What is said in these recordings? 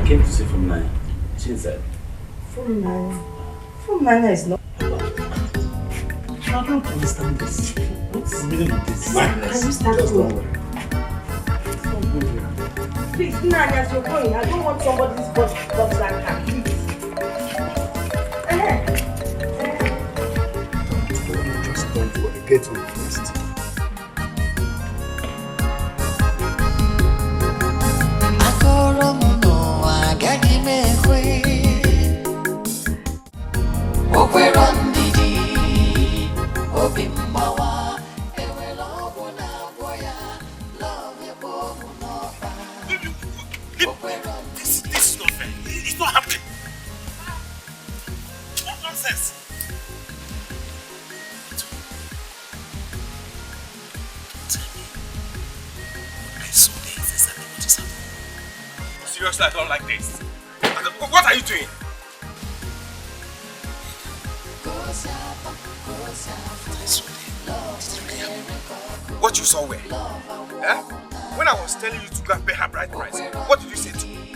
came to see from Naya. She said. From Naya? From Naya is not. I don't understand this. What's the meaning of this? Can you start going? Please, Naya, you're going. I don't want somebody's boss like her. Please. Just don't worry. Get on first. This is not fair. It's not happening. What nonsense? Tell me. I saw the excess and what is happening. Seriously, I don't like this. What are you doing? What you saw where? Eh? When I was telling you to go and pay her bride price, what did you say to me?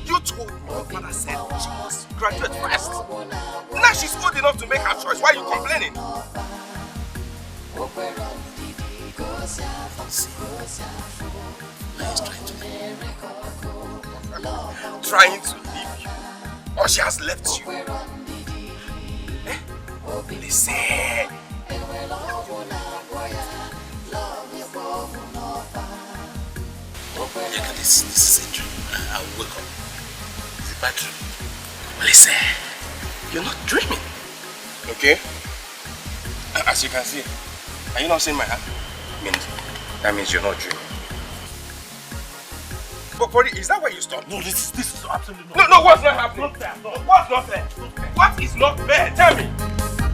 You told me your father said she must graduate first. Now she's old enough to make her choice. Why are you complaining? See, now he's trying to leave you. Trying to leave you? Or she has left you? Eh? Listen. Yeah, this is a dream. I'll wake up. It's a bad dream. Listen, you're not dreaming. Okay? As you can see, are you not seeing my hand? That means you're not dreaming. But Body, is that where you stop? No, this is absolutely not. No, what's not happening? Not fair. No. What's not fair? What is not fair? Tell me.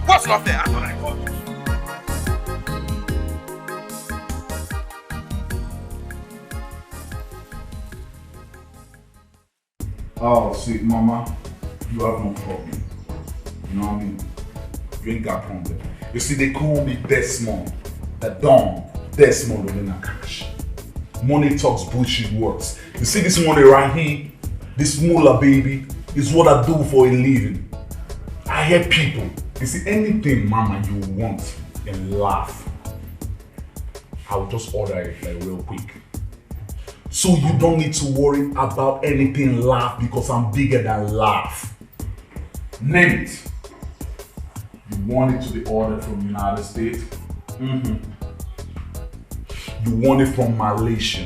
What's not fair? I thought I called you. Oh, sweet mama, you have no problem. You know what I mean? You ain't got problem. You see, they call me Desmond. The Don. Desmond in a cash. Money talks, bullshit works. You see this money right here? This moolah baby is what I do for a living. I help people. You see, anything mama you want in life, I'll just order it like real quick. So you don't need to worry about anything life because I'm bigger than life. Name it. You want it to be ordered from United States? You want it from Malaysia?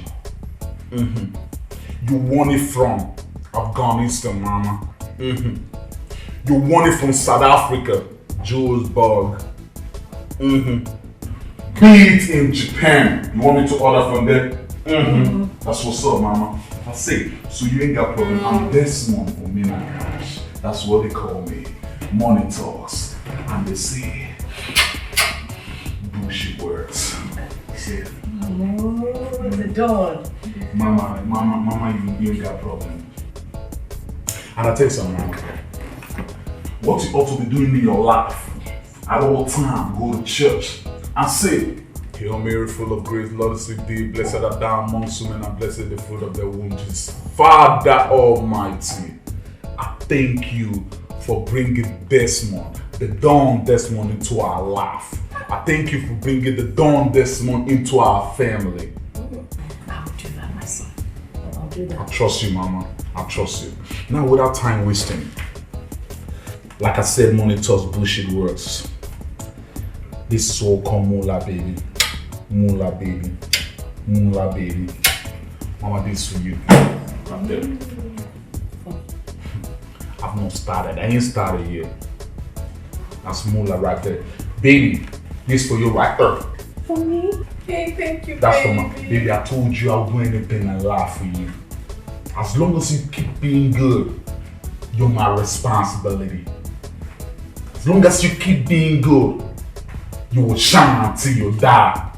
You want it from Afghanistan, mama? You want it from South Africa, Johannesburg? Be it in Japan. You want me to order from there? That's what's up, mama. I say, so you ain't got problem. I'm Desmond for me and cash. That's what they call me. Money talks. And they say bullshit words. Say, oh, the Don. Mama, you ain't got problem. And I tell you something, mama. What you ought to be doing in your life at all time, go to church and say, Hail Mary, full of grace, Lord is with thee, blessed art thou amongst women, and blessed the fruit of thy womb, Jesus. Father Almighty, I thank you for bringing Desmond, the Don Desmond, into our life. I thank you for bringing the Don Desmond into our family. I'll do that, my son. I'll do that. I trust you, mama. I trust you. Now, without time wasting, like I said, money talks, bullshit words. This is all called moolah, baby. Moolah, baby. Moolah, baby. Mama, this for you. Right there. I've not started. I ain't started yet. That's moolah right there. Baby, this for you right there. For me? Hey, thank you, that's baby. For my baby. I told you I'll do anything in life for you. As long as you keep being good, you're my responsibility. As long as you keep being good, you will shine until you die.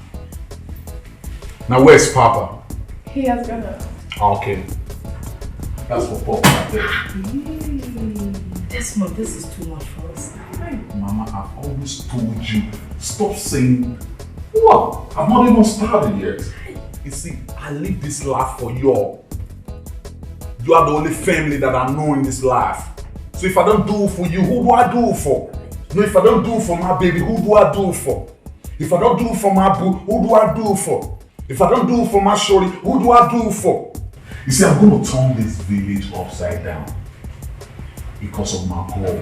Now where's Papa? He has gone out. Okay. That's for Papa right there. Desmond, this is too much for us. Mama, I've always told you, stop saying, what? I've not even started yet. You see, I live this life for y'all. You are the only family that I know in this life. So if I don't do it for you, who do I do it for? No, if I don't do it for my baby, who do I do it for? If I don't do it for my boo, who do I do it for? If I don't do it for my shorty, who do I do it for? You see, I'm going to turn this village upside down because of my goal.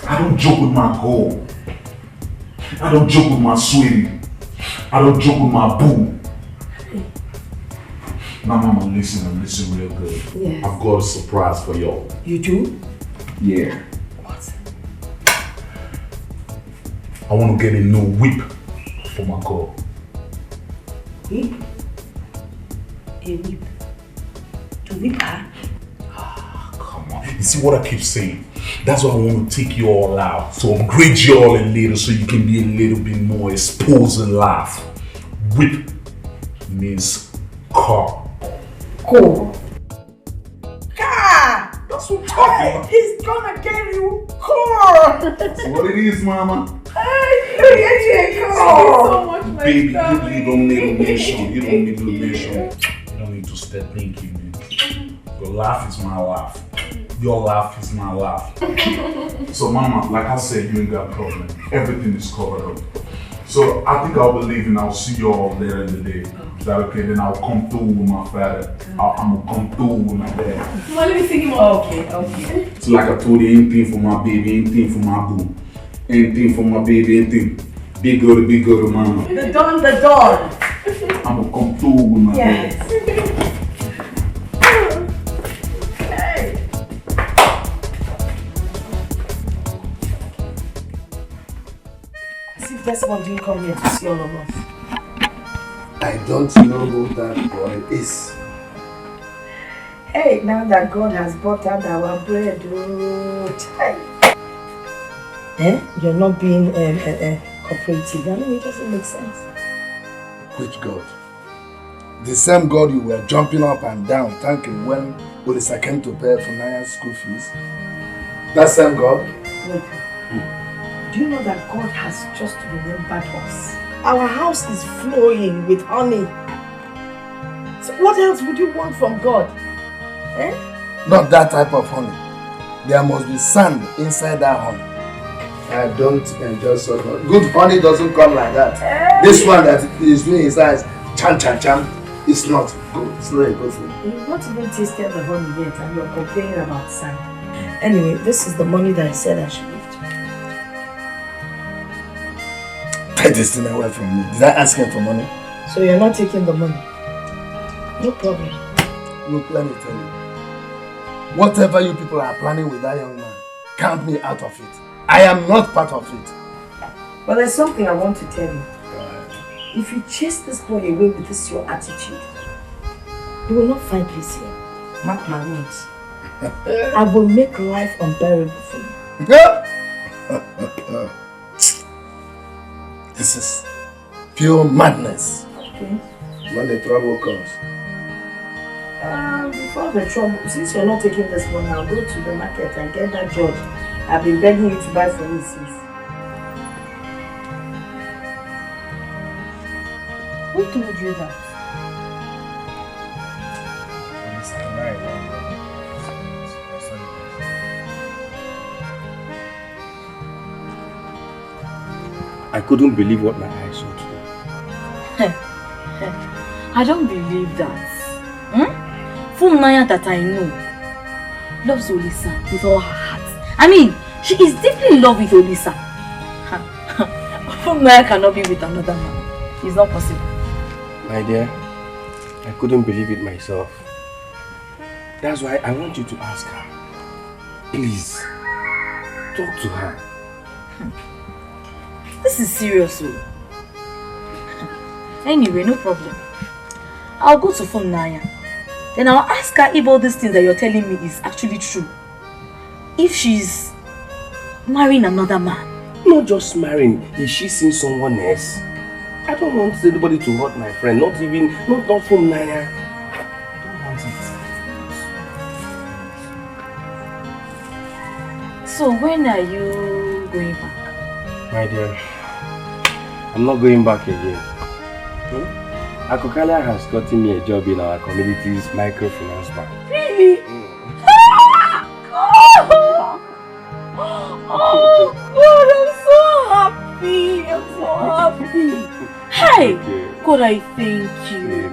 I don't joke with my goal. I don't joke with my sweetie. I don't joke with my boo. Now, mama, listen real good. Yes. I've got a surprise for y'all. You do? Yeah. What? I want to get a new whip for my girl. Whip? A whip? To whip her? Come on. You see what I keep saying? That's why I want to take you all out. To upgrade you all a little so you can be a little bit more exposed in life. Whip means car. Cool. Car! That's what I'm talking. He's gonna get you car! That's what it is, mama. Hey, you get you a car! So much, my Baby, darling. you don't need a mission. You don't need a mission. You don't need to start thinking, man. Your life is my life. Your life is my life. So, mama, like I said, you ain't got a problem. Everything is covered up. So, I think I'll be leaving. I'll see you all later in the day. Is that okay? Then I'll come through with my father. I'm gonna come through with my dad. Well, let me think more. Okay. It's like I told you, anything for my baby, anything for my boo. Anything for my baby, anything. Big girl, mama. The dawn. I'm gonna come through with my Yes. dad. Hey. See if Desmond didn't come here to see all of us. I don't know who that boy is. Hey, now that God has buttered our bread, you're not being cooperative. I mean, it doesn't make sense. Which God? The same God you were jumping up and down thanking when Olisa came to pay for Naya's school fees? That same God? Wait. Do you know that God has just remembered us? Our house is flowing with honey. So what else would you want from God? Not that type of honey. There must be sand inside that honey. I don't enjoy so much. Good honey doesn't come like that. This one that is doing his eyes, chan, it's not good. It's not a good thing. You've not even tasted the honey yet and you're complaining about sand. Anyway, this is the money that I said I should give to you. Take this thing away from me. Did I ask him for money? So you're not taking the money? No problem. Look, let me tell you. Whatever you people are planning with that young man, count me out of it. I am not part of it. But there's something I want to tell you. If you chase this boy away with this your attitude, you will not find peace here. Mark my words. I will make life unbearable for you. This is pure madness. Okay. When the trouble comes. Before the trouble, since you're not taking this one, I'll go to the market and get that judge I've been begging you to buy for me since. Who told you that? I couldn't believe what my eyes saw today. I don't believe that. From Naya that I know loves Olisa with all her heart. I mean, she is deeply in love with Olisa. From Naya cannot be with another man. It's not possible. My dear, I couldn't believe it myself. That's why I want you to ask her. Please, talk to her. This is serious. Anyway, no problem. I'll go to phone Naya. Then I'll ask her if all these things that you're telling me is actually true. If she's marrying another man. Not just marrying, is she seeing someone else? I don't want anybody to hurt my friend, not from Naya. I don't want it. So when are you going back? My dear, I'm not going back again. Akokalia has gotten me a job in our community's microfinance bank. Really? Oh God, I'm so happy. I'm so happy. Hey, God, I thank you.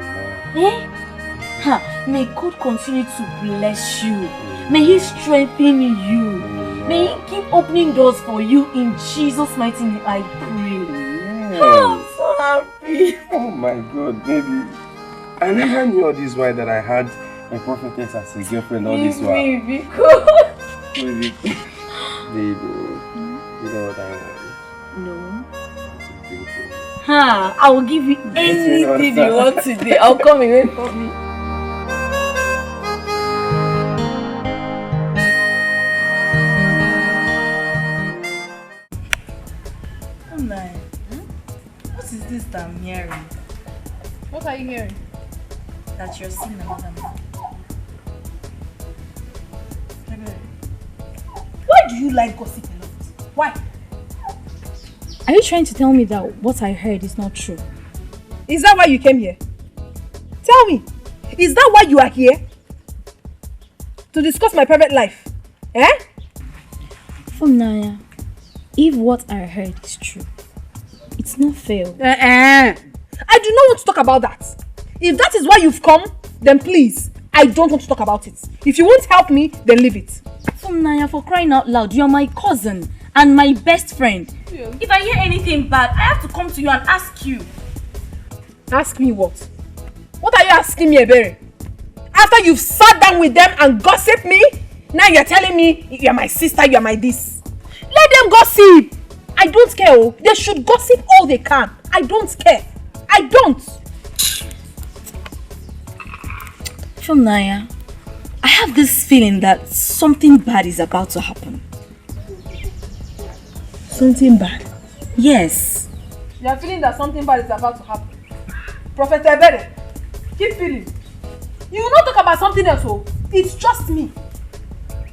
Eh? Ha, may God continue to bless you. May He strengthen you. May He keep opening doors for you in Jesus' mighty name. I pray. I'm so happy. Oh my God, baby. I never knew all this while that I had a prophetess as a girlfriend all this while. Baby, God. Baby. Baby. You know what I want? No. To drink for me. Ha! I will give you anything you want today. I'll come away for me. Oh my. What is this that I'm hearing? What are you hearing? That you're seeing another man. Why do you like gossip a lot? Why? Are you trying to tell me that what I heard is not true? Is that why you came here? Tell me, is that why you are here? To discuss my private life? Eh? Naya, if what I heard is true, it's not fair. I do not want to talk about that. If that is why you've come, then please, I don't want to talk about it. If you won't help me, then leave it. Naya, for crying out loud, you're my cousin and my best friend. Yeah. If I hear anything bad, I have to come to you and ask you. Ask me what? What are you asking me, Ebere? After you've sat down with them and gossiped me, now you're telling me you're my sister, you're my this. Let them gossip. I don't care. Oh. They should gossip all they can. I don't care. I don't. Naya, I have this feeling that something bad is about to happen. Something bad? Yes. You're feeling that something bad is about to happen. Prophet Ebere, keep feeling. You will not talk about something else, oh. It's just me.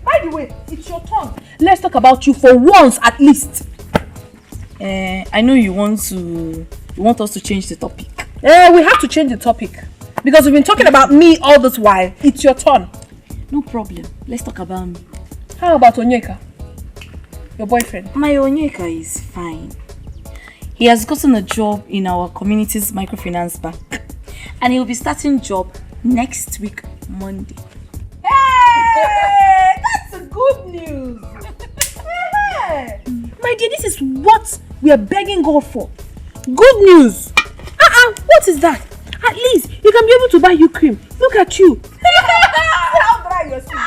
By the way, it's your turn. Let's talk about you for once at least. I know you want us to change the topic. We have to change the topic. Because we've been talking about me all this while. It's your turn. No problem. Let's talk about me. How about Onyeka? Your boyfriend? My Onyeka is fine. He has gotten a job in our community's microfinance bank. And he will be starting job next week, Monday. Hey! That's a good news! My dear, this is what we are begging God for. Good news! What is that? At least you can be able to buy you cream. Look at you. How dry your skin.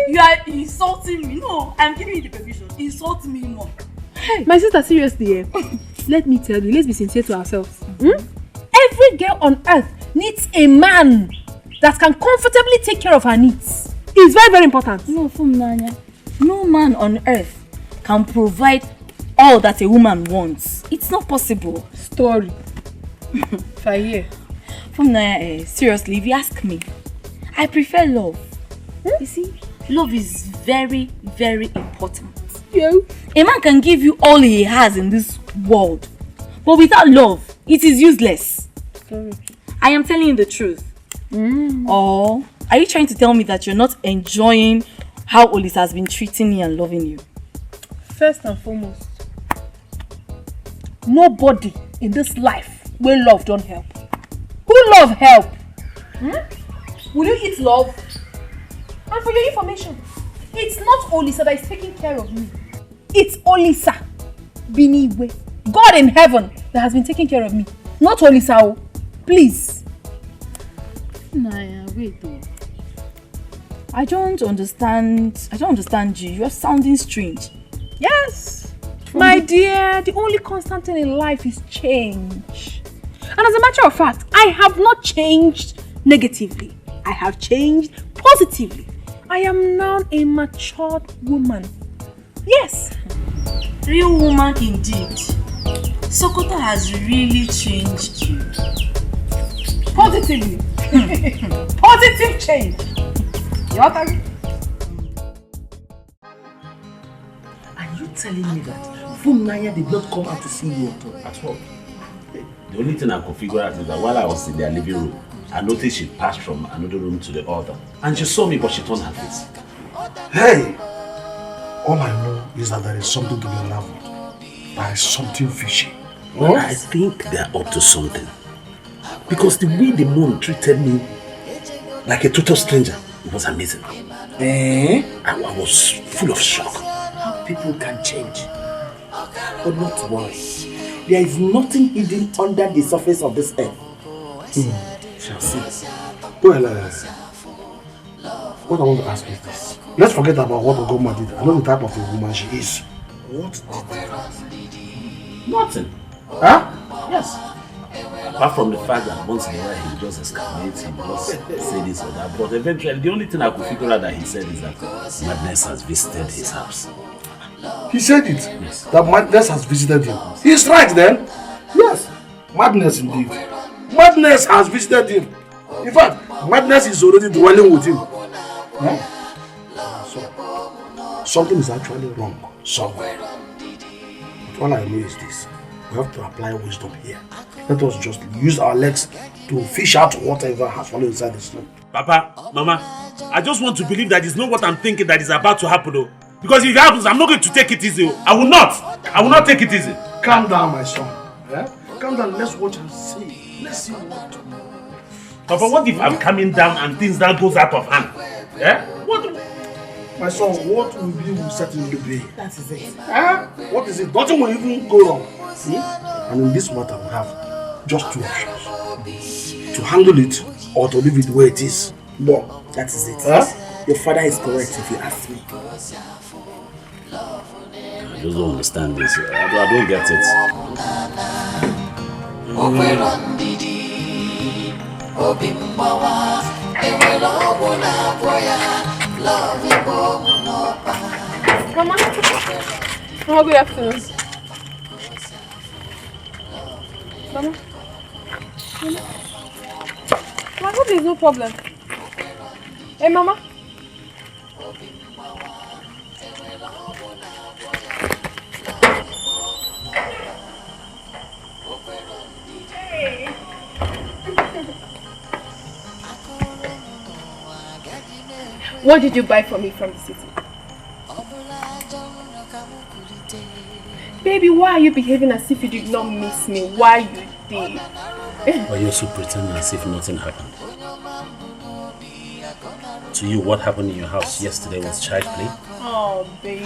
You are insulting me. No, I'm giving you the permission. Insult me more. Hey, my sister, seriously, let me tell you, let's be sincere to ourselves. Every girl on earth needs a man that can comfortably take care of her needs. It's very, very important. No, Nanya. No man on earth can provide all that a woman wants. It's not possible. Story. If I hear. Nanya, seriously, if you ask me, I prefer love. You see, love is very, very important. Yeah. A man can give you all he has in this world, but without love, it is useless. Sorry. I am telling you the truth. Or are you trying to tell me that you're not enjoying how Olis has been treating me and loving you? First and foremost, nobody in this life will love don't help. Who love help? Will you eat love? And for your information, it's not Olisa that is taking care of me. It's Olisa Biniwe, God in heaven, that has been taking care of me. Not Olisa. Please. Naya, wait though. I don't understand you. You're sounding strange. Yes. My dear, the only constant thing in life is change. And as a matter of fact, I have not changed negatively. I have changed positively. I am now a matured woman. Yes. Real woman indeed. Sokoto has really changed you. Positively. Positive change. You want to? Are you telling me that Naya did not come out to see you at all? The only thing I could figure out is that while I was in their living room, I noticed she passed from another room to the other. And she saw me, but she turned her face. Hey! All I know is that there is something to be unraveled. There is something fishy. Well, I think they're up to something. Because the way the mom treated me like a total stranger, it was amazing. I was full of shock. How people can change. But not to worry. There is nothing hidden under the surface of this earth. Shall see. Well, what I want to ask is this. Let's forget about what Ogoma did. I know the type of a woman she is. What did they? Nothing. Huh? Yes. Apart from the fact that once in a while he just escalates, he just say this or that. But eventually, the only thing I could figure out that he said is that madness has visited his house. He said it? Yes. That madness has visited him. He's right then. Yes. Madness indeed. Madness has visited him. In fact, madness is already dwelling with him. Huh? So, something is actually wrong somewhere. But all I know is this. We have to apply wisdom here. Let us just use our legs to fish out whatever has fallen inside the snow. Papa, Mama, I just want to believe that it's not what I'm thinking that is about to happen though. Because if it happens, I'm not going to take it easy. I will not. I will not take it easy. Calm down, my son. Yeah? Calm down, let's watch and see. Let's see what to do. Papa, what if I'm coming down and things that goes out of hand? Yeah? What? My son, what will be will certainly be. That is it. Huh? What is it? Nothing will even go wrong. And in this matter, we have just two options. To handle it or to leave it where it is. But that is it. Huh? Your father is correct if you ask me. I just don't understand this. I don't get it. Mama, oh, good afternoon. Mama, I hope there's no problem. Hey, Mama. What did you buy for me from the city? Baby, why are you behaving as if you did not miss me? Why you did? But you're also pretending as if nothing happened. To you, what happened in your house yesterday was child play? Oh, baby,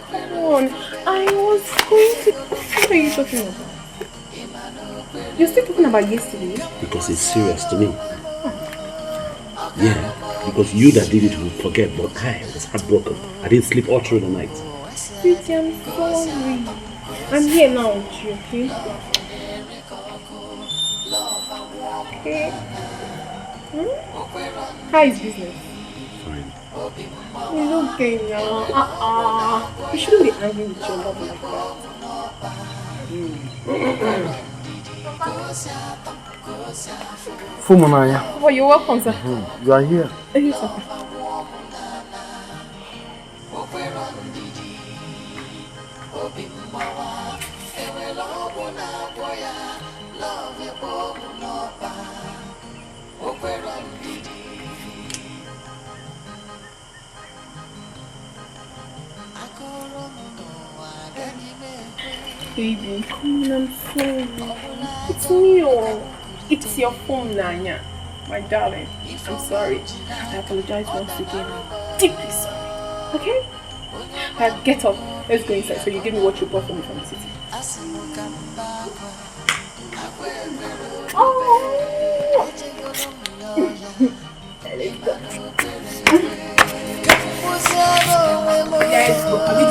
come on. I was going to... What are you talking about? You're still talking about yesterday? Because it's serious to me. Yeah, because you that did it will forget, but I was heartbroken. I didn't sleep all through the night. Sweetie, I'm sorry. I'm here now with you, okay? Okay. How is business? Fine. It's okay now. You shouldn't be angry with your love like that. Fumanaya. Oh, you're welcome, sir. You are here. Yes, sir. Baby, come on, I'm sorry. It's me. It's your phone, Nanya. My darling, I'm sorry. I apologize once again. I'm deeply sorry. Okay? Get up. Let's go inside so you give me what you bought for me from the city. Oh! Let's go. Yes, but have you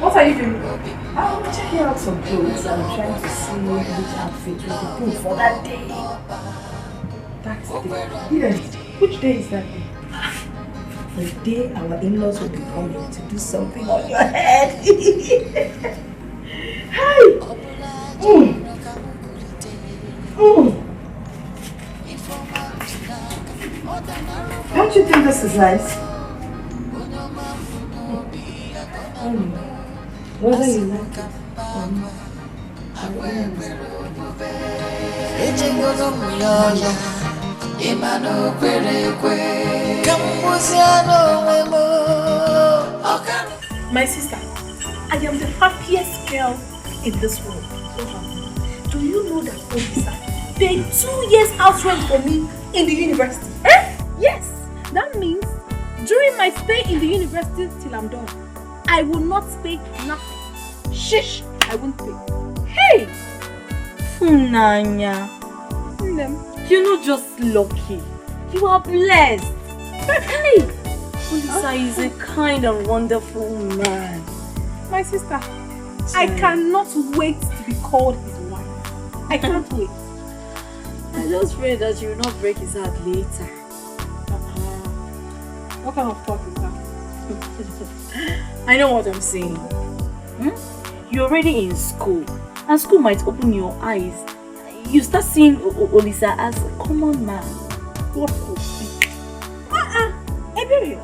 What are you doing? I'm checking out some clothes and I'm trying to see which outfit will be good for that day. That's the day. Yes. Which day is that day? The day our in-laws will be coming to do something on your head. Hi! Don't you think this is nice? Whether you like it My sister, I am the happiest girl in this world. Do you know that Odisa paid 2 years house rent for me in the university? Yes, that means during my stay in the university till I'm done, I will not pay nothing. Shish, I won't pay. Hey! Nanya, you're not just lucky. You are blessed. Hey! Olisa is a kind and wonderful man. My sister, I cannot wait to be called his wife. I can't wait. I just pray that you will not break his heart later. What kind of talk is that? I know what I'm saying. You're already in school, and school might open your eyes. You start seeing Olisa as a common man. What could be? Eberiel,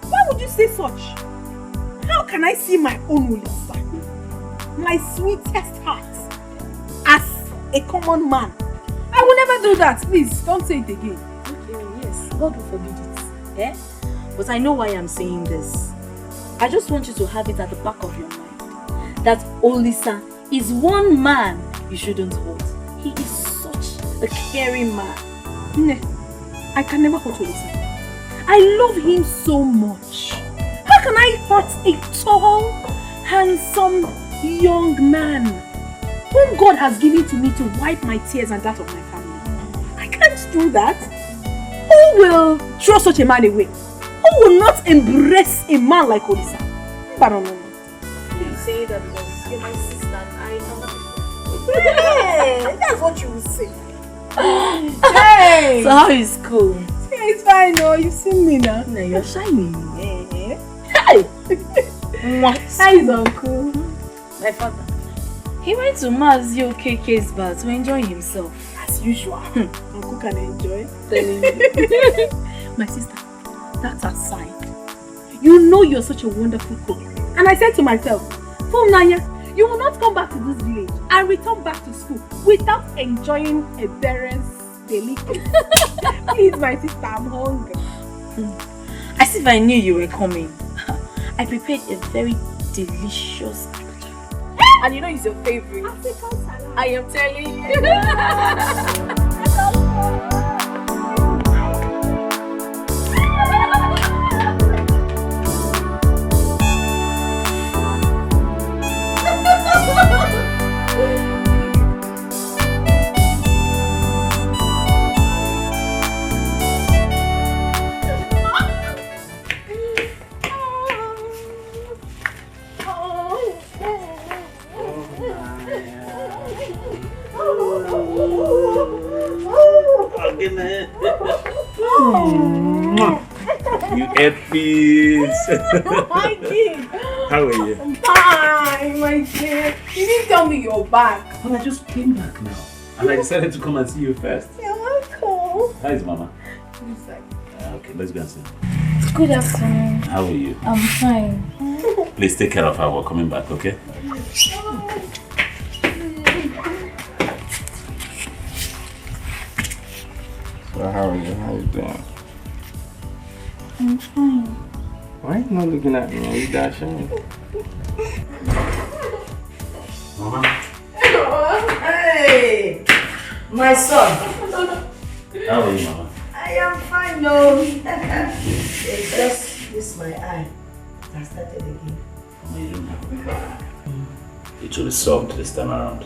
why would you say such? How can I see my own Olisa, my sweetest heart, as a common man? I will never do that. Please, don't say it again. Okay, yes, God will forbid it. But I know why I'm saying this. I just want you to have it at the back of your mind that Olisa is one man you shouldn't hurt. He is such a caring man. I can never hurt Olisa. I love him so much. How can I hurt a tall, handsome, young man whom God has given to me to wipe my tears and that of my family? I can't do that. Who will throw such a man away? Who will not embrace a man like Olisa? No. You say that because you're my sister and I am. Hey, that's what you will say. Hey! So how is school? It's fine, no. You've seen me now. No, you're shining. Hey! What? How is Uncle? My father. He went to Mazio KK's bar to enjoy himself. As usual. Uncle can enjoy. My sister, that's aside. You know you're such a wonderful cook. And I said to myself, Nanya, you will not come back to this village and return back to school without enjoying a parent's delicacy. Please, my sister, I'm hungry. As if I knew you were coming. I prepared a very delicious appetizer. And you know it's your favorite. I am telling you. You ate peas. I did. How are you? I'm fine, my dear. You didn't tell me you're back. Well, I just came back now. And I decided to come and see you first. You're welcome. How is Mama? Inside. Okay, let's go and see. Good afternoon. How are you? I'm fine. Please take care of her. We're coming back, okay? So how are you? How you doing? I'm fine. Why are you not looking at me? Are you dashing? Mama? Hey! My son. How are you, Mama? I am fine, no. It's just this my eye. I started again. Mama, you don't have it will be solved this time around.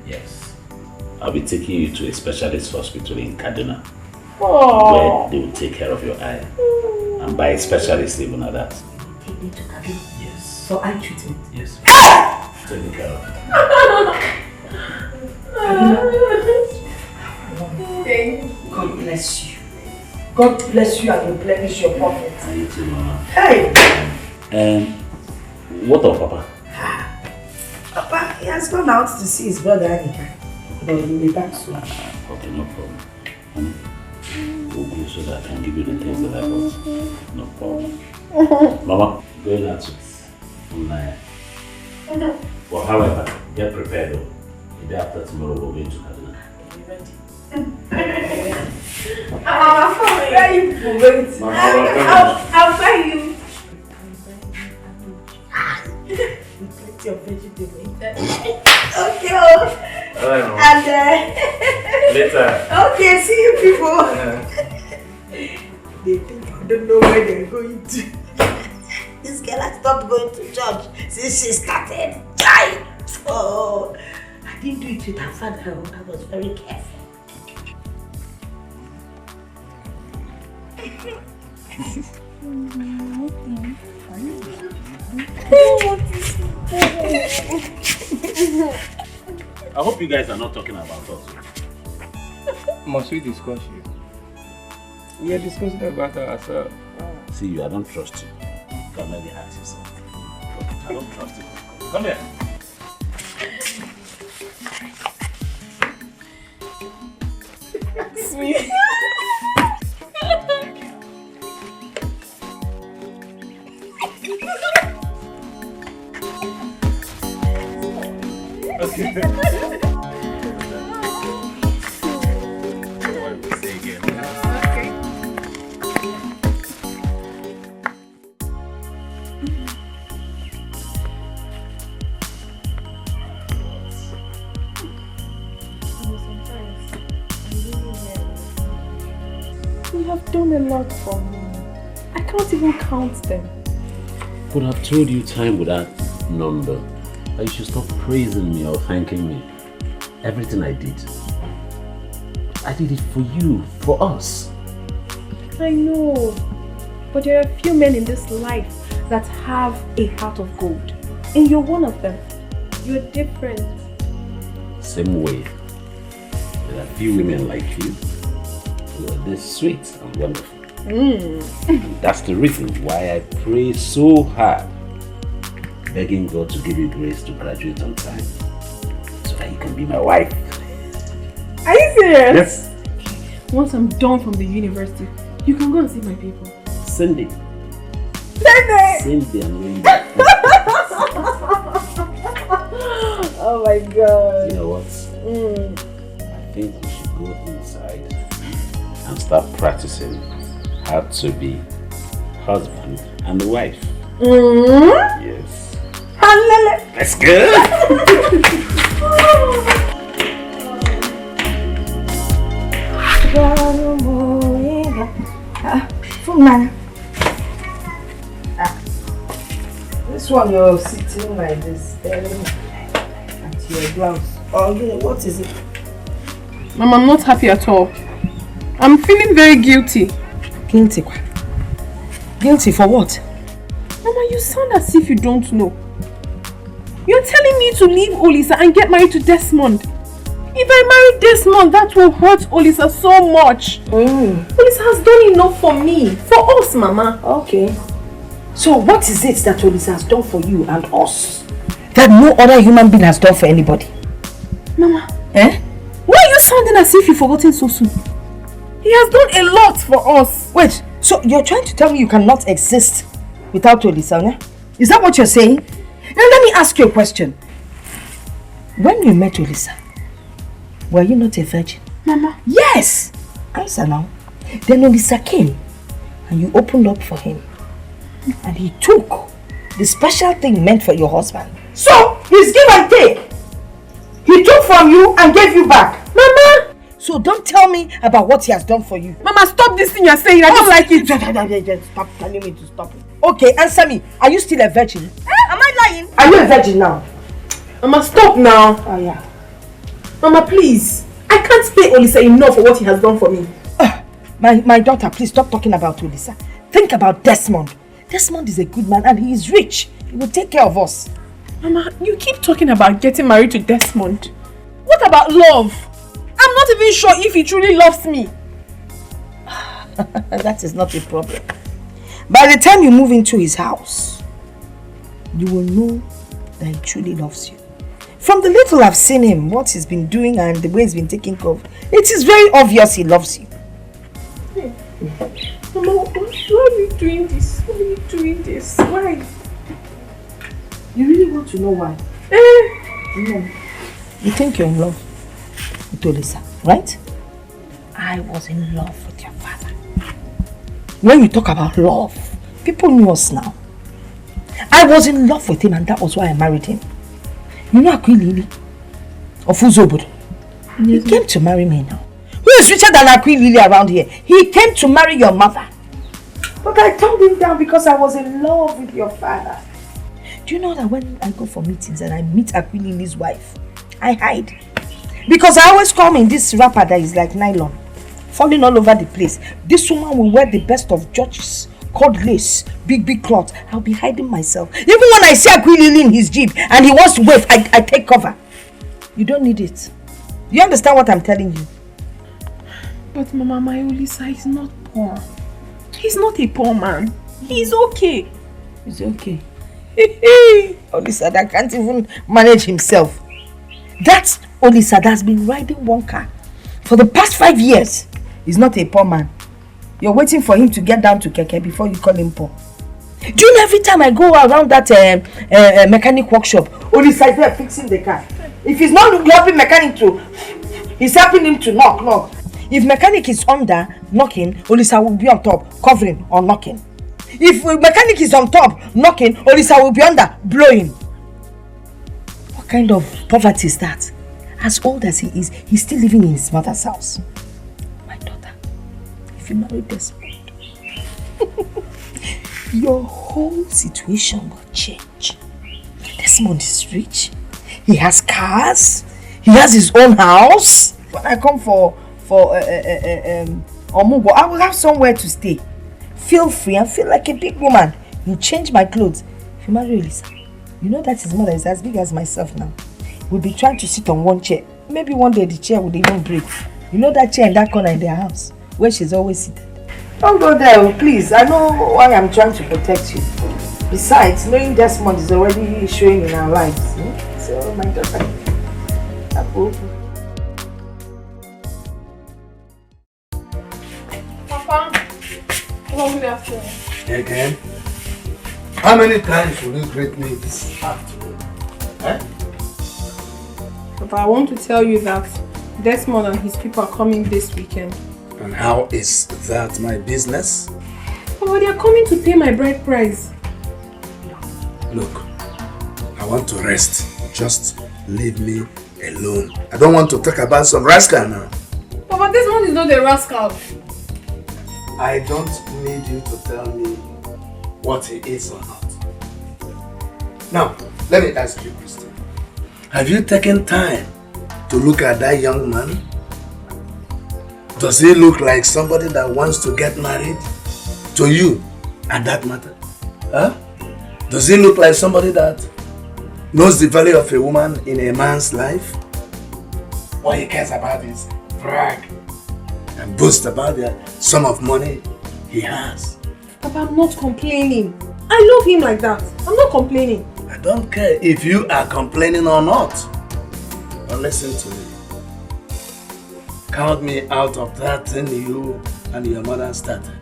Yes. I'll be taking you to a specialist hospital in Kaduna. Where they will take care of your eye. And by a specialist even at that. Take me to Kaduna? Yes. So eye treatment? Yes. Take care of God bless you. God bless you and replenish your pocket. Thank you, Mama. Hey! What of Papa? Papa, he has gone out to see his brother Anika. But he'll be back soon. Okay, no problem. We'll go so that I can give you the things that I bought. No problem. Mama, going out tonight. Well, however, get prepared though. The day after tomorrow, we're going to Kaduna. I'll buy you. Plenty of vegetables. Okay. And later. Okay, see you people. They think I don't know where they're going to. This girl has stopped going to church since she started. Oh, I didn't do it with her father. I was very careful. I hope you guys are not talking about us. Must we discuss you? We are discussing about ourselves. See you, I don't trust you. You can maybe ask yourself. I don't trust you. Come here. Sweet. Okay. You have done a lot for me. I can't even count them. Could have told you time without number. That you should stop praising me or thanking me. Everything I did it for you, for us. I know, but there are a few men in this life that have a heart of gold. And you're one of them. You're different. Same way, there are few women like you who are this sweet and wonderful. And that's the reason why I pray so hard, begging God to give you grace to graduate on time, so that you can be my wife. Are you serious? Yes. Once I'm done from the university, you can go and see my people. Cindy. Cindy! Cindy and Wendy. Oh my God. You know what? I think we should go inside and start practicing how to be husband and wife. Yes. Let's go. This one you're sitting like this, staring at your blouse. Oh, what is it? Mom, I'm not happy at all. I'm feeling very guilty. Guilty? Guilty for what? Mama, you sound as if you don't know. You're telling me to leave Olisa and get married to Desmond. If I marry Desmond, that will hurt Olisa so much. Olisa has done enough for me. For us, Mama. Okay. So what is it that Olisa has done for you and us that no other human being has done for anybody? Mama. Eh? Why are you sounding as if you've forgotten so soon? He has done a lot for us. Wait, so you're trying to tell me you cannot exist without Olisa, eh? Is that what you're saying? Now let me ask you a question. When you met Olisa, were you not a virgin? Mama. Yes! Answer now. Then Olisa came and you opened up for him. And he took the special thing meant for your husband. So, it's give and take. He took from you and gave you back. Mama! So don't tell me about what he has done for you. Mama, stop this thing you're saying. I don't like it. Stop telling me to stop it. Okay, answer me. Are you still a virgin? Am I lying? Are you a virgin now? Mama, stop now. Oh yeah. Mama, please. I can't pay Olisa enough for what he has done for me. My daughter, please stop talking about Olisa. Think about Desmond. Desmond is a good man and he is rich. He will take care of us. Mama, you keep talking about getting married to Desmond. What about love? I'm not even sure if he truly loves me. That is not a problem. By the time you move into his house, you will know that he truly loves you. From the little I've seen him, what he's been doing and the way he's been taking care of, it is very obvious he loves you. Mama, why are you doing this? Why are you doing this? Why? You really want to know why? No. You think you're in love with Olisa, right? I was in love with your father. When you talk about love, people knew us now. I was in love with him and that was why I married him. You know Akwilili of Uzobodo? He came to marry me now. Who is richer than Akwilili around here? He came to marry your mother. But I turned him down because I was in love with your father. Do you know that when I go for meetings and I meet Akwilili's wife, I hide? Because I always come in this wrapper that is like nylon, falling all over the place. This woman will wear the best of Georges, cord lace, big cloth. I'll be hiding myself. Even when I see Akwilili in his jeep and he wants to wave, I take cover. You don't need it. You understand what I'm telling you? But Mama, my Olisa is not poor. He's not a poor man. He's okay. He's okay. Olisa that can't even manage himself. That's Olisa that's been riding one car for the past 5 years. He's not a poor man. You're waiting for him to get down to Keke before you call him poor. Do you know every time I go around that mechanic workshop, Olisa is there fixing the car. If he's not helping mechanic to, he's helping him to knock. If mechanic is under knocking, Olisa will be on top covering or knocking. If mechanic is on top knocking, Olisa will be under blowing. What kind of poverty is that? As old as he is, he's still living in his mother's house. My daughter, if you marry Desmond, your whole situation will change. Desmond is rich. He has cars. He has his own house. When I come for Omugo, I will have somewhere to stay. Feel free and feel like a big woman. You change my clothes. If you marry Olisa, you know that his mother is as big as myself now. We'll be trying to sit on one chair. Maybe one day the chair would even break. You know that chair in that corner in their house where she's always seated. Don't go there, please. I know why I'm trying to protect you. Besides, knowing Desmond is already showing in our lives. So, my daughter, Papa, good afternoon. Again? How many times will you greet me this afternoon? Eh? Papa, I want to tell you that Desmond and his people are coming this weekend. And how is that my business? Papa, they are coming to pay my bride price. Look, I want to rest. Just leave me alone. I don't want to talk about some rascal now. Papa, Desmond is not a rascal. I don't need you to tell me what he is or not. Now, let me ask you, Christian. Have you taken time to look at that young man? Does he look like somebody that wants to get married to you at that matter? Huh? Does he look like somebody that knows the value of a woman in a man's life? What he cares about is brag and boast about the sum of money he has. Papa, I'm not complaining. I love him like that. I'm not complaining. I don't care if you are complaining or not. But listen to me. Count me out of that thing you and your mother started.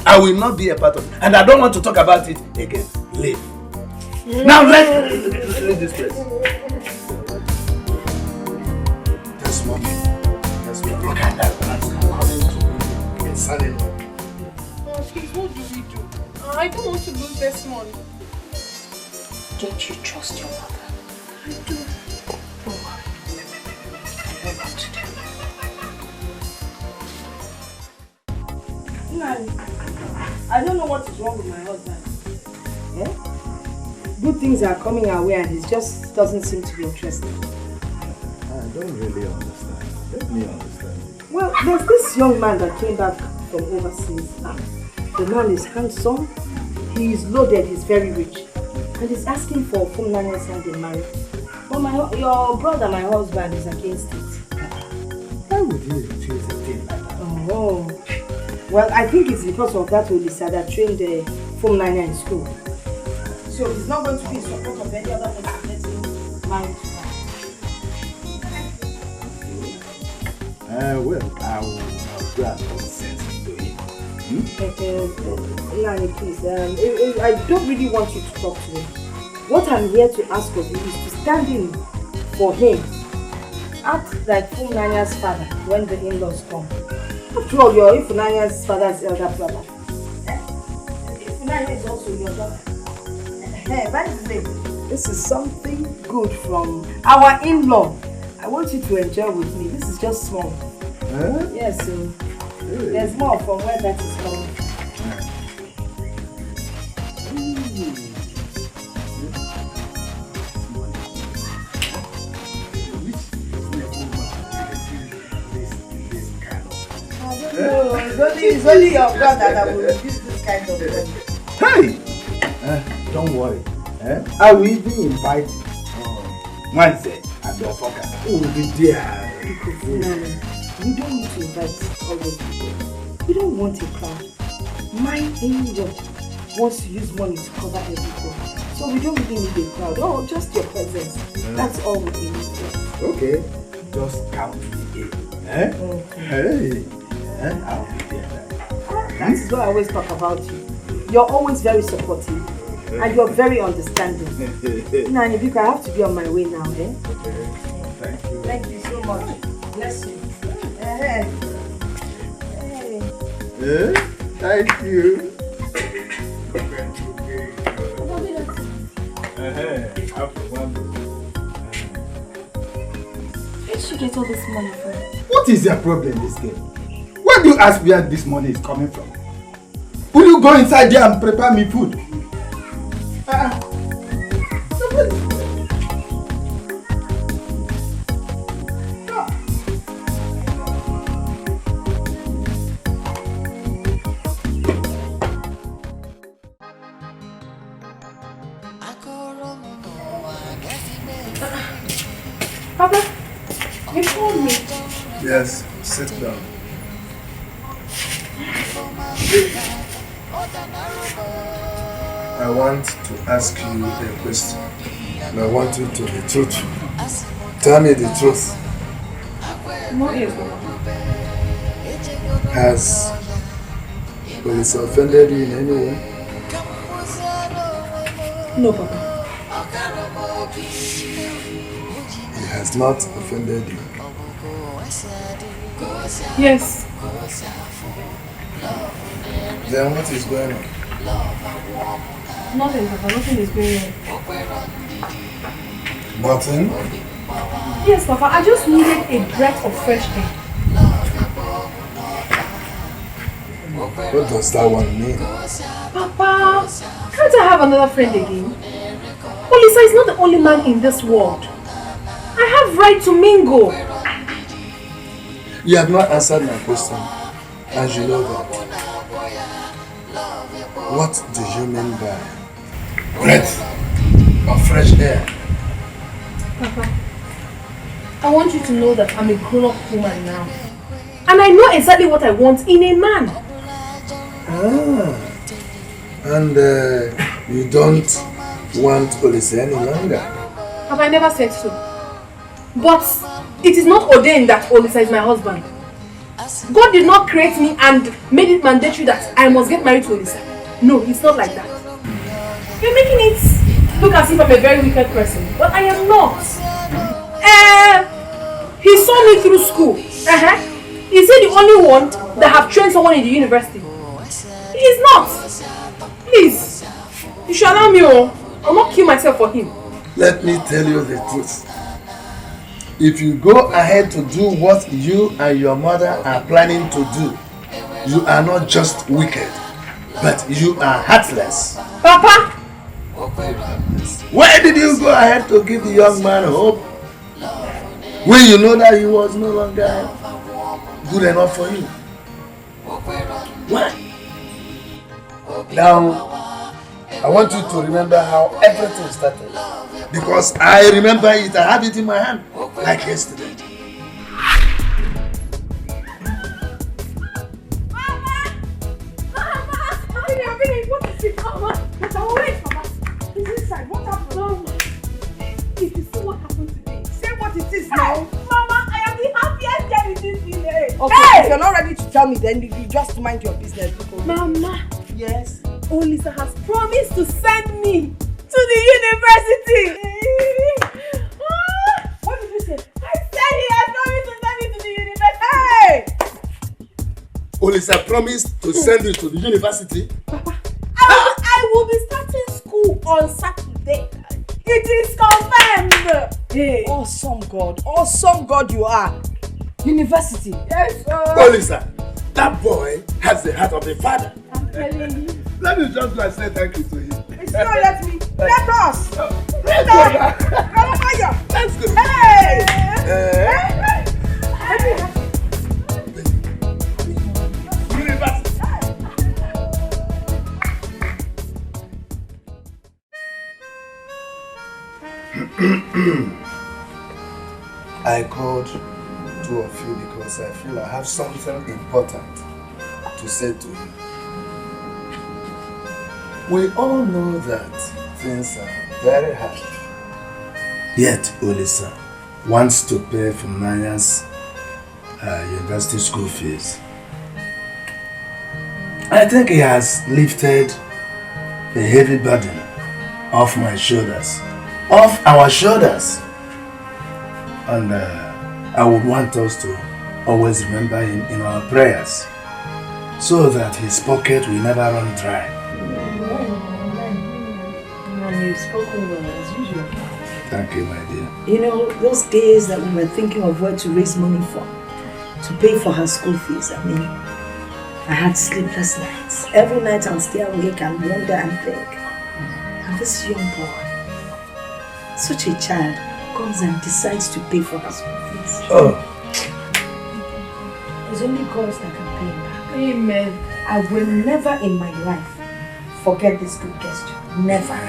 I will not be a part of it. And I don't want to talk about it again. Leave. Now let's leave this place. Desmond. Look at that man coming to me in son-in-law. Oh, please, what do we do? I don't want to lose Desmond. Don't you trust your mother? I do. Don't worry. I know what to do. I don't know what is wrong with my husband. Yeah? Good things are coming our way and he just doesn't seem to be interested. I don't really understand. Let me understand. Well, there's this young man that came back from overseas. The man is handsome, he is loaded, he's very rich. And he's asking for full 9 years and they married. But your brother, my husband, is against it. Why would he refuse a thing like that? Oh. Well, I think it's because of that Olisa that trained the full 9 years in school. So he's not going to be in support of any other person getting married to her. Well, I'll go and consent to him. Nani, please, I don't really want you to talk to him. What I'm here to ask of you is to stand in for him. Act like Funanya's father when the in-laws come. After all, you're Funanya's father's elder brother. Funanya is also your daughter. By the way, this is something good from our in-law. I want you to enjoy with me. This is just small. Huh? Yes, so there's more from where that is coming. It's only your brother that will use this kind of thing. Hey! Don't worry. I will even invite Wednesday and the Ofoka. Who will be there? You don't need to invite all those people. You don't want a crowd. My in-law wants to use money to cover everything. So we don't really need a crowd. Oh, just your presence. That's all we need. Okay. Just count me in. Hey! I'll be there. That is what I always talk about you. You're always very supportive. And you're very understanding. Nani, because I have to be on my way now, eh? Thank you. Thank you so much. Bless you. Hey. Thank you. Where did you get all this money from? What is your problem in this game? Why do you ask where this money is coming from? Will you go inside there and prepare me food? Papa, you called me. Yes, sit down. I want to ask you a question. And I want you to be truthful. Tell me the truth. What is it? Has police offended you in any way? No, Papa. He has not offended you. Yes. Then what is going on? Nothing, Papa. Nothing is going on. Nothing? Yes, Papa. I just needed a breath of fresh air. What does that one mean? Papa, can't I have another friend again? Olisa is not the only man in this world. I have right to mingle. You have not answered my question, and you know that. What do you mean by breath of fresh air? Papa, I want you to know that I'm a grown-up woman now. And I know exactly what I want in a man. And you don't want Olisa any longer? Have I never said so? But it is not ordained that Olisa is my husband. God did not create me and made it mandatory that I must get married to Olisa. No, it's not like that. You're making it look as if I'm a very wicked person, but I am not. He saw me through school. Is he the only one that have trained someone in the university? He is not. Please, you should allow me. I'll not kill myself for him. Let me tell you the truth. If you go ahead to do what you and your mother are planning to do, you are not just wicked, but you are heartless. Papa! Why did you go ahead to give the young man hope when you know that he was no longer good enough for you? Why? Now, I want you to remember how everything started. Because I remember it, I had it in my hand, like yesterday. What is it, Mama? Wait, Mama. It's inside. What happened? Mama. If you see what happened today, say what it is now. Mama, I am the happiest girl in this village. Okay, if you're not ready to tell me, then you just mind your business. Mama. Yes? Olisa has promised to send me to the university. What did you say? I said he has promised to send me to the university. Hey! Olisa promised to send you to the university? Papa, I will be starting school on Saturday. It is confirmed. Hey. Awesome God you are. University. Yes, sir. Olisa, that boy has the heart of a father. I'm telling you. Let me just go and say thank you to him. It's not let me. Let us. Let's go. Let's go. Hey. I called two of you because I feel I have something important to say to you. We all know that things are very hard. Yet Olisa wants to pay for Nanya's university school fees. I think he has lifted the heavy burden off my shoulders, off our shoulders. And I would want us to always remember him in our prayers so that his pocket will never run dry. You've spoken well as usual. Thank you, my dear. You know, those days that we were thinking of where to raise money for, to pay for her school fees, I had sleepless nights. Every night I'll stay awake and wonder and think. And this young boy, such a child, comes and decides to pay for her school fees. Oh. It's only God that can pay him back. Amen. I will never in my life forget this good gesture. Never.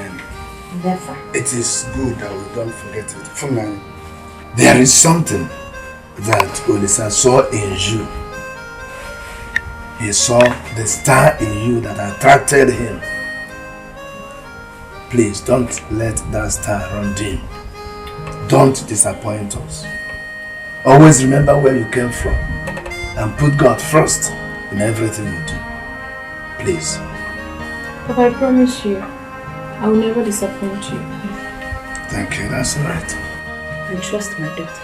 Never. It is good that we don't forget it. Funai, there is something that Olisa saw in you. He saw the star in you that attracted him. Please don't let that star run dim. Don't disappoint us. Always remember where you came from and put God first in everything you do. Please. Papa, I promise you, I will never disappoint you. Thank you, that's right. I trust my daughter.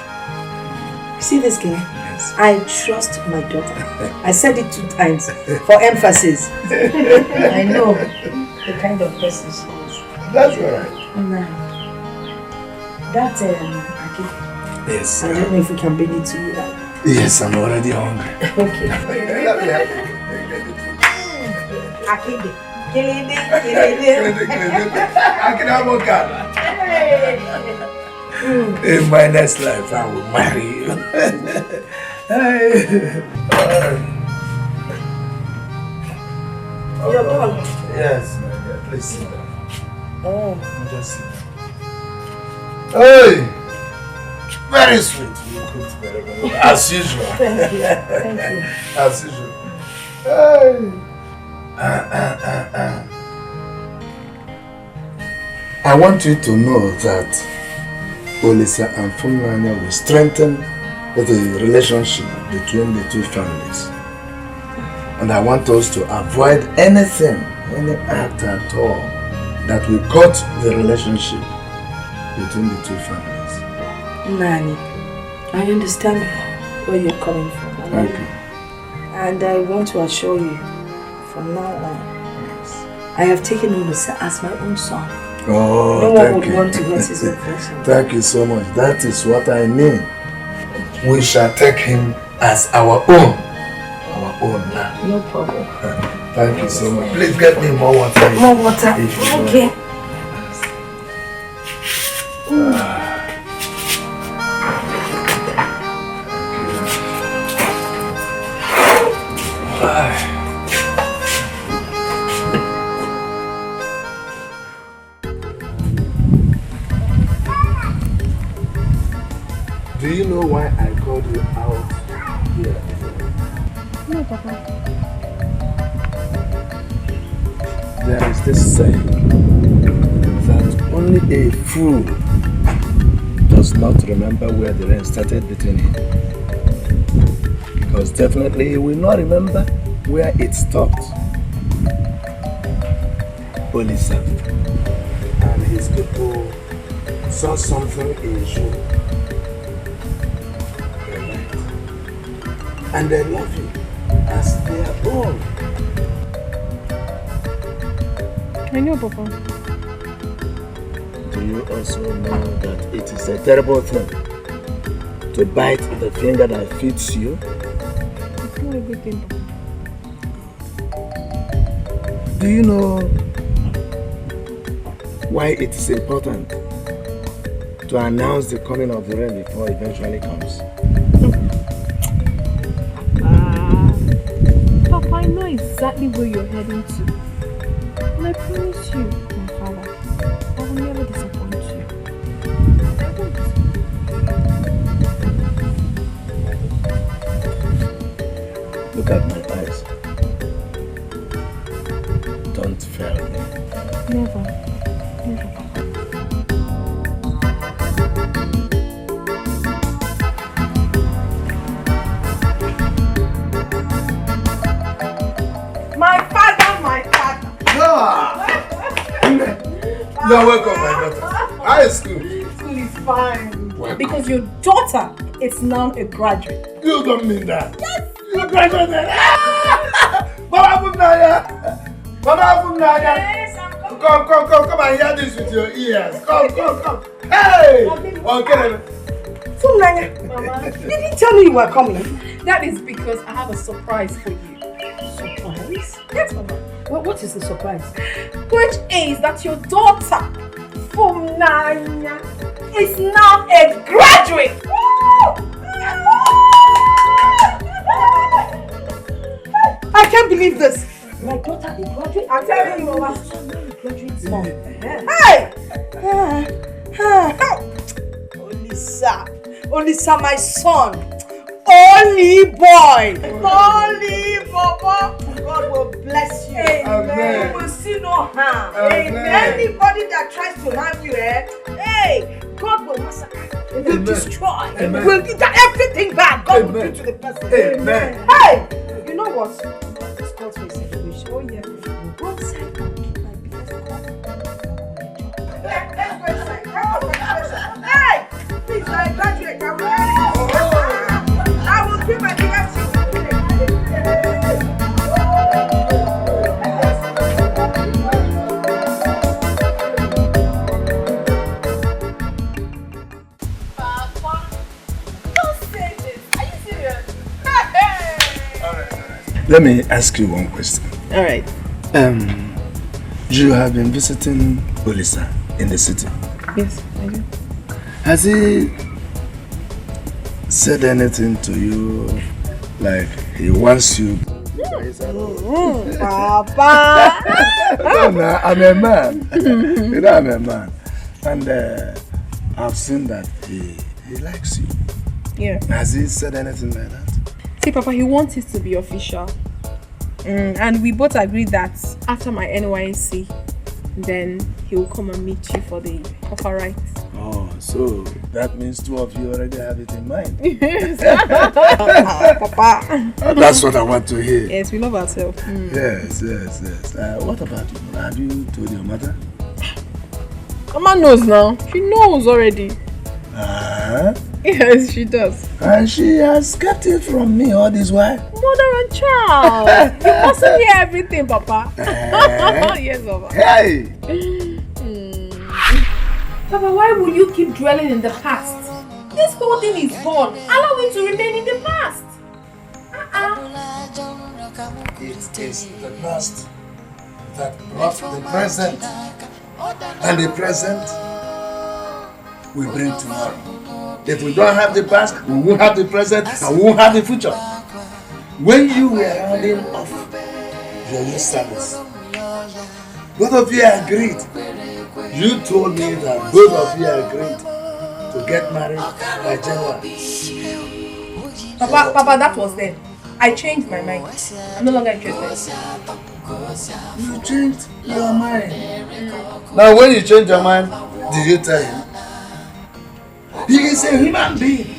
You see this girl? Yes. I trust my daughter. I said it 2 times for emphasis. I know the kind of person she is. That's right. Now, that Aki. Yes. I don't know if we can bring it to you now. Yes, I'm already hungry. Okay. Let me have it. Aki. In my next life, I will marry you. You're gone. Yes, my dear. Please sit down. Oh. Just sit down. Hey! Very sweet. You cooked very well. As usual. Thank you. Thank you. As usual. Hey! I want you to know that Olisa and Funanya will strengthen the relationship between the two families. And I want us to avoid anything, any act at all that will cut the relationship between the two families. Nani, I understand where you're coming from. Thank you. And I want to assure you, from now on, I have taken Olisa as my own son. Oh, no one would want to hurt his own flesh. Thank you so much. That is what I mean. We shall take him as our own. Our own now. No problem. Thank you so much. Please get me more water. More water. Okay. Do you know why I called you out here? No, Papa. There is this saying that only a fool does not remember where the rain started beating him. Because definitely he will not remember where it stopped. Olisa and his people saw something in you. And they love you as their own. I know, Papa. Do you also know that it is a terrible thing to bite the finger that feeds you? It's not a good thing, Papa. Do you know why it is important to announce the coming of the rain before it eventually comes? Papa, I know exactly where you're heading to. And I promise you, my father, I will never disappoint you. I won't. Look at my eyes. Don't fail me. Never. Never, Papa. My father, my father. You're welcome, my daughter. How is school? School is fine. Welcome. Because your daughter is now a graduate. You don't mean that. Yes. You graduated. Mama Funaya. Mama Funaya. Yes, I'm coming. Come and hear this with your ears. Come. Hey! Okay. Funaya. Mama. You didn't tell me you were coming. That is because I have a surprise for you. Surprise? Yes, Mama. What is the surprise? Which is that your daughter, Funaya, is now a graduate. I can't believe this. My daughter a graduate? I'm telling you, Mama. Hey! Olisa, my son. Holy boy. Holy Papa. God will bless you. Amen. You will see no harm. Amen. Anybody that tries to harm you, hey, God will massacre. Will destroy. Amen. Will give everything back. God will give to the person. Amen. Hey, you know what? This calls for a celebration. Oh yeah. We'll go outside and keep my biggest call. Let's go inside. Hey, please, I graduate. I will give my biggest call. Let me ask you one question. All right. You have been visiting Olisa in the city. Yes, I do. Has he said anything to you like he wants you? Papa! No, I'm a man. You know, I'm a man. And I've seen that he likes you. Yeah. Has he said anything like that? See, Papa, he wants it to be official. And we both agreed that after my NYC, then he will come and meet you for the proper rites. Oh, so that means two of you already have it in mind. Yes. Papa. That's what I want to hear. Yes, we love ourselves. Yes. What about you? Have you told your mother? Mama knows now. She knows already. Yes, she does. And she has kept it from me all this while? Mother and child. You mustn't hear everything, Papa. Yes, Papa. Hey! Papa, why will you keep dwelling in the past? This whole thing is gone. Allow it to remain in the past. It is the past that brought the present. And the present we bring tomorrow. If we don't have the past, we won't have the present and we won't have the future. When you were rounding off your youth service, both of you agreed. You told me that both of you agreed to get married by January. Papa, that was then. I changed my mind. I'm no longer interested. You changed your mind. Now when you changed your mind, did you tell him? He is a human being.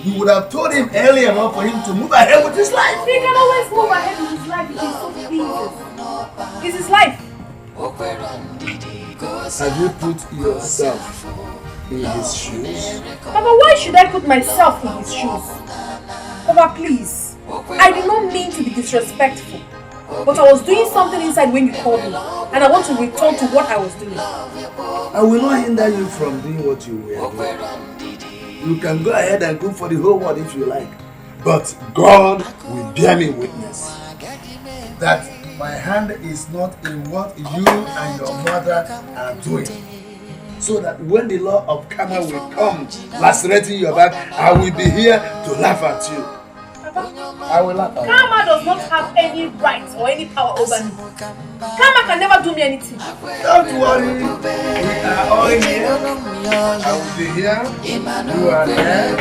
You would have told him early enough for him to move ahead with his life. He can always move ahead with his life if he's so pleased. It's his life. Have you put yourself in his shoes? Papa, why should I put myself in his shoes? Papa, please. I did not mean to be disrespectful. But I was doing something inside when you called me. And I want to return to what I was doing. I will not hinder you from doing what you were doing. You can go ahead and go for the whole world if you like. But God will bear me witness that my hand is not in what you and your mother are doing. So that when the law of karma will come lacerating your back, I will be here to laugh at you. I will laugh at you. Karma does not have any right or any power over me. Karma can never do me anything. Don't worry. We are all here. I will be here. You are there.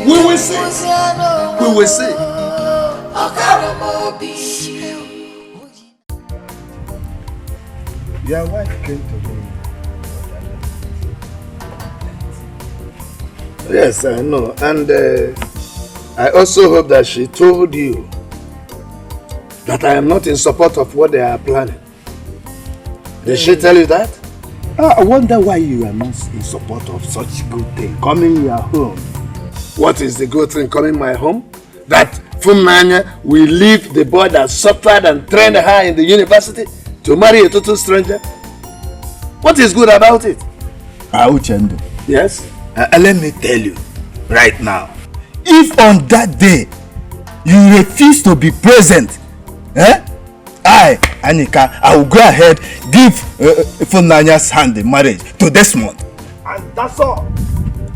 We will see. We will see. Your wife came to me. Yes, I know. And I also hope that she told you that I am not in support of what they are planning. Did she tell you that? I wonder why you are not in support of such good thing coming your home. What is the good thing coming my home? That Funanya will leave the boy that suffered and trained her in the university to marry a total stranger? What is good about it? Uchendo. Yes? Let me tell you right now. If on that day you refuse to be present, I, Anika, I will go ahead give Funanya's hand in marriage to Desmond. And that's all.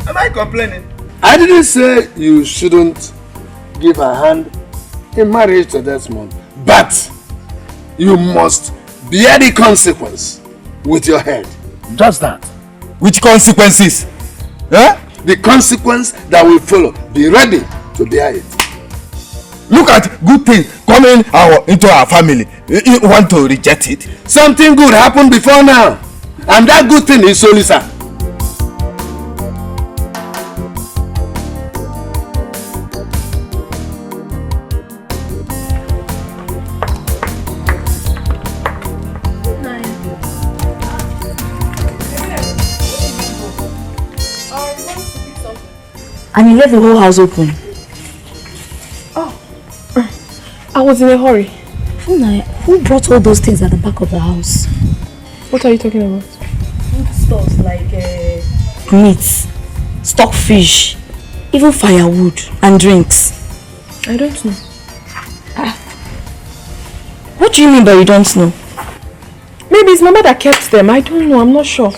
Am I complaining? I didn't say you shouldn't give a hand in marriage to Desmond, but you must bear the consequence with your head. Just that. Which consequences? The consequence that will follow. Be ready to bear it. Look at good things coming into our family. You want to reject it? Something good happened before now. And that good thing is Solisa. And you left the whole house open. Oh, I was in a hurry. Who brought all those things at the back of the house? What are you talking about? Food stuff like meat, stockfish, even firewood and drinks. I don't know. What do you mean by you don't know? Maybe it's Mama that kept them. I don't know. I'm not sure.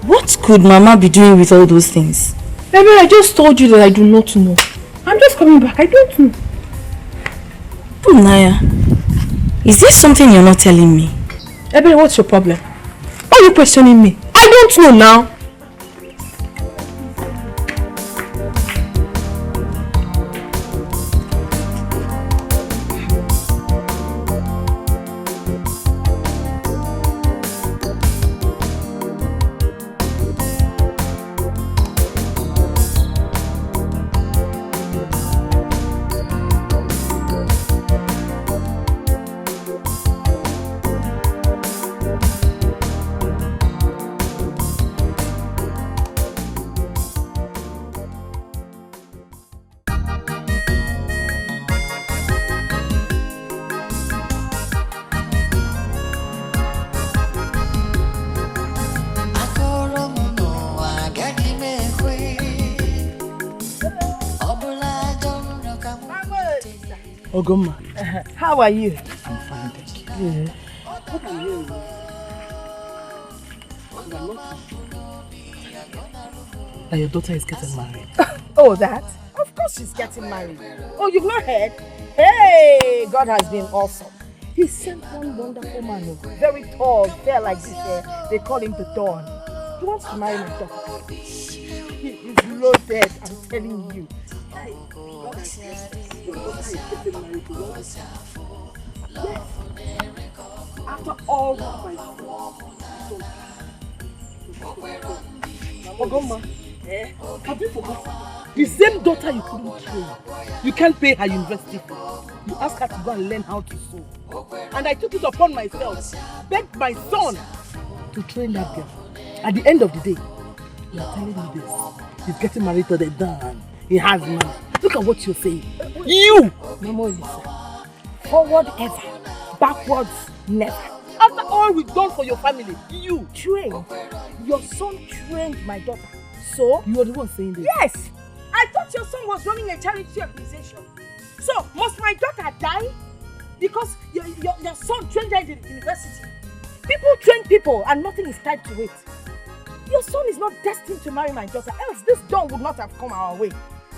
What could Mama be doing with all those things? Baby, I just told you that I do not know. I'm just coming back. I don't know. Naya, is there something you're not telling me? Baby, what's your problem? Why are you questioning me? I don't know now. Ogoma. How are you? I'm fine, thank you. Yeah. What are you? That your daughter is getting married. Oh, that? Of course she's getting married. Oh, you've not heard? Hey, God has been awesome. He sent one wonderful man, very tall, fair like this. They call him the Dawn. He wants to marry my daughter. He is loaded, I'm telling you. Yes. After all what my Ogoma, have you forgotten? The same daughter you couldn't train. You can't pay her university fee. You asked her to go and learn how to sew. And I took it upon myself, begged my son to train that girl. At the end of the day, you are telling me this. He's getting married to the Don. He has money. Look at what you're saying. You! Mama Lisa. Forward ever. Backwards never. After all we've done for your family, you trained. Your son trained my daughter. So? You are the one saying this? Yes! I thought your son was running a charity organization. So, must my daughter die? Because your son trained her in the university. People train people and nothing is tied to it. Your son is not destined to marry my daughter, else this dawn would not have come our way.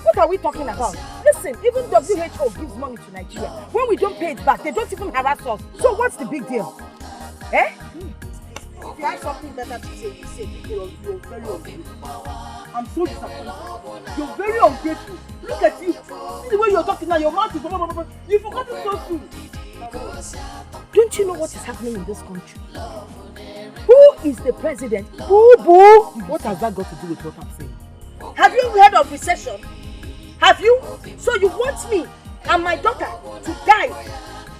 What are we talking about? Listen, even WHO gives money to Nigeria. When we don't pay it back, they don't even harass us. So what's the big deal? Eh? If you have something better to say, you say. You're very ungrateful. I'm so disappointed. You're very ungrateful. Look at you. See the way you're talking now, your mouth is... You forgot it so soon. Don't you know what is happening in this country? Who is the president? Boo-boo! What has that got to do with what I'm saying? Have you heard of recession? Have you? So you want me and my daughter to die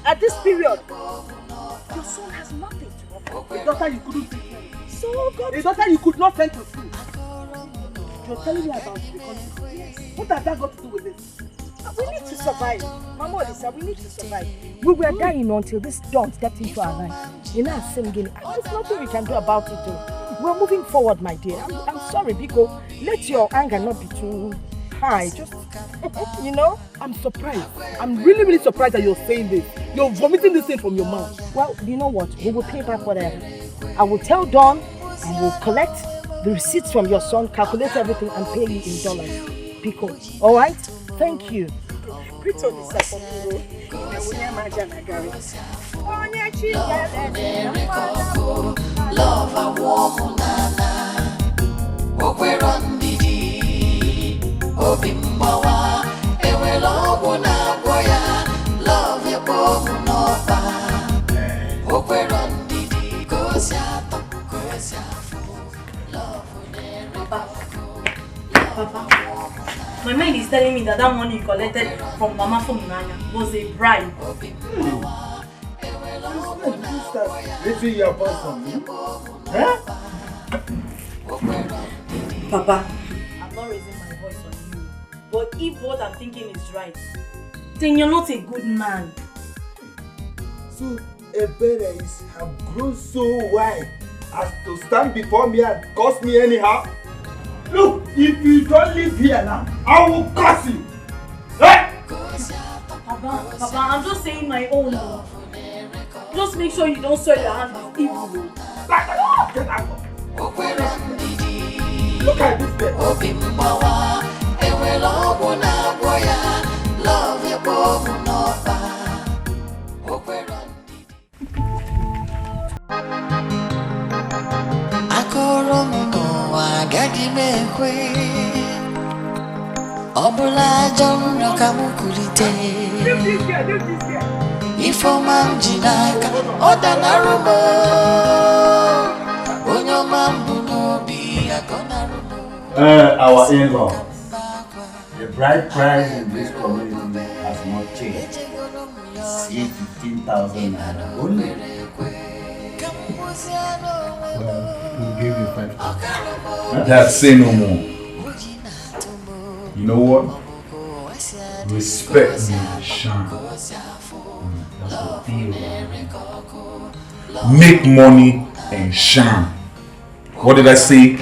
at this period? Your son has nothing to offer. A daughter you couldn't take care of. So good. A daughter you could not send to school. You're telling me about the country. Yes. What has that got to do with this? We need to survive. Mama Lisa, we need to survive. We were dying until this dawn stepped into our lives. You know, singing. There's nothing we can do about it though. We're moving forward, my dear. I'm sorry, Biko. Let your anger not be too high. Just, you know, I'm surprised. I'm really, really surprised that you're saying this. You're vomiting this thing from your mouth. Well, you know what? We will pay back whatever. I will tell Dawn and we'll collect the receipts from your son, calculate everything and pay you in dollars. Biko, alright? Thank you. Love a woman, Obimbawa, ewe lobo na boya, love ya bomu noba. Okwero ndidi, kosiato, Papa, my mind is telling me that money you collected from Mama from Nanya was a bribe. Raising your voice on me? Huh? Papa, I'm not raising my voice on you. But if what I'm thinking is right, then you're not a good man. So, Ebere have grown so wide as to stand before me and curse me anyhow? Look, if you don't live here now, I will curse you. Hey! Papa, I'm just saying my own. Just make sure you don't soil your hands with evil. Get out. Look at this bed. Obimbawa, ewe lobo na boya, love ya bomu noba. Akoro muno agadi mekwe, obula jomno kamukulite. Ifo mamjinaka oda narumo, onyo mambuno bi akonarumo. Our in-law, the bride price in this community has not changed. It's 15,000 naira only. Well, we'll give you 5,000. That's say no more. You know what? Respect me, shine. That's the deal. Make money and shine. What did I say?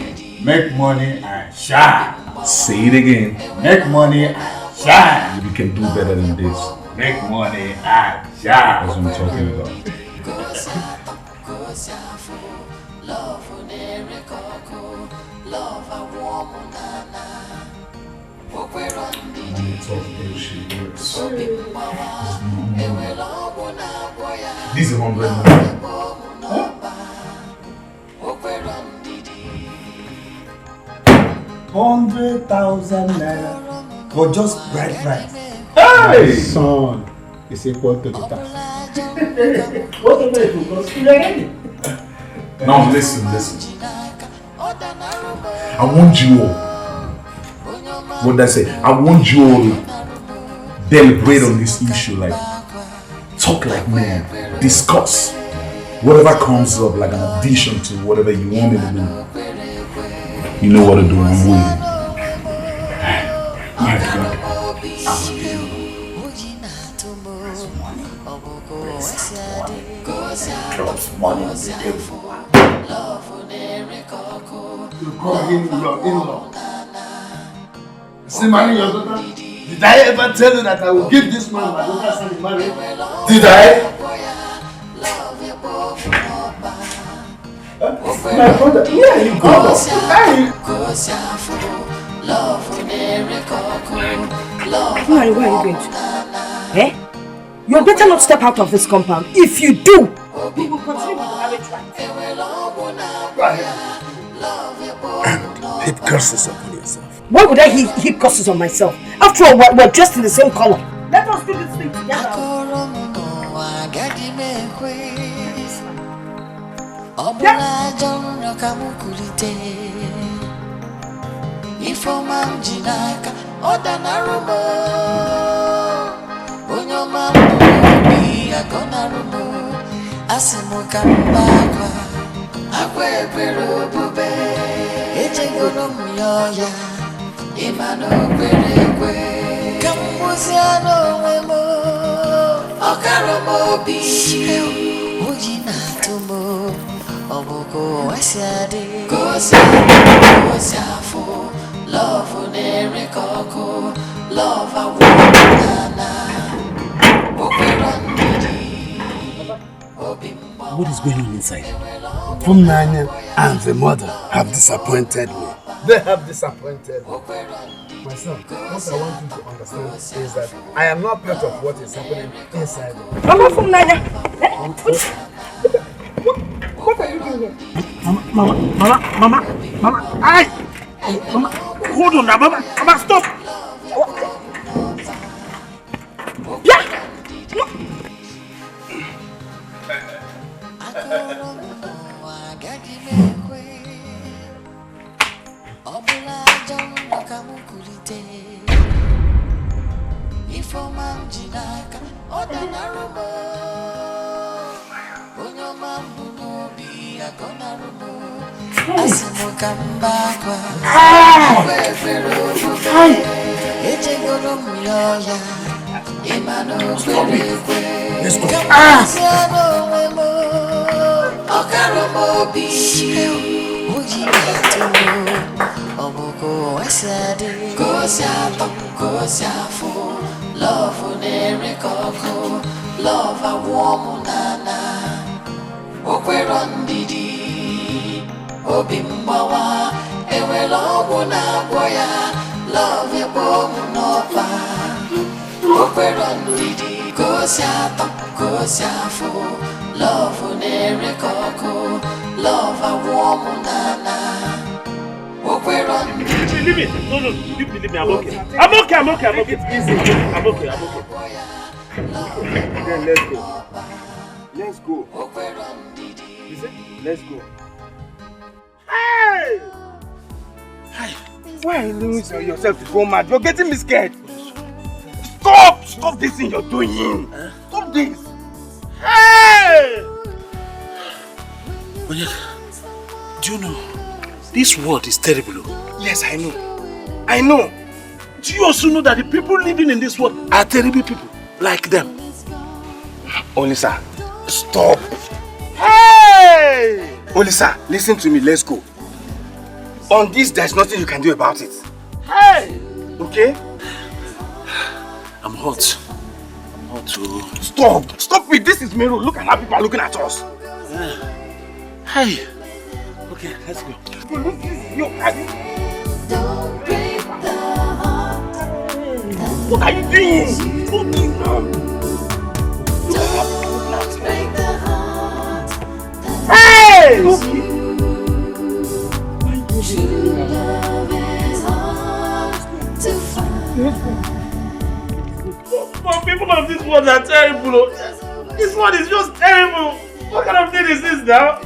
Make money and shine. Say it again. Make money and shine. You can do better than this. Make money and shine. That's what I'm talking about. Money talk bullshit works. This is 100 naira. 100,000 naira for just bride price. Hey! Son, it's equal to the tax. What am I doing? Now listen. I want you all. What did I say? I want you all to deliberate on this issue, like talk like men, discuss whatever comes up, like an addition to whatever you want me to do. You know what to do. I'm waiting. My God, You call him your in-law. See, marry your daughter. Did I ever tell you that I will give this man my daughter's hand in marriage? Did I? My brother, yeah, you go. Where are you going to? Eh? You better not step out of this compound. If you do, we will continue with the marriage right. Heap curses upon yourself. Why would I heap curses on myself? After all, we're dressed in the same color. Let us do this thing together. Imano Berekwe Kamuziano Wemo Okaromo Bishi Ujina Tumo Oboko Asiade Kosafu Love Unerekoko Love Awunana What is going on inside? From Nanya and the mother have disappointed me. They have disappointed me. My son, what I want you to understand is that I am not part of what is happening inside me. Mama from Nanya! What are you doing here? Mama, Mama, hold on now, Mama, stop! Yeah! Let's go. Love unerekoko, love awomunana, okwerondidi, obimbawa, ewelogu na boya, love ebomunopa, okwerondidi, kosiafu, love unerekoko, love awomunana, okwerondidi. Leave me. No, leave me, I'm okay. I'm okay. Easy. I'm okay. Then let's go. Listen, let's go. Hey! Why are you losing yourself to go mad? You're getting me scared. Stop this thing you're doing. Stop this. Hey! Onyeka, do you know this world is terrible? Yes, I know. Do you also know that the people living in this world are terrible people like them? Olisa, stop. Hey! Olisa, listen to me. Let's go. On this, there's nothing you can do about it. Hey! Okay? I'm hot too. Stop it. This is Mero. Look at how people are looking at us. Hey! Okay, let's go. Don't break the heart. What are you doing? Don't break the But people of this world are terrible. This one is just terrible. What kind of thing is this now?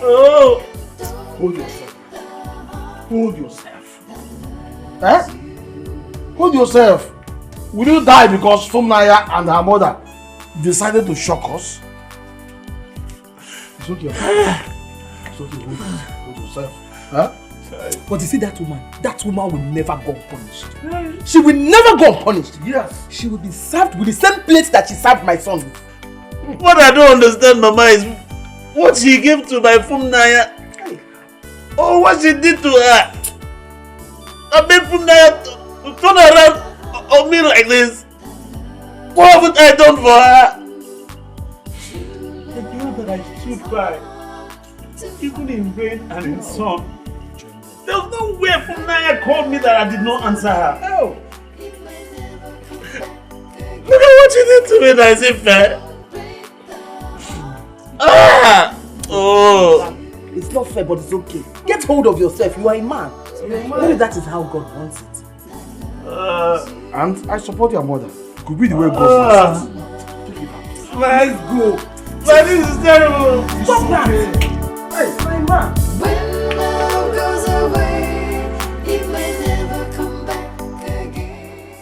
Oh. Hold yourself. Hold yourself. Eh? Hold yourself. Will you die because Fumnaya and her mother decided to shock us? It's okay. It's okay. Hold yourself. Huh? But you see that woman will never go unpunished. She will never go unpunished. Yes. She will be served with the same plate that she served my son with. What I don't understand, Mama, is what she gave to my Fumnaya. Oh, what she did to her. I made Fumnaya to turn around on me like this. What haven't I done for her? The girl that I stood by, even in rain and in sun, there was no way Fumnaya called me that I did not answer her. Oh. Look at what you did to me, that is fair. Ah! Oh! It's not fair, but it's okay. Get hold of yourself. You are a man. Maybe that is how God wants it. And I support your mother. Could be the way God wants it. Let's go. But this is terrible. Stop that. Hey, my man. When love goes away, it may never come back again.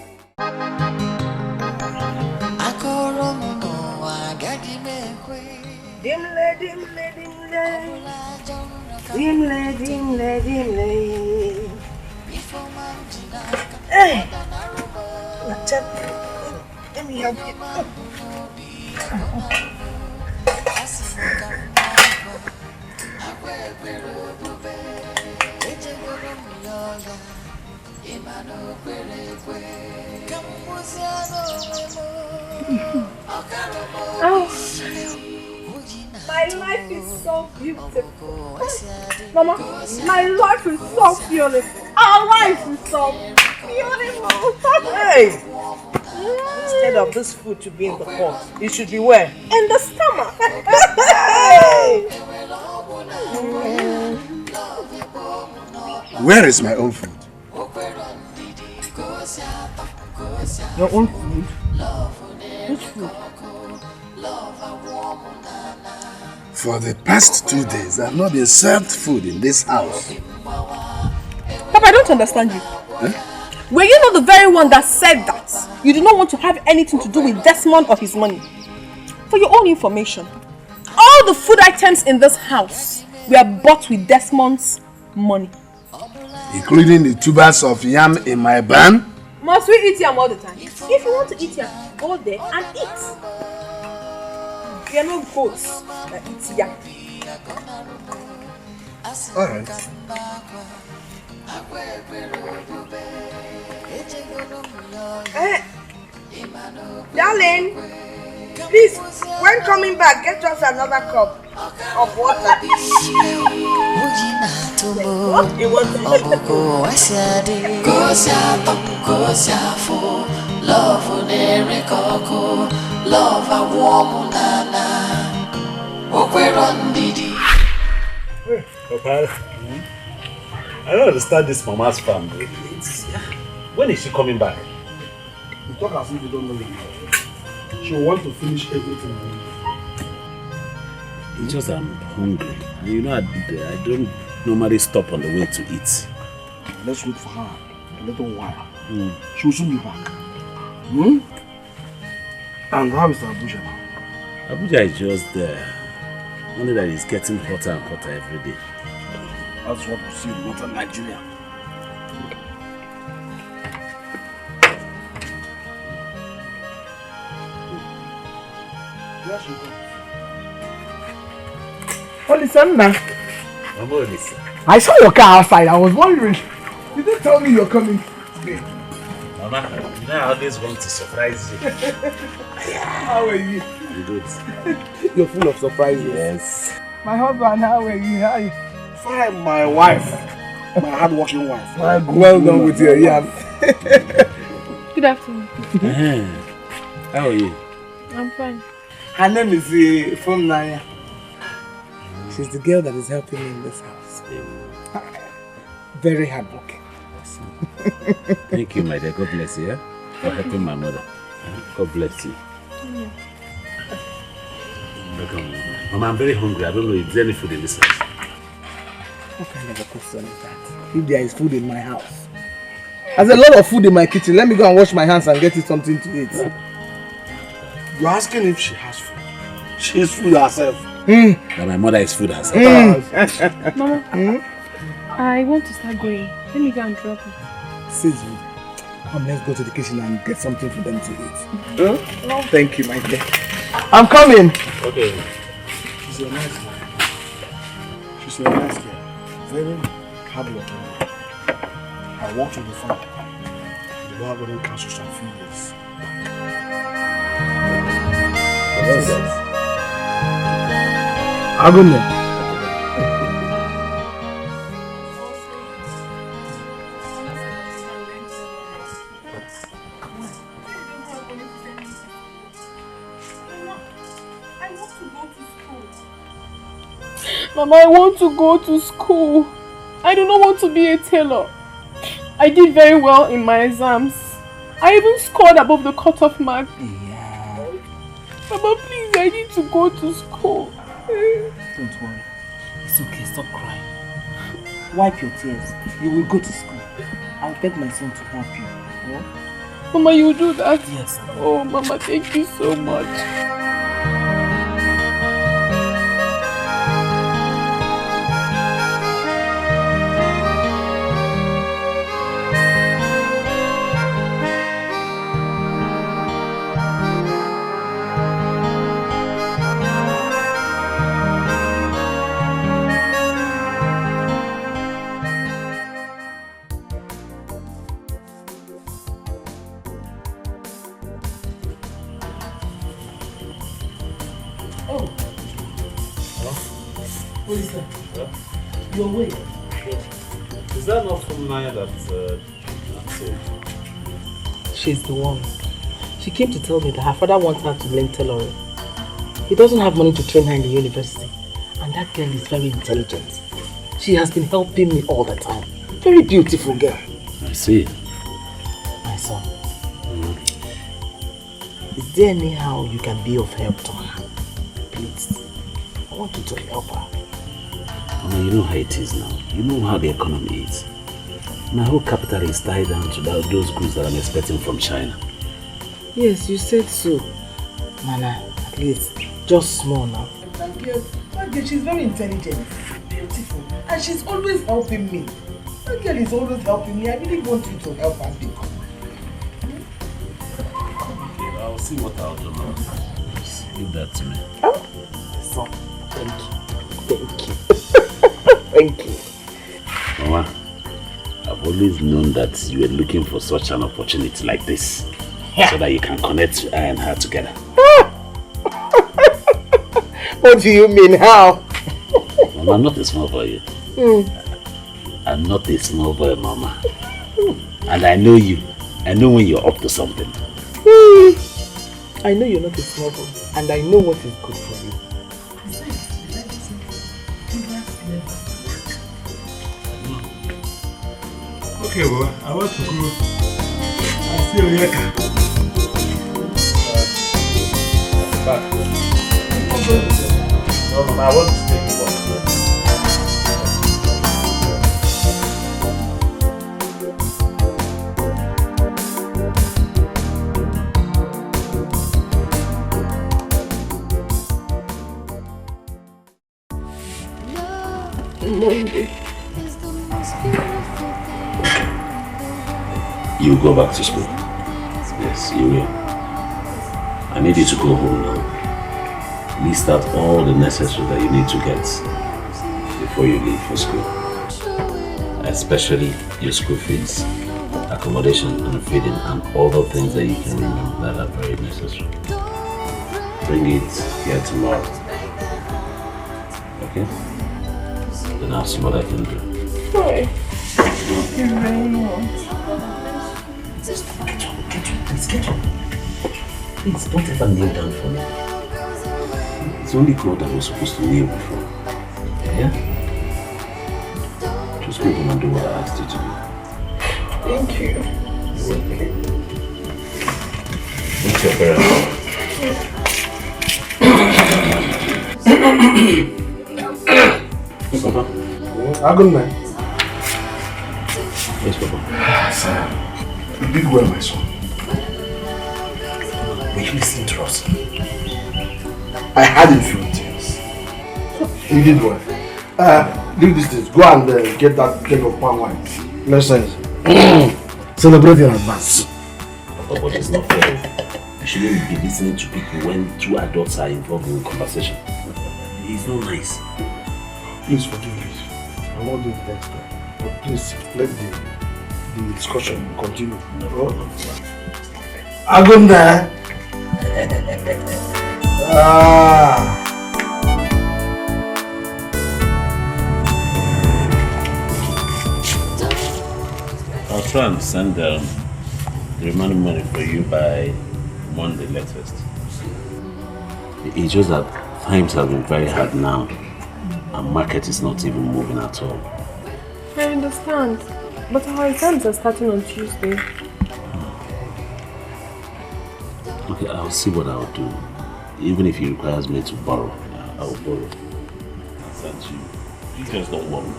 Dimle, dimle, dimle. Dimle, dimle, dimle. Hey! Let me help you. Oh, my life is so beautiful. Mama, my life is so beautiful. Our life is so beautiful. Hey! Instead of this food to be in the pot, it should be where? In the stomach. Hey! Where is my own food? Your own food? Which food? For the past 2 days, I have not been served food in this house. Papa, I don't understand you. Eh? Were you not the very one that said that you do not want to have anything to do with Desmond or his money? For your own information, all the food items in this house were bought with Desmond's money. Including the tubers of yam in my barn? Must we eat yam all the time? If you want to eat yam, go there and eat. We are not goats that eat yam. Alright. Darling, please, when coming back, get us another cup of water. What do you want? Papa, I don't understand this mama's family. When is she coming back? You talk as if you don't know it. She will want to finish everything. It's just I'm hungry. And you know, I don't normally stop on the way to eat. Let's wait for her a little while. She will soon be back. And how is Abuja now? Abuja is just there. Only that it's getting hotter and hotter every day. That's what we see in northern Nigeria. There she goes. Olisanda. I saw your car outside. I was wondering. You didn't tell me you're coming today. Mama, you know I always want to surprise you. How are you? I'm good. You're full of surprises. Yes. My husband, how are you? How are you? Fine, my wife. My hard-working wife. Well done with your yam. Good afternoon. How are you? I'm fine. Her name is Fumnaya. She's the girl that is helping me in this house. Very hardworking. Thank you, my dear. God bless you, for helping my mother. God bless you. Mama, I'm very hungry. I don't know if there's any food in this house. What kind of a question is that? If there is food in my house. There's a lot of food in my kitchen. Let me go and wash my hands and get you something to eat. You're asking if she has food. She is food herself. That my mother is food herself. Mama, I want to start going. Let me go and drop it. Sizzle, come, let's go to the kitchen and get something for them to eat. No. Thank you, my dear. I'm coming. Okay. She's a nice girl. She's a nice girl. Very hardworking. I worked with the farm. The Lord wouldn't cancel some few years. What is that? I'll go there. Mama, I want to go to school. I do not want to be a tailor. I did very well in my exams. I even scored above the cutoff mark. Yeah. Mama, please, I need to go to school. Don't worry. It's okay, stop crying. Wipe your tears. You will go to school. I'll beg my son to help you. Oh? Mama, you will do that? Yes. Oh, Mama, thank you so much. What is that? Your way. Is that not from Naya that said? She's the one. She came to tell me that her father wants her to learn tailoring. He doesn't have money to train her in the university. And that girl is very intelligent. She has been helping me all the time. Very beautiful girl. I see. My son. Is there anyhow you can be of help to her? Please. I want you to help her. Mama, you know how it is now. You know how the economy is. My whole capital is tied down to those goods that I'm expecting from China. Yes, you said so. Nana, at least, just small now. That girl, she's very intelligent, beautiful, and she's always helping me. That girl is always helping me. I really want you to help her big. Okay, I'll see what I'll do now. Just give that to me. Oh, so, thank you. Thank you. Thank you. Mama, I've always known that you were looking for such an opportunity like this. So that you can connect I and her together. What do you mean, how? Mama, I'm not a small boy. I'm not a small boy, Mama. And I know you. I know when you're up to something. I know you're not a small boy. And I know what is good for you. Okay, well, I want to go. I'll see you later. Back. No, Mama, I want to stay with You go back to school. Yes, you will. I need you to go home now. List out all the necessary that you need to get before you leave for school. Especially your school fees, accommodation and feeding, and other things that you can remember that are very necessary. Bring it here tomorrow. Okay? Then I'll see what I can do. Sorry. Thank you very much. Get up, please get up. Please don't ever kneel down for me. It's only God that was supposed to kneel before. Yeah? Just go home and do what I asked you to do. Thank you. You're welcome. What's your parents? Yes, Papa. Good night. Yes, Papa. Sir, you did well, my son. Will you listen to us? I had a few things. You did well. Leave these things. Go and get that keg of palm wine. Let's celebrate in advance. Papa, but it's not fair. You shouldn't be listening to people when two adults are involved in conversation. It's not nice. Please forgive me. I won't do it next time. But please let the discussion continue. No problem. Agunda. I'll try and send the remaining money for you by Monday latest. It's just that times have been very hard now and market is not even moving at all. I understand, but our exams are starting on Tuesday. Okay, I'll see what I'll do. Even if it requires me to borrow, I'll borrow. I'll send you. You guys don't worry.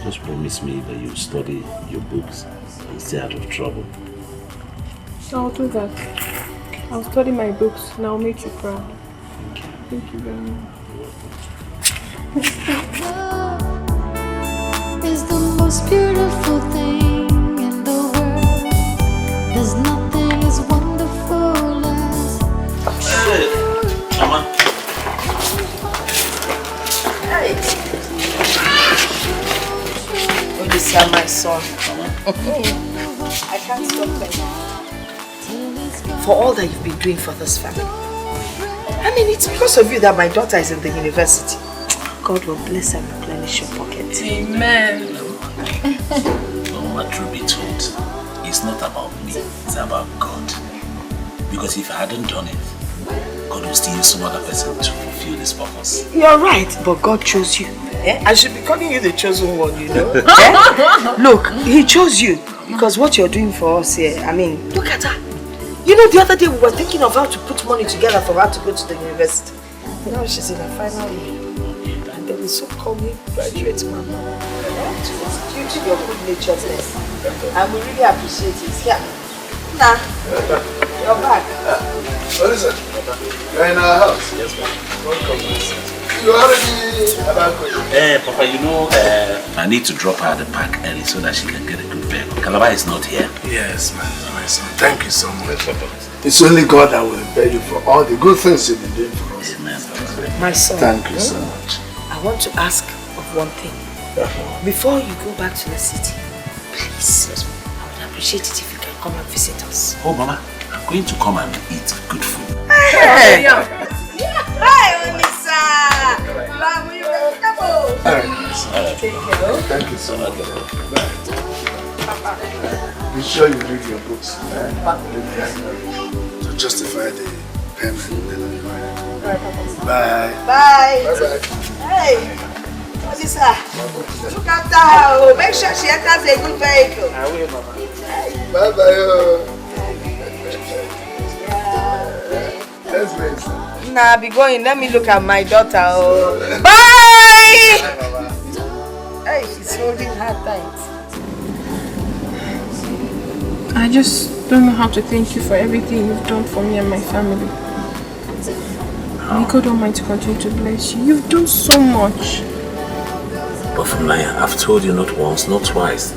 Just promise me that you'll study your books and stay out of trouble. I'll do that. I'll study my books and I'll make you proud. Thank you very much. Love is the most beautiful thing in the world. There's nothing as wonderful as. Hey, Mama. Hey. Oh, this is my son. I can't stop thanking you for all that you've been doing for this family. I mean, it's because of you that my daughter is in the university. God will bless and replenish your pocket. Amen. Mama, truth be told, it's not about me, it's about God. Because if I hadn't done it, God will still use some other person to fulfill this purpose. You're right, but God chose you. Eh? I should be calling you the chosen one, you know. Eh? Look, He chose you because what you're doing for us here, I mean, look at her. You know, the other day we were thinking of how to put money together for her to go to the university. Now she's in her final year. And then we so called me graduate, Mama. It's due to your good naturedness. And we really appreciate it. Yeah. Nah, you're back. What is it? You're in our house? Yes, ma'am. Welcome. You already about Papa, you know, I need to drop her at the park early so that she can get a good vehicle. Calabar is not here. Yes, my son. Thank you so much. It's only God that will repay you for all the good things you've been doing for us. Amen. My son. Thank you so much. I want to ask of one thing. Before you go back to the city, please, I would appreciate it if you can come and visit us. Oh, Mama, I'm going to come and eat good food. Hey! Hi, Olisa! Love you, come on! Take care. Thank you so much. Be sure you read your books to justify the payment. Bye. Bye. Bye. Hey, Olisa, look after her. Make sure she enters a good vehicle. I will, Mama. Bye bye. Let's wait. Nah, be going. Let me look at my daughter. Oh. Bye! Hey, she's holding her tight. I just don't know how to thank you for everything you've done for me and my family. May God Almighty continue to bless you. You've done so much. But from Naya, I've told you not once, not twice.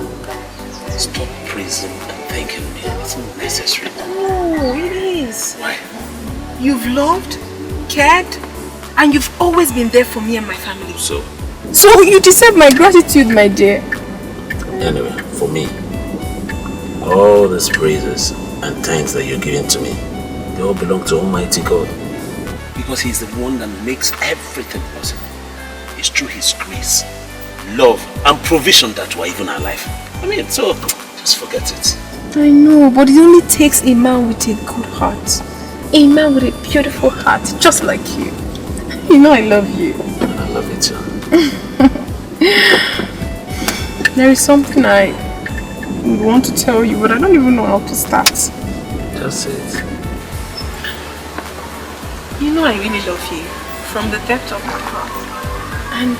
Stop praising and thanking me. It's not necessary. No, it is. Why? You've loved, cared, and you've always been there for me and my family. So you deserve my gratitude, my dear. Anyway, for me, all these praises and thanks that you're giving to me, they all belong to Almighty God. Because He's the one that makes everything possible. It's through His grace, love, and provision that we're even alive. I mean, so just forget it. I know, but it only takes a man with a good heart. A man with a beautiful heart, just like you. You know I love you. I love you too. There is something I would want to tell you, but I don't even know how to start. Just say it. You know I really love you from the depth of my heart. And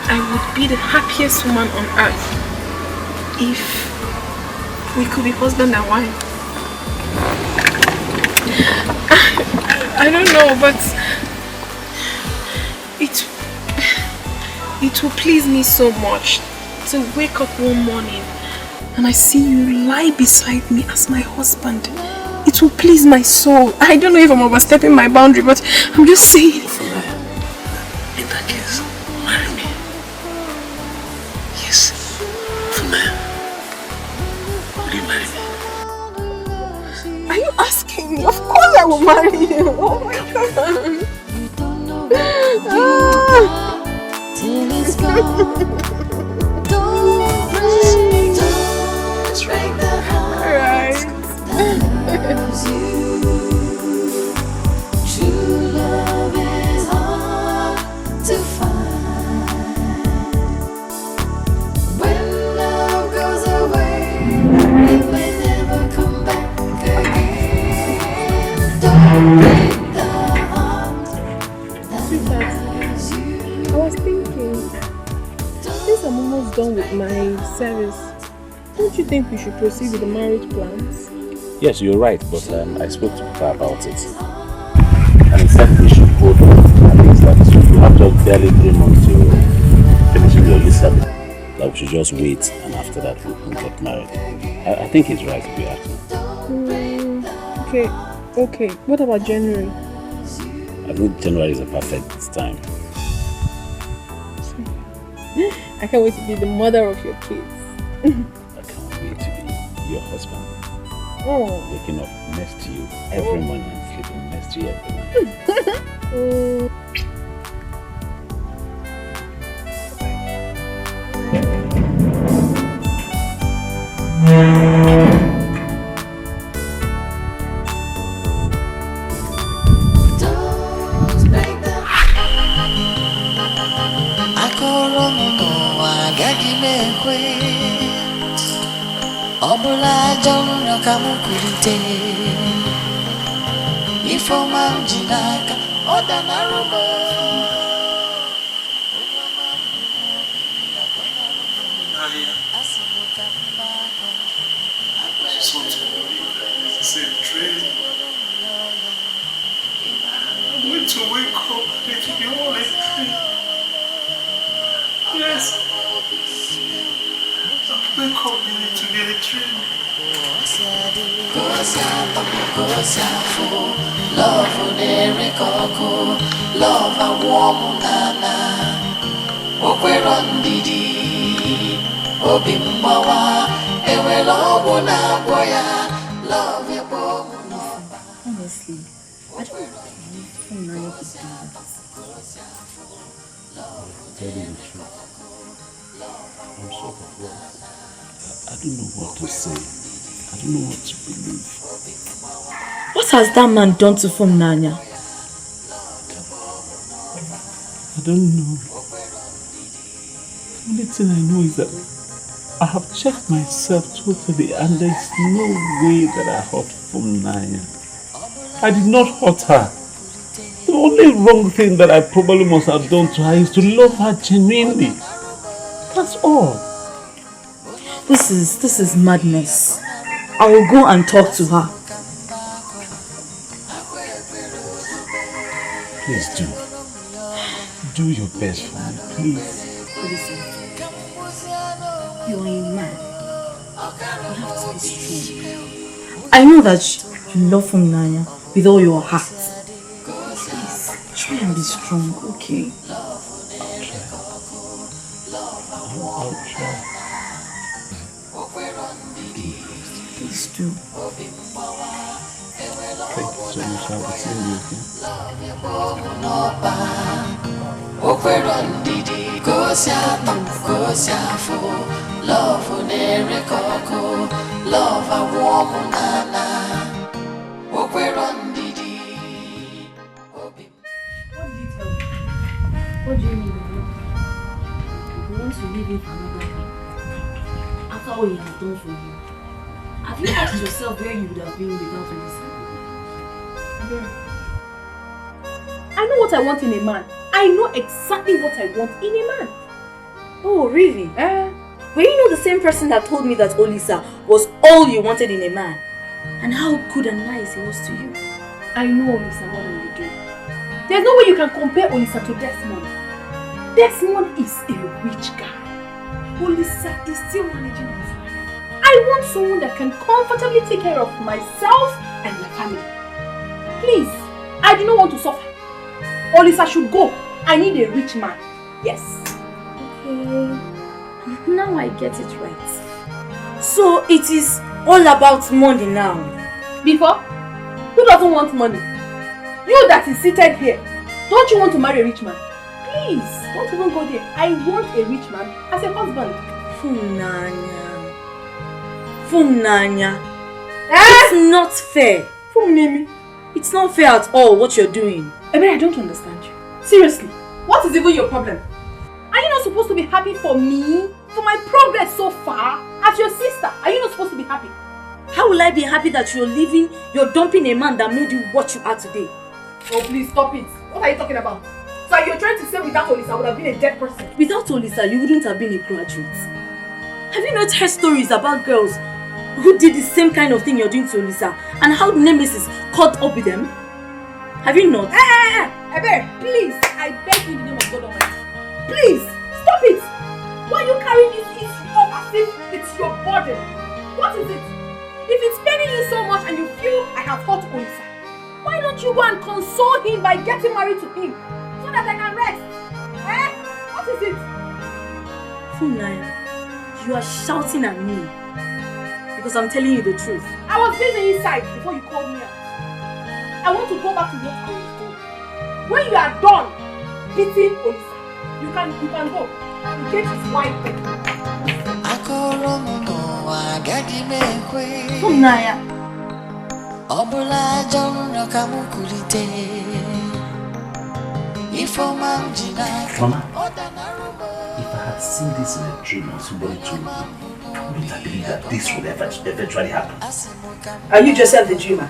I would be the happiest woman on earth if we could be husband and wife. I don't know, but it will please me so much to wake up one morning and I see you lie beside me as my husband. It will please my soul. I don't know if I'm overstepping my boundary, but I'm just saying. In that case, marry me. Yes, Funaya. Will you marry me? Are you asking me? Of course I will marry you. Oh my God. Till it's gone. Don't break the heart that loves you. True love is hard to find. When love goes away, it may never come back again. Don't break the heart that loves you. I was thinking, since I'm almost done with my service, don't you think we should proceed with the marriage plans? Yes, you're right, but I spoke to her about it. And he said we should hold on. At least that you have just barely 3 months to finishing your Elizabeth. That we should just wait, and after that we can get married. I think he's right if you ask me. Okay. What about January? I think January is a perfect time. I can't wait to be the mother of your kids. I can't wait to be your husband. Oh. Waking up next to you every morning and sleeping next to you every night. Obula jono kamukurite Ifoma mjinaka Oda narumo I just want to believe that it's the same dream. I'm going to wake up and it will be all a dream. Yes. I'll wake up and it will be a dream. Love unerikoko Love a warm nana Okwero ndidi Obimbawa Ewe lobo na boya Love ya bomu noba. Honestly, I don't believe Funaya could do this. Tell you the truth. I'm so perplexed. I don't know what to say. I don't know what to believe. What has that man done to Funaya? I don't know. The only thing I know is that I have checked myself totally and there's no way that I hurt Funaya. I did not hurt her. The only wrong thing that I probably must have done to her is to love her genuinely. That's all. This is madness. I will go and talk to her. Please do. Do your best for me, please. Listen, you are a man. You have to be strong. I know that you love Funaya with all your heart. Please, try and be strong, okay? I'll try. Please do. Thank you so much. I will see you again. Love unerikoko Love a warm nana Okwero ndidi. What did he tell you? What do you mean? He wants to leave him for another man? After all he has done for you. Have you asked yourself where you would have been without Olisa? I know what I want in a man. I know exactly what I want in a man. Oh, really? Were you not the same person that told me that Olisa was all you wanted in a man? And how good and nice he was to you? I know Olisa more than you do. There's no way you can compare Olisa to Desmond. Desmond is a rich guy. Olisa is still managing his life. I want someone that can comfortably take care of myself and my family. Please, I do not want to suffer. Olisa should go. I need a rich man. Yes. Okay. Now I get it right. So it is all about money now. Before? Who doesn't want money? You that is seated here. Don't you want to marry a rich man? Please, don't even go there. I want a rich man as a husband. Funanya. It's not fair. It's not fair at all what you're doing. I mean, I don't understand you. Seriously, what is even your problem? Are you not supposed to be happy for me? For my progress so far? As your sister, are you not supposed to be happy? How will I be happy that you're dumping a man that made you what you are today? Oh, please stop it. What are you talking about? So you're trying to say without Olisa I would have been a dead person? Without Olisa, you wouldn't have been a graduate. Have you not heard stories about girls who did the same kind of thing you're doing to Olisa and how Nemesis caught up with them? Have you not? Ebe, please, I beg you in the name of God Almighty. Please, stop it. Why are you carrying this issue up as if it's your burden? What is it? If it's paining you so much and you feel I have hurt Olisa, why don't you go and console him by getting married to him so that I can rest? What is it? Funaya, you are shouting at me because I'm telling you the truth. I was busy inside before you called me out. I want to go back to what I was doing. When you are done beating Olisa, you can go. The gate is wide open. Funaya. Mama, if I had seen this in a dream or somebody told me, wouldn't I believe that this would eventually happen? Are you Joseph the dreamer?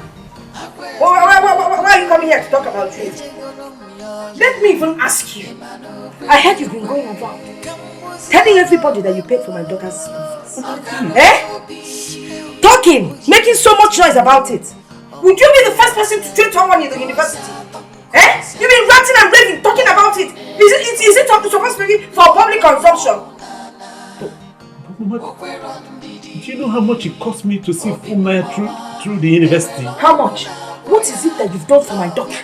Why are you coming here to talk about dreams? Let me even ask you. I heard you've been going around telling everybody that you paid for my daughter's school fees. Talking, making so much noise about it. Would you be the first person to train someone in the university? You've been ranting and raving, talking about it. Is it supposed to be for public consumption? Mama, do you know how much it cost me to see Funaya through the university? How much? What is it that you've done for my daughter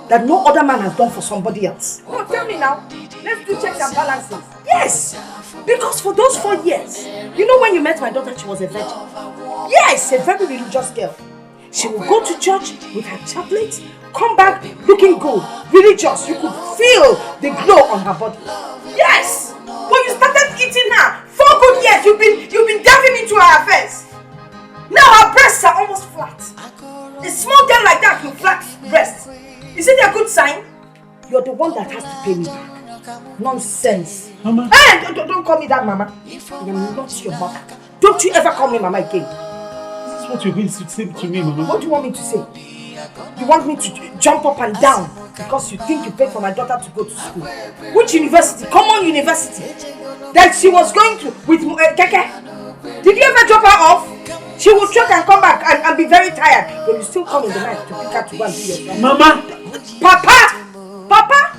that no other man has done for somebody else? Oh, tell me now. Let's do checks and balances. Yes! Because for those 4 years, you know when you met my daughter, she was a virgin. Yes, a very religious girl. She would go to church with her chaplet, come back looking good, religious. You could feel the glow on her body. Yes! When you started eating her, 4 good years, you've been diving into her affairs. Now her breasts are almost flat. A small girl like that with flat breasts. Is it a good sign? You're the one that has to pay me back. Nonsense. Mama. Hey, don't call me that, Mama. I am not your mother. Don't you ever call me Mama again. This is what you're going to say to me, Mama. What do you want me to say? You want me to jump up and down because you think you paid for my daughter to go to school? Which university? Common university. That she was going to with Keke. Did you ever drop her off? She will trek and come back and be very tired. But you still come in the night to pick her to go and do your job. Mama! Papa! Papa!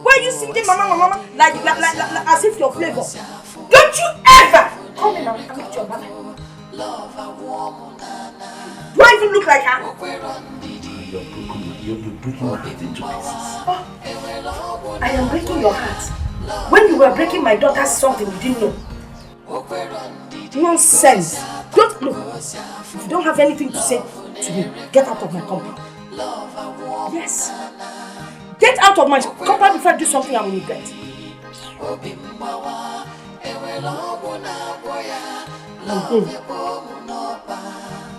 Why are you singing Mama like as if you're flavor? Don't you ever come in and meet your mother? Do I even look like her? You're breaking my heart into pieces. Oh, I am breaking your heart. When you were breaking my daughter's something you didn't know. Nonsense. Don't look. If you don't have anything to say to me, get out of my compound. Yes. Get out of my compound before I do something I will regret.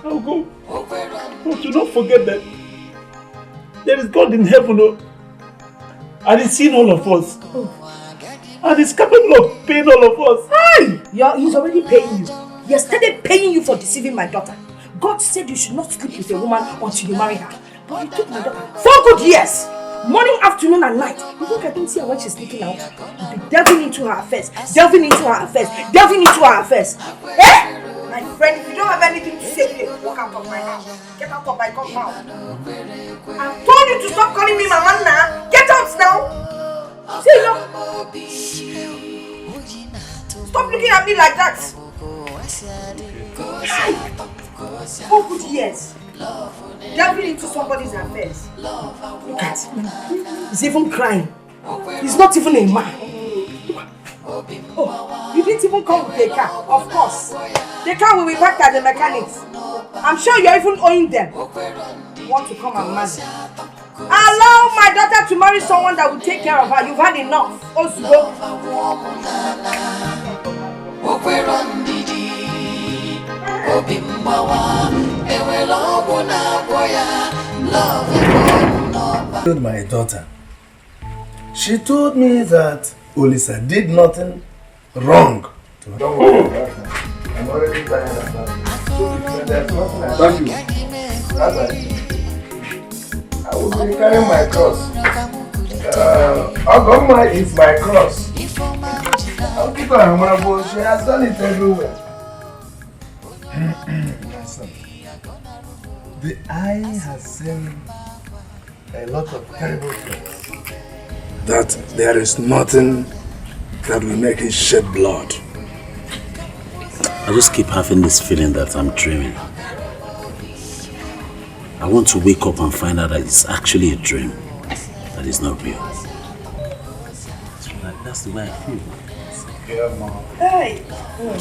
I'll go. But do not forget that there is God in heaven, and He's seen all of us. And he's capable of paying all of us. Hey! He's already paying you. He has started paying you for deceiving my daughter. God said you should not sleep with a woman until you marry her. But you took my daughter 4 good years. Morning, afternoon and night. You think I don't see her when she's sneaking out? You'll be delving into her affairs. Delving into her affairs. Delving into her affairs. Eh? My friend, if you don't have anything to say here, walk out of my house. Get out of my compound. I've told you to stop calling me Mama now. Get out now. See you. Stop looking at me like that. 4 good years. Delving into somebody's affairs. Look at him. He's even crying. He's not even a man. Oh, you didn't even come with a car. Of course. The car will be back at the mechanics. I'm sure you're even owing them. You want to come and marry. Allow my daughter to marry someone that will take care of her. You've had enough. Osgo. My daughter, she told me that Olisa did nothing wrong to her. Don't worry about her. I'm already tired about it. There's nothing I can do. I will be carrying my cross. Ogoma is my cross. I'll keep her humble. She has done it everywhere. My son, the eye has seen a lot of terrible things. That there is nothing that will make it shed blood. I just keep having this feeling that I'm dreaming. I want to wake up and find out that it's actually a dream. That is not real. That's the way I feel. Yeah, Mom. Hey. Yeah,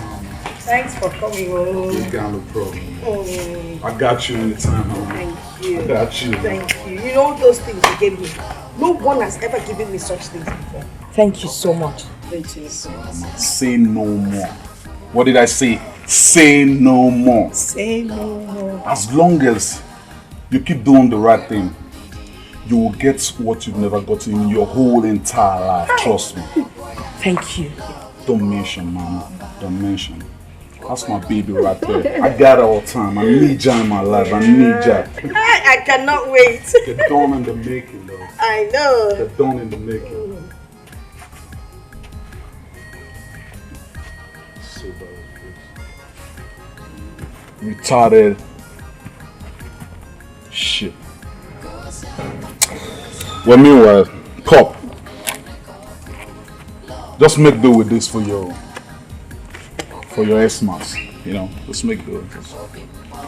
Mom. Thanks for coming home. You got no problem. I got you anytime, Mom. Thank you. I got you. Thank you. You know those things you gave me. No one has ever given me such things before. Thank you so much. Thank you so much. Say no more. What did I say? Say no more. Say no more. As long as you keep doing the right thing, you will get what you've never gotten in your whole entire life. Trust me. Thank you. Don't mention, Mama. Don't mention. That's my baby right there. I got her all the time. I need you in my life. I need you. I cannot wait. The dawn in the making, though. I know. The dawn in the making. So bad. Retarded shit. Well, meanwhile, Pop, just make do with this for your Xmas, you know. Just make do with this.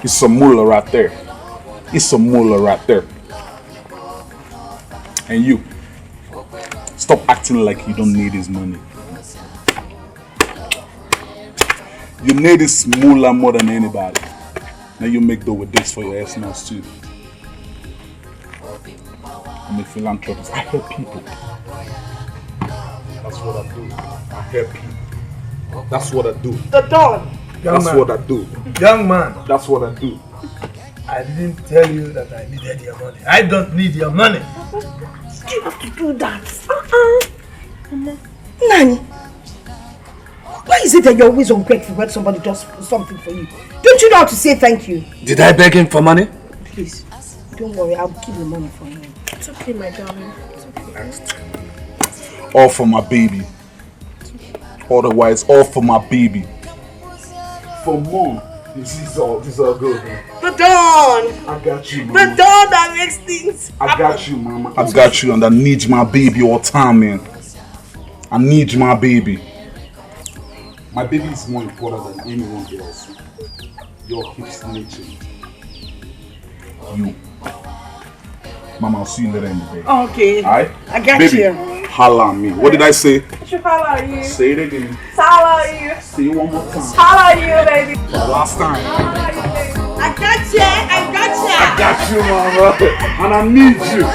It's some moolah right there. It's some moolah right there. And you, stop acting like you don't need his money. You need this moolah more than anybody. Now you make do with this for your Xmas too. I'm a philanthropist. I help people. That's what I do. I help people. That's what I do. The dawn. That's what I do. Young man. That's what I do. I didn't tell you that I needed your money. I don't need your money. You have to do that. Nani, why is it that you're always ungrateful when somebody does something for you? Don't you know how to say thank you? Did I beg him for money? Please, don't worry. I'll keep the money for you. It's okay, my darling. It's okay. All for my baby. Otherwise, all for my baby. For Mom, this is all good. The dawn. I got you, Mama. The dawn that makes things I got you, Mama. I got you, and I need my baby all the time, man. I need my baby. My baby is more important than anyone else. Your keep snitching. You. Mama, I'll see you later in the day. Okay. Alright? I got baby, you. Holla on me. What did I say? Holla at you. Say it again. Holla at you. Say it one more time. Holla at you, baby. Last time. I got you. I got you. I got you, Mama. And I need you.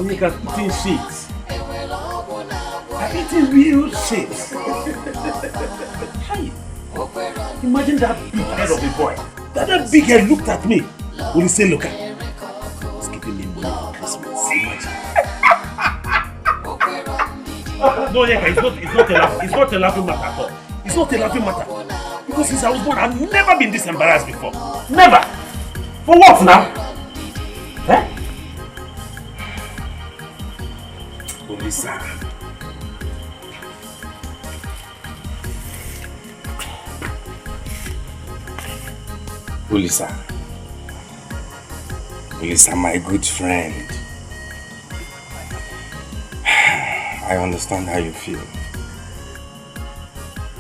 niggas eating shit. I'm eating real shit. Hey, imagine that big head of a boy. That big head looked at me. Will he say, look at he's giving me money for Christmas. Imagine. No, Yeka, it's not a laughing matter at all. It's not a laughing matter. Because since I was born, I've never been this embarrassed before. Never! For what now? Eh? Olisa. Olisa, my good friend. I understand how you feel.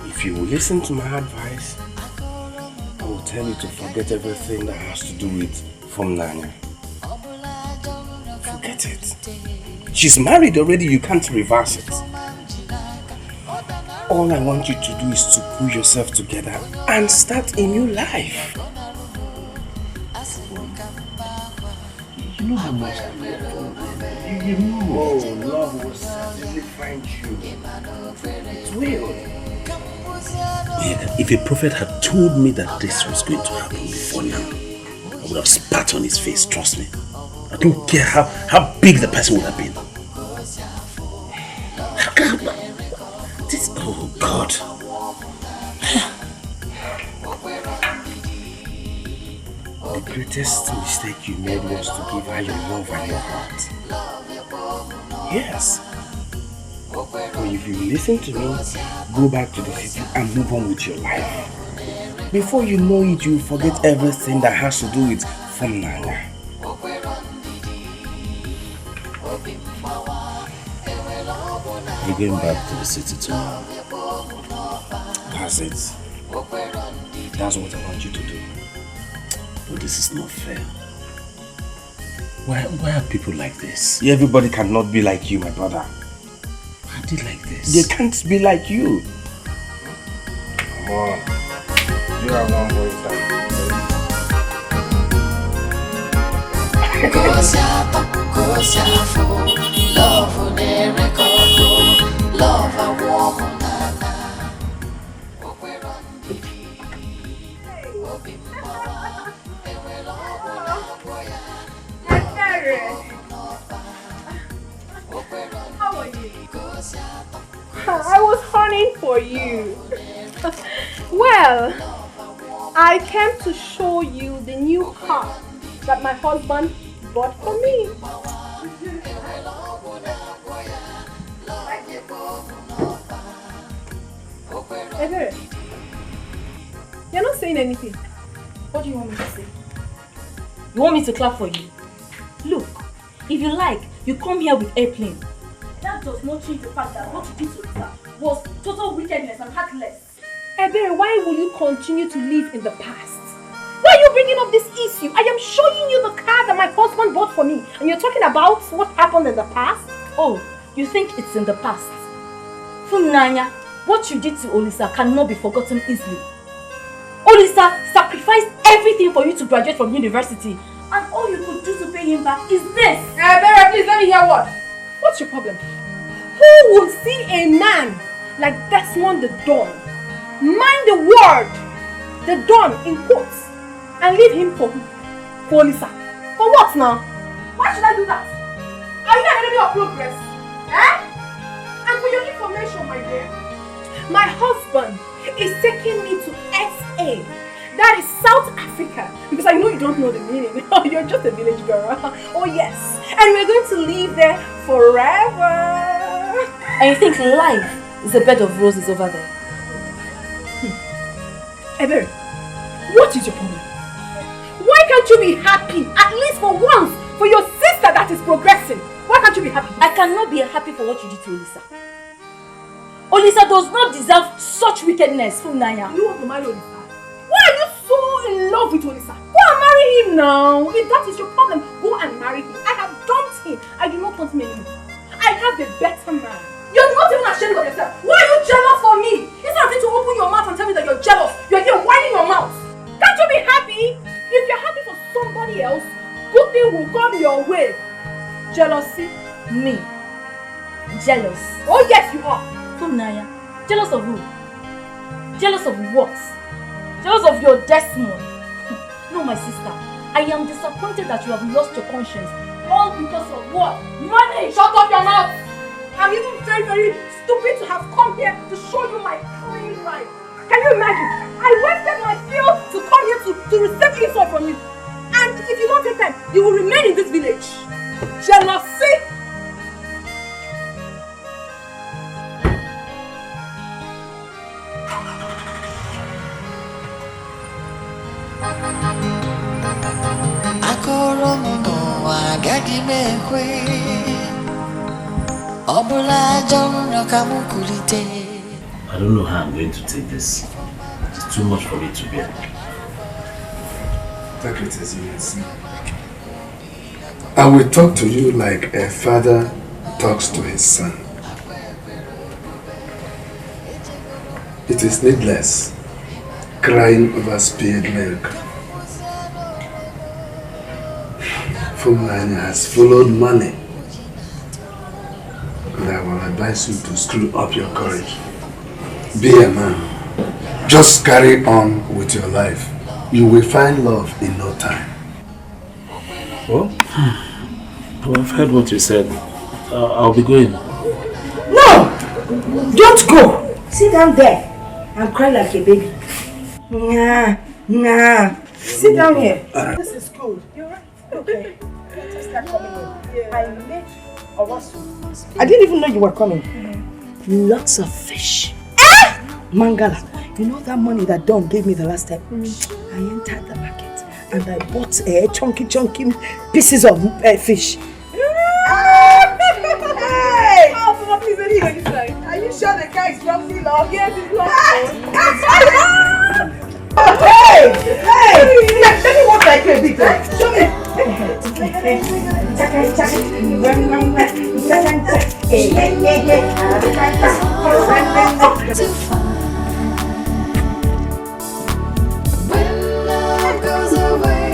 If you will listen to my advice, I will tell you to forget everything that has to do with Nanya. Forget it. She's married already, you can't reverse it. All I want you to do is to pull yourself together and start a new life. You know how much I love you. You know. Oh, love will certainly find you. It will. If a prophet had told me that this was going to happen before now, I would have spat on his face, trust me. I don't care how big the person would have been. This, oh God. The greatest mistake you made was to give her your love and your heart. Yes. But if you listen to me, go back to the city and move on with your life. Before you know it, you forget everything that has to do with Nanya. You're going back to the city tomorrow. That's it. That's what I want you to do. But this is not fair. Why are people like this? Everybody cannot be like you, my brother. Why are they like this? They can't be like you. Come on. You have one voice time. How are you? I was hunting for you. Well, I came to show you the new car that my husband bought for me. Hey, you're not saying anything. What do you want me to say? You want me to clap for you? Look, if you like, you come here with airplane. That does not change the fact that what you did to her was total wickedness and heartless. Ebere, why will you continue to live in the past? Why are you bringing up this issue? I am showing you the car that my husband bought for me, and you're talking about what happened in the past? Oh, you think it's in the past? Funanya, what you did to Olisa cannot be forgotten easily. Olisa sacrificed everything for you to graduate from university, and all you could do to pay him back is this. Ebere, please let me hear what? What's your problem? Who will see a man like Desmond the Don, mind the word, the Don in quotes, and leave him for who? For Olisa. For what now? Why should I do that? Are you not enemy of progress? Eh? And for your information, my dear, my husband is taking me to SA. That is South Africa. Because I know you don't know the meaning. You're just a village girl. Oh yes. And we're going to live there forever. And you think life is a bed of roses over there? Ebere, what is your problem? Why can't you be happy, at least for once, for your sister that is progressing? Why can't you be happy? I cannot be happy for what you did to Olisa. Olisa does not deserve such wickedness, Funanya. You want to marry Olisa? Why are you so in love with Olisa? Go and marry him now. If that is your problem, go and marry him. I have dumped him. I do not want him anymore. I have a better man. You're not even ashamed of yourself. Why are you jealous for me? Instead of you to open your mouth and tell me that you're jealous, you're here whining your mouth. Can't you be happy? If you're happy for somebody else, good thing will come your way. Jealousy. Me? Jealous? Oh yes, you are. Naya, jealous of who? Jealous of what? Jealous of your Desmond? No, my sister. I am disappointed that you have lost your conscience. All because of what? Money! Shut up your mouth! I'm even very, very stupid to have come here to show you my clean life. Can you imagine? I wasted my fuel to come here to receive insult from you. And if you don't take time, you will remain in this village. Jealousy! I don't know how I'm going to take this. It's too much for me to bear. Take it as you see. I will talk to you like a father talks to his son. It is needless crying over spilled milk. Fulani has followed money. And I will advise you to screw up your courage. Be a man. Just carry on with your life. You will find love in no time. Well, I've heard what you said. I'll be going. No! Don't go! Sit down there and cry like a baby. Nah. Sit down here. This is good. You're right. Okay. Let us start coming in. Yeah. I made Owasu. I didn't even know you were coming. Lots of fish. Mangala. You know that money that Don gave me the last time? I entered the market and I bought chunky pieces of fish. Hey! Oh, Papa, please, let me go inside. Are you sure the guy is roughly long? Yes, he's long. Hey! Let me walk like a bit. Show me. Goes away,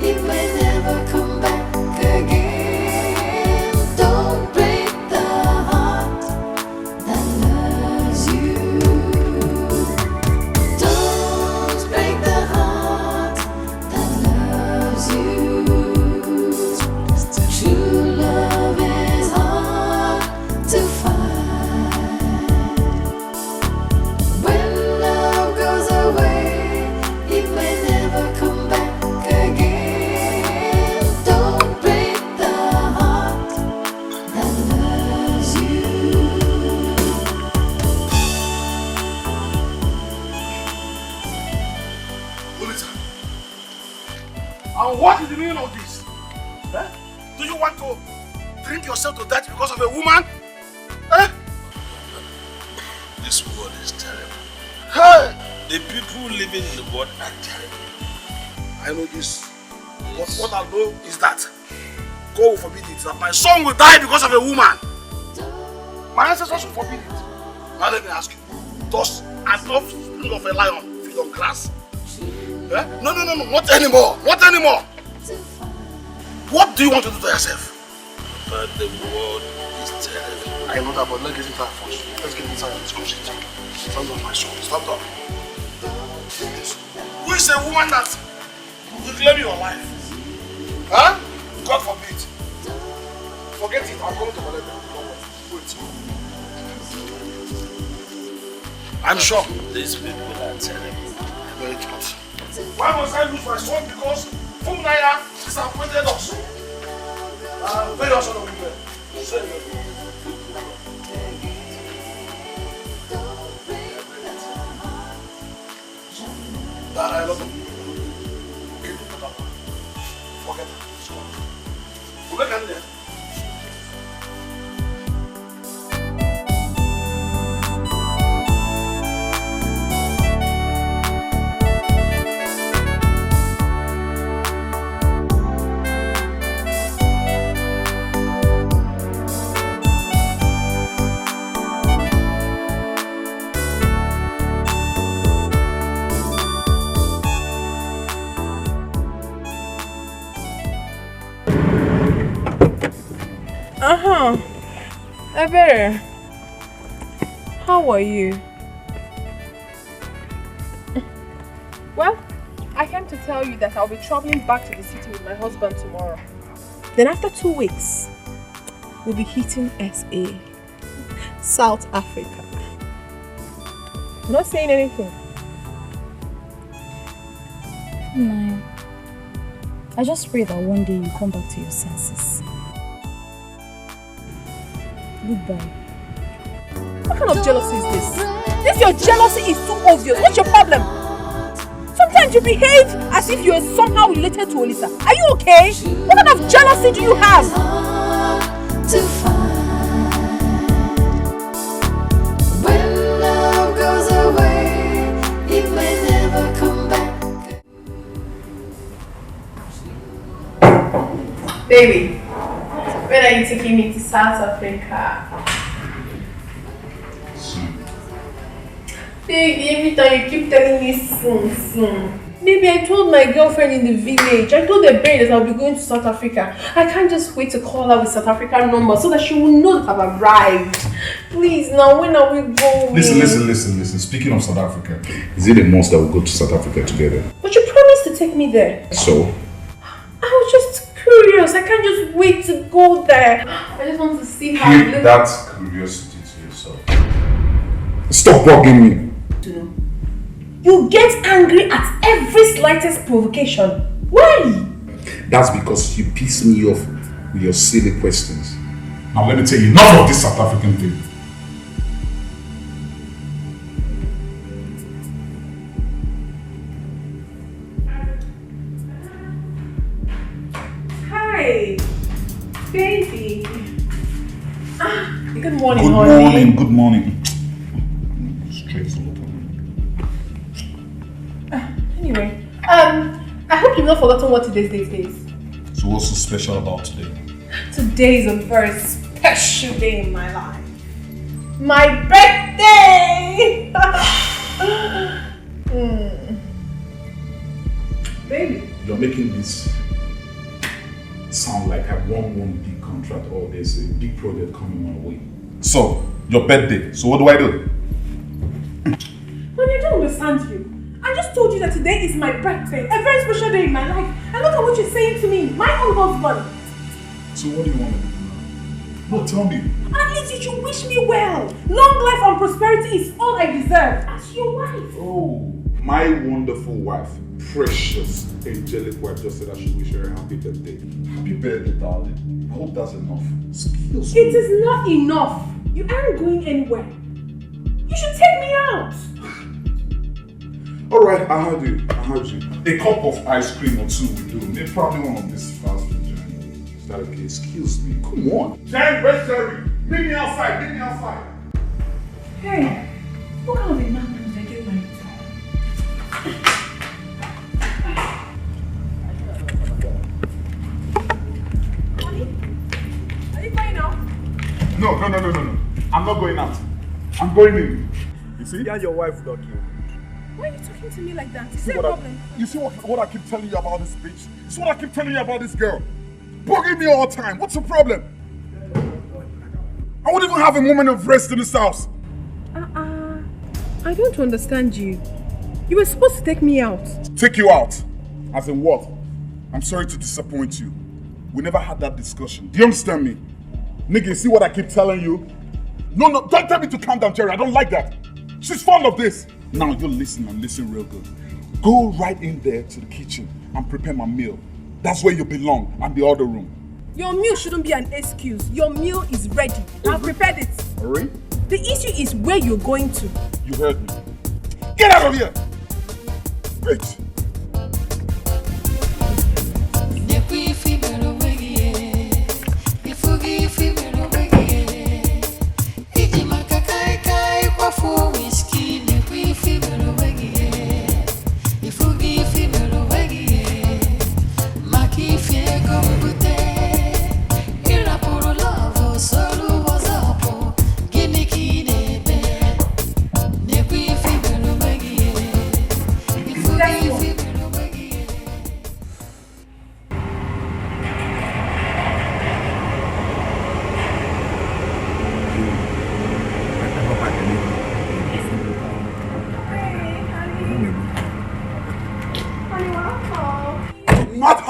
it may never come back again. Don't break the heart that loves you. Don't break the heart that loves you. True love is hard to find. When love goes away, it may never come back again. Don't break the heart that loves you. Olita, and what is the meaning of this? Eh? Do you want to drink yourself to death because of a woman? Eh? This world is terrible. Hey! The people living in the world are terrible. I know this. But what I know is that God will forbid it, that my son will die because of a woman. My ancestors will forbid it. Now let me ask you, does an offspring of a lion feed on grass? Eh? No, not anymore. Not anymore. What do you want to do to yourself? But the world is terrible. I know that, but let's get into that first. Let's get inside and discuss it. Stand up, my son. Stand up. Who is a woman that will claim your life? Huh? God forbid. Forget it. I'm going to collect them. Wait. I'm sure these people are terrible. Very much. Why must I lose my son? Because Funaya disappointed us. Very awesome of you. That I love him. Forget it. We'll get there. Ebere, how are you? Well, I came to tell you that I'll be traveling back to the city with my husband tomorrow. Then after 2 weeks, we'll be hitting SA, South Africa. Not saying anything. No. I just pray that one day you come back to your senses. Goodbye. What kind of jealousy is this? This your jealousy is too obvious. What's your problem? Sometimes you behave as if you are somehow related to Olisa. Are you okay? What kind of jealousy do you have? When love goes away, it may never come back. Baby, when are you taking me to South Africa? Baby, every time you keep telling me soon. Baby, I told my girlfriend in the village, I told the brain that I'll be going to South Africa. I can't just wait to call her with South African number so that she will know that I've arrived. Please, now when are we going? Listen. Speaking of South Africa, is it a must that we go to South Africa together? But you promised to take me there. So? I was just curious. I can't just wait to go there. I just want to see how Keep that curiosity to yourself. Stop bugging me. You get angry at every slightest provocation. Why? That's because you piss me off with your silly questions. Now let me tell you, enough of this South African thing. Hi, baby. Good morning, honey. Good morning. Anyway, I hope you've not forgotten what today's date is. So what's so special about today? Today is a very special day in my life. My birthday! Baby. You're making this sound like I won one big contract or there's a big project coming my way. So, your birthday. So what do I do? Honey, I don't understand you. I just told you that today is my birthday, a very special day in my life. And look at what you're saying to me, my own husband. So what do you want to do now? No, tell me. At least you should wish me well. Long life and prosperity is all I deserve as your wife. Oh, my wonderful wife, precious, angelic wife just said I should wish her a happy birthday. Happy birthday, darling. I hope that's enough. Excuse me. It is not enough. You aren't going anywhere. You should take me out. Alright, I heard you. A cup of ice cream or two will do. Maybe probably one of these fast food joints. Is that okay? Excuse me. Come on. Jen, where's Jerry? Meet me outside. Hey, what kind of a man do I get married to? Honey, are you going out? No. I'm not going out. I'm going in. You see? Yeah, your wife, Doc. Why are you talking to me like that? Is there a problem? You see what I keep telling you about this bitch? You see what I keep telling you about this girl? Bugging me all the time. What's the problem? I won't even have a moment of rest in this house. I don't understand you. You were supposed to take me out. Take you out? As in what? I'm sorry to disappoint you. We never had that discussion. Do you understand me? Nigga, you see what I keep telling you? No, don't tell me to calm down, Jerry. I don't like that. She's fond of this. Now you listen and listen real good. Go right in there to the kitchen and prepare my meal. That's where you belong, and the other room. Your meal shouldn't be an excuse. Your meal is ready. I've prepared it. Alright? The issue is where you're going to. You heard me. Get out of here! Bitch!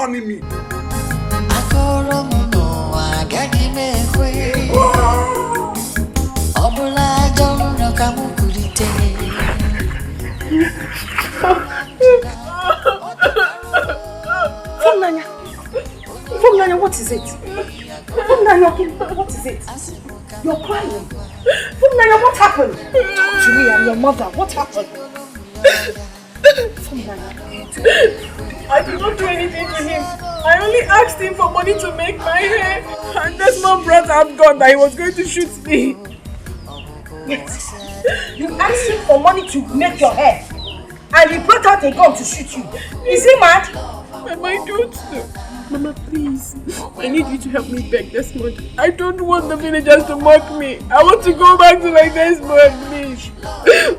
honey me. Fumnanya, what is it? Fumnanya, what is it? You're crying. Fumnanya, what happened? Talk to me and your mother. What happened? Fumnanya. I did not do anything to him. I only asked him for money to make my hair. And Desmond brought out gun that he was going to shoot me. Yes. You asked him for money to make your hair. And he brought out a gun to shoot you. Is he mad? Mama, I don't know. Mama, please. I need you to help me beg Desmond. I don't want the villagers to mock me. I want to go back to my Desmond, please.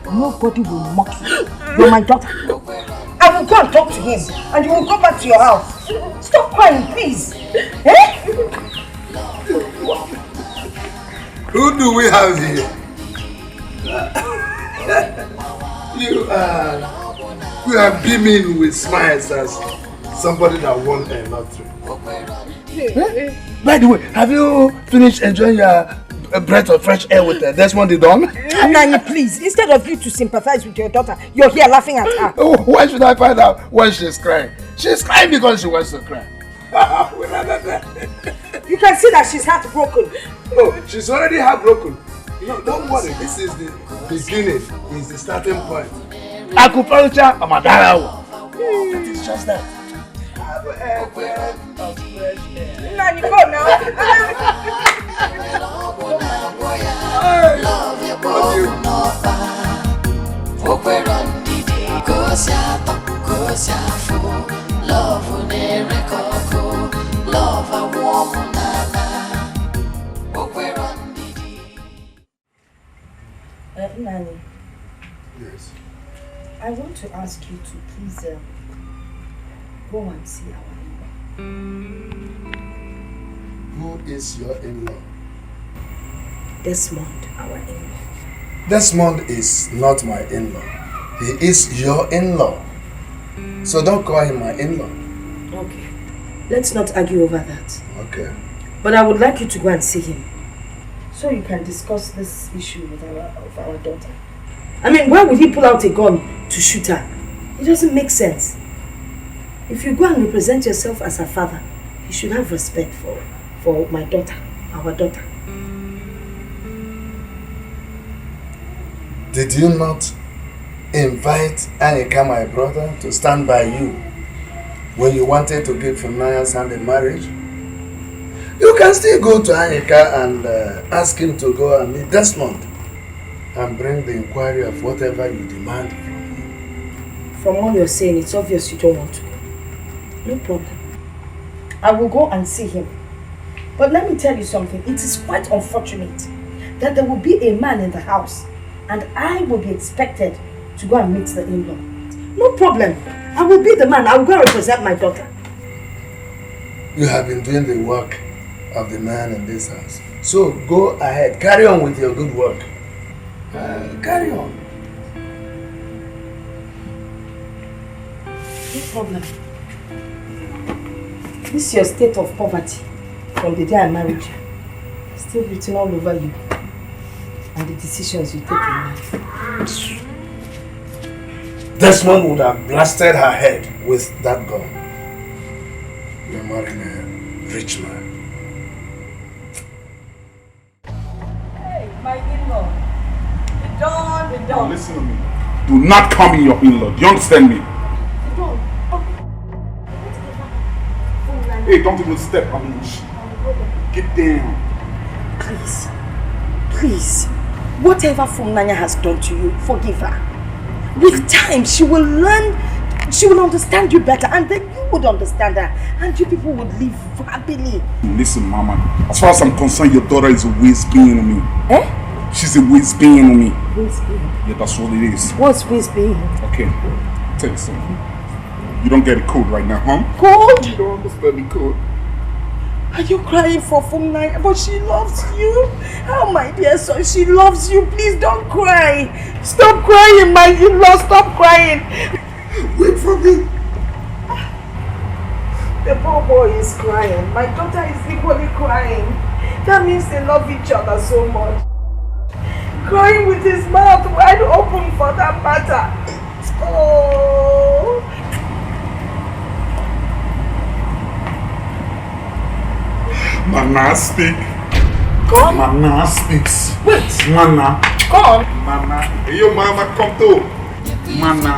Nobody will mock you. You're my daughter. I will go and talk to him. And you will go back to your house. Stop crying, please. Eh? Who do we have here? You are beaming with smiles as somebody that won a lottery. By the way, have you finished enjoying your breath of fresh air with Desmond the Don? Nani, please, instead of you to sympathize with your daughter, you're here laughing at her. Oh, why should I find out when she's crying? She's crying because she wants to cry. You can see that she's heartbroken. Oh, she's already heartbroken. No, don't worry, this is the beginning, is the starting point. Acupuncture or Madara. That is just that. Have a breath of fresh air. Nani, go now. Nani. Yes. I want to ask you to please go and see our in-law. Who is your in-law? Desmond, our in-law. Desmond is not my in-law. He is your in-law. So don't call him my in-law. Okay. Let's not argue over that. Okay. But I would like you to go and see him. So you can discuss this issue with our daughter. I mean, why would he pull out a gun to shoot her? It doesn't make sense. If you go and represent yourself as her father, you should have respect for my daughter, our daughter. Did you not invite Anika, my brother, to stand by you when you wanted to give Funaya's hand in marriage? You can still go to Anika and ask him to go and meet Desmond and bring the inquiry of whatever you demand from him. From what you're saying, it's obvious you don't want to go. No problem. I will go and see him. But let me tell you something. It is quite unfortunate that there will be a man in the house and I will be expected to go and meet the in-law. No problem. I will be the man. I will go and represent my daughter. You have been doing the work of the man in this house. So go ahead. Carry on with your good work. Carry on. No problem. This is your state of poverty from the day I married you. Still written all over you and the decisions you take in life. Desmond would have blasted her head with that gun. You're marrying a rich man. Hey, my in-law. The dawn. Listen to me. Do not call me your in-law. Do you understand me? Hey, don't even step on me. Get down. Please. Please. Whatever Fumnanya has done to you, forgive her. With time, she will learn, she will understand you better, and then you would understand her, and you people would live happily. Listen, Mama. As far as I'm concerned, your daughter is a waste being on me. Eh? She's a waste being on me. Waste being? Yeah, that's what it is. What's waste being? Okay. Tell you something. You don't get it cold right now, huh? Cold? You don't understand the code. Are you crying for Fumnanya? But she loves you. Oh, my dear son, she loves you. Please don't cry. Stop crying, my in-law. Stop crying. Wait for me. Babe, boy is crying. My daughter is equally crying. That means they love each other so much. Crying with his mouth wide open for that matter. Oh. Mana speak. Come. Mana speaks. Wait. Mana. Come. Mana. Hey, your mama come to. Mana.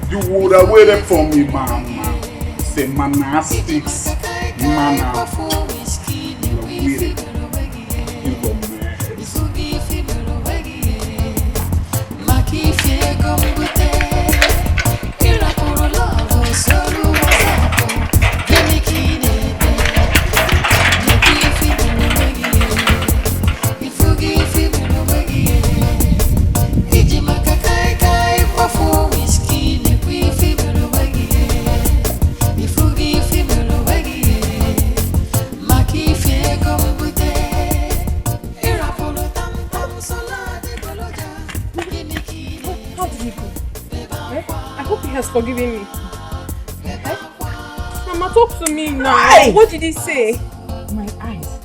You would have waited for me, mama. Say Mana speaks. Mana. You are waiting. You go mad. Has forgiven me. Mama, talk to me now. Hey! What did he say? My eyes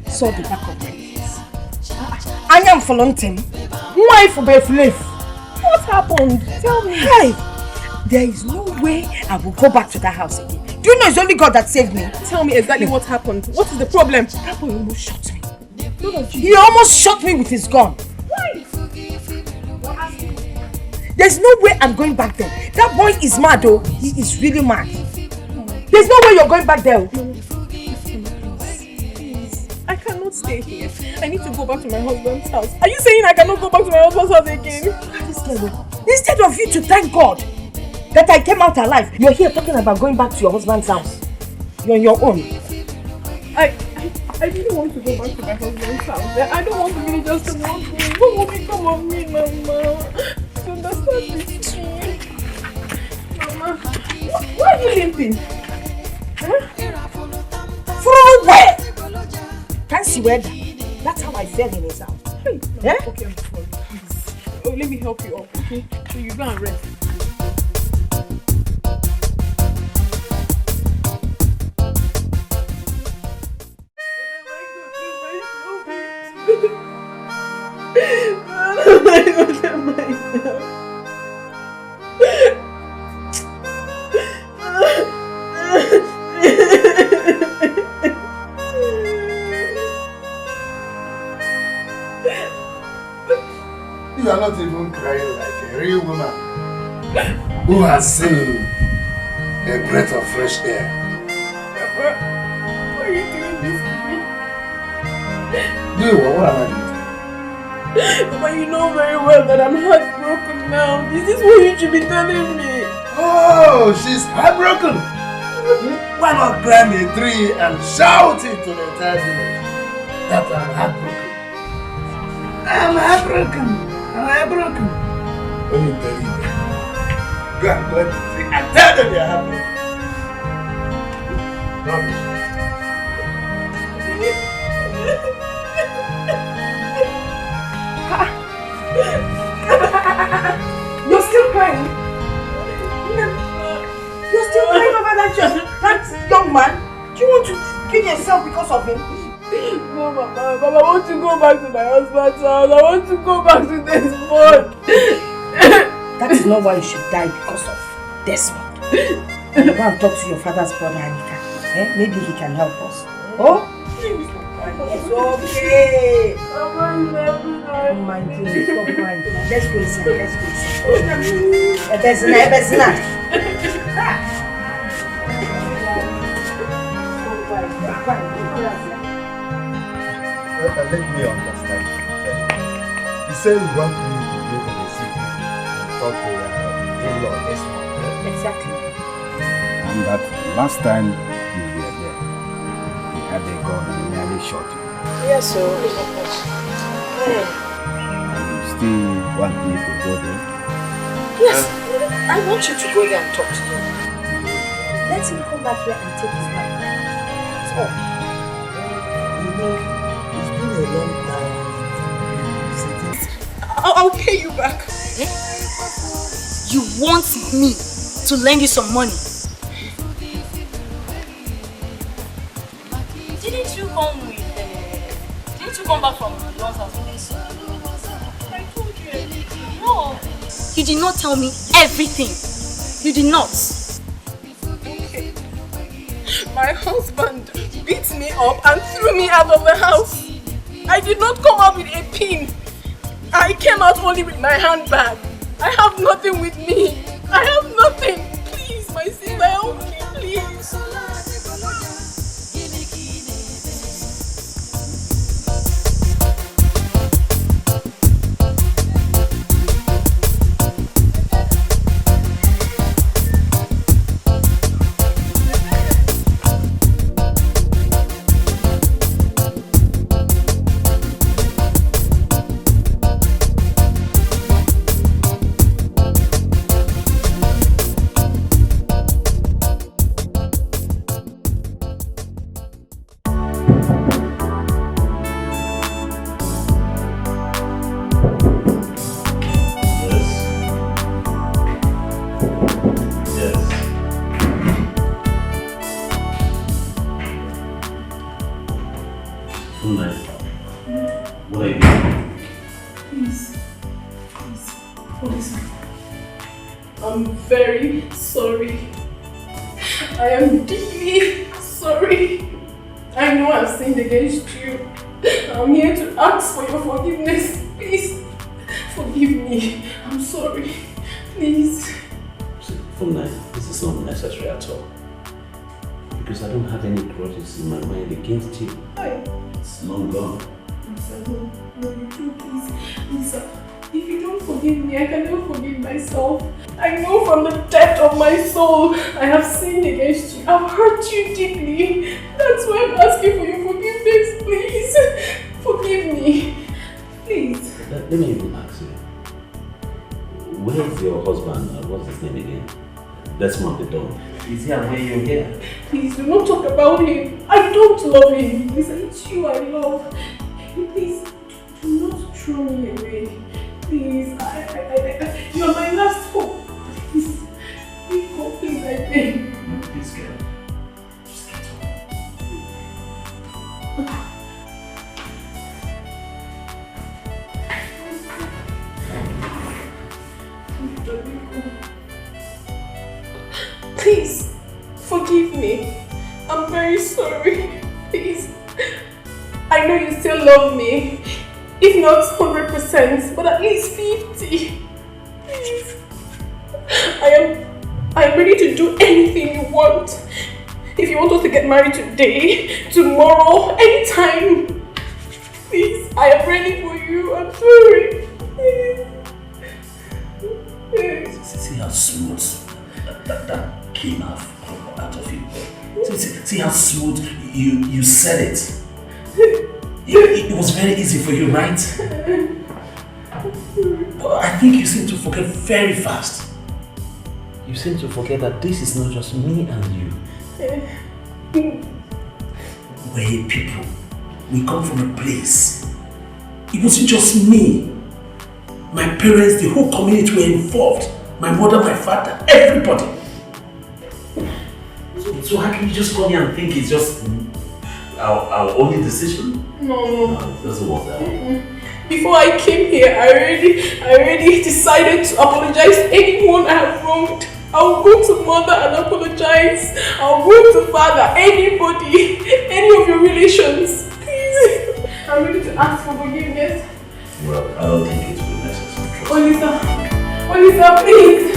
saw the back of my ears. I am Confronting. Why for Betrayal? What happened? Tell me. Hey! There is no way I will go back to that house again. Do you know it's only God that saved me? Tell me exactly what happened. What is the problem? That boy almost shot me. He almost shot me with his gun. Why? There's no way I'm going back there. That boy is mad though. He is really mad. There's no way you're going back there. Please. I cannot stay here. I need to go back to my husband's house. Are you saying I cannot go back to my husband's house again? Instead of you to thank God that I came out alive, you're here talking about going back to your husband's house. You're on your own. I really want to go back to my husband's house. I don't want to really just walk away. What will become of me, Mama? To understand this thing. Mama, why are you limping? Huh? From where? Can't see where. That's how I fell in his house. Hey, Mama, yeah? Okay, I'm sorry. Please. Oh, let me help you up, okay? So you go and rest. You are not even crying like a real woman who has seen a breath of fresh air. Papa, why are you doing this to me? Do what? What am I doing? Papa, you know very well that I'm heartbroken now. Is this what you should be telling me? Oh, she's heartbroken. Why not climb a tree and shout it to the entire village that I'm heartbroken? I'm heartbroken. I'm heartbroken. When you believe it, go and climb the tree and tell them you're heartbroken. Rubbish. You're still crying? You're still crying over that young man? Do you want to kill yourself because of him? No, Mama, I want to go back to my husband's house. I want to go back to Desmond. That is not why you should die because of Desmond. You go and talk to your father's brother, Anika. Maybe he can help us. Oh? It's okay. Oh my goodness, stop crying. Let's go inside, let's go inside. Ebezina. Let me understand. You say you want me to go to the city and talk to your in-law this morning. Exactly. And that last time you were there, he had a gun and nearly shot you. Yes, sir. And you still want me to go there? Yes, I want you to go there and talk to him. Let him come back here and take his wife. That's all. You know, it's been a long time. I'll pay you back. Eh? You want me to lend you some money? Didn't you come with, didn't you come back from the house? I told you. No. You did not tell me everything. You did not. Okay. My husband beat me up and threw me out of the house. I did not come out with a pin. I came out only with my handbag. I have nothing with me. I have nothing. Please, my sister, help me, please. In my mind against you. It's long gone. Lisa, if you don't forgive me, I cannot forgive myself. I know from the depth of my soul I have sinned against you. I've hurt you deeply. That's why I'm asking for your forgiveness. Please, forgive me. Please. Let me even ask you. Where's your husband? What's his name again? Desmond the dog. Is he aware you're here? Please do not talk about him. I don't love him. Lisa, it's you I love. Please, do not throw me away. Please, you're my last hope. Please, go, please, I beg. No, please, girl. Just get up. Please, forgive me. I'm very sorry. Please. I know you still love me. If not 100%, but at least 50. Please. I am ready to do anything you want. If you want us to get married today, tomorrow, anytime. Please, I am ready for you. I'm sorry. Please. See how smooth that came out of you. See how smooth you said it. It was very easy for you, right? But I think you seem to forget very fast. You seem to forget that this is not just me and you. We're people. We come from a place. It wasn't just me. My parents, the whole community were involved. My mother, my father, everybody. So how can you just come here and think it's just our only decision? No. It doesn't work that way. Before I came here, I already decided to apologize to anyone I have wronged. I'll go to mother and apologize. I'll go to father, anybody, any of your relations. Please. I'm ready to ask for forgiveness. Well, I don't think it will be necessary. Olisa, please.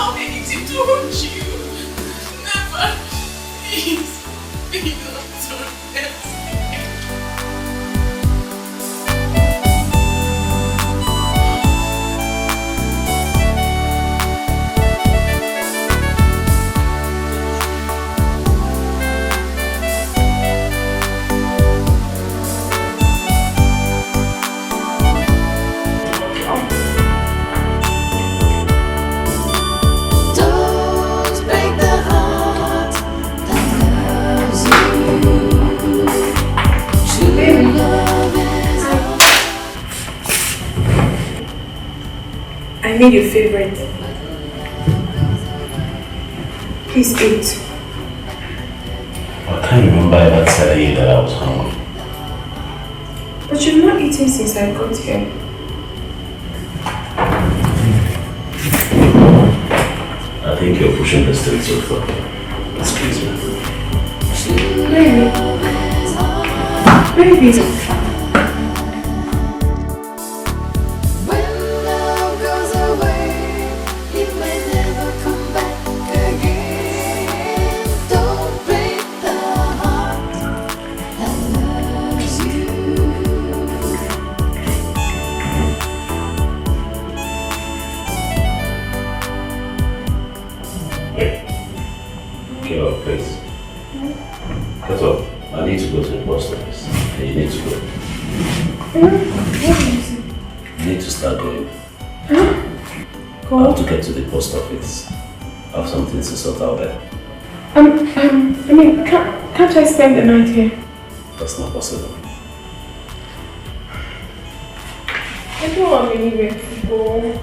allow anything to hurt you. Never. Please. Please don't do this. I made your favorite. Please eat. I can't remember ever telling you that I was hungry. But you've not eaten since I got here. I think you're pushing the stick too far. Excuse me. Baby. Post office. I have something to sort out there. I mean, can't I spend the night here? That's not possible. I don't have anywhere to go.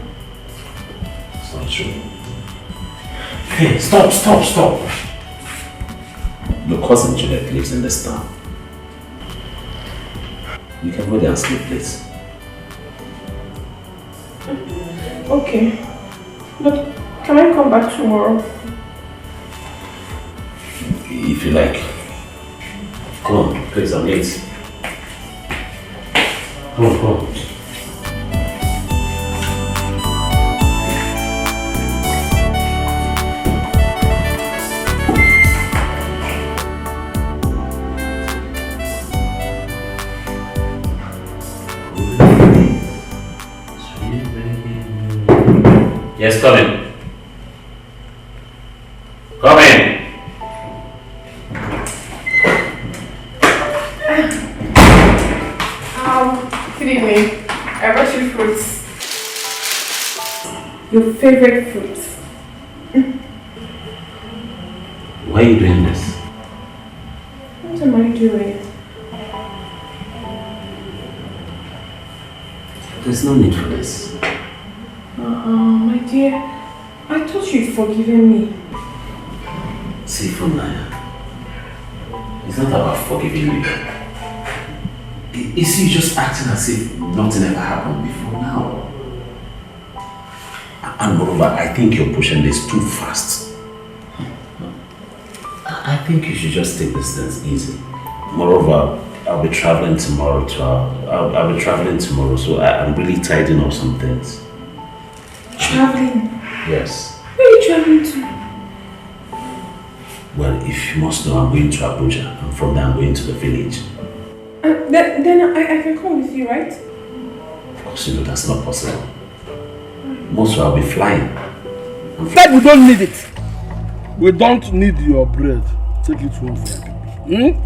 It's not true. Hey, stop! Your cousin Juliet lives in this town. You can go there and sleep, please. Okay. But can I come back tomorrow? If you like. Come on, please, I'm late. Come on. Yes, come in. Come in. Good evening. I brought you fruits. Your favorite fruits. Why are you doing this? What am I doing? There's no need for this. My dear, I thought you'd forgiven me. See, Naya, it's not about forgiving you. It's you just acting as if nothing ever happened before now. And moreover, I think you're pushing this too fast. I think you should just take this things easy. Moreover, I'll be traveling tomorrow I'll be traveling tomorrow, so I'm really tidying up some things. Traveling? Yes. Where are you traveling to? Well, if you must know, I'm going to Abuja, and from there I'm going to the village. Then I can come with you, right? Of course, you know that's not possible. Most I'll be flying. Dad, we don't need it. We don't need your bread. Take it home for your people.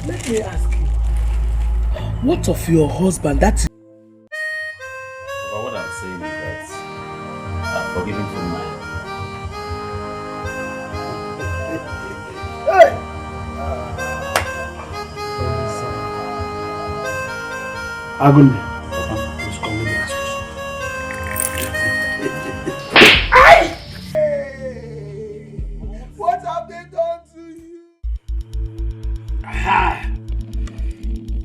Let me ask you. What of your husband? That's But what I'm saying is that I'm forgiven for mine. Hey! Agony. Please come, let me ask you something. What have they done to you? Aha!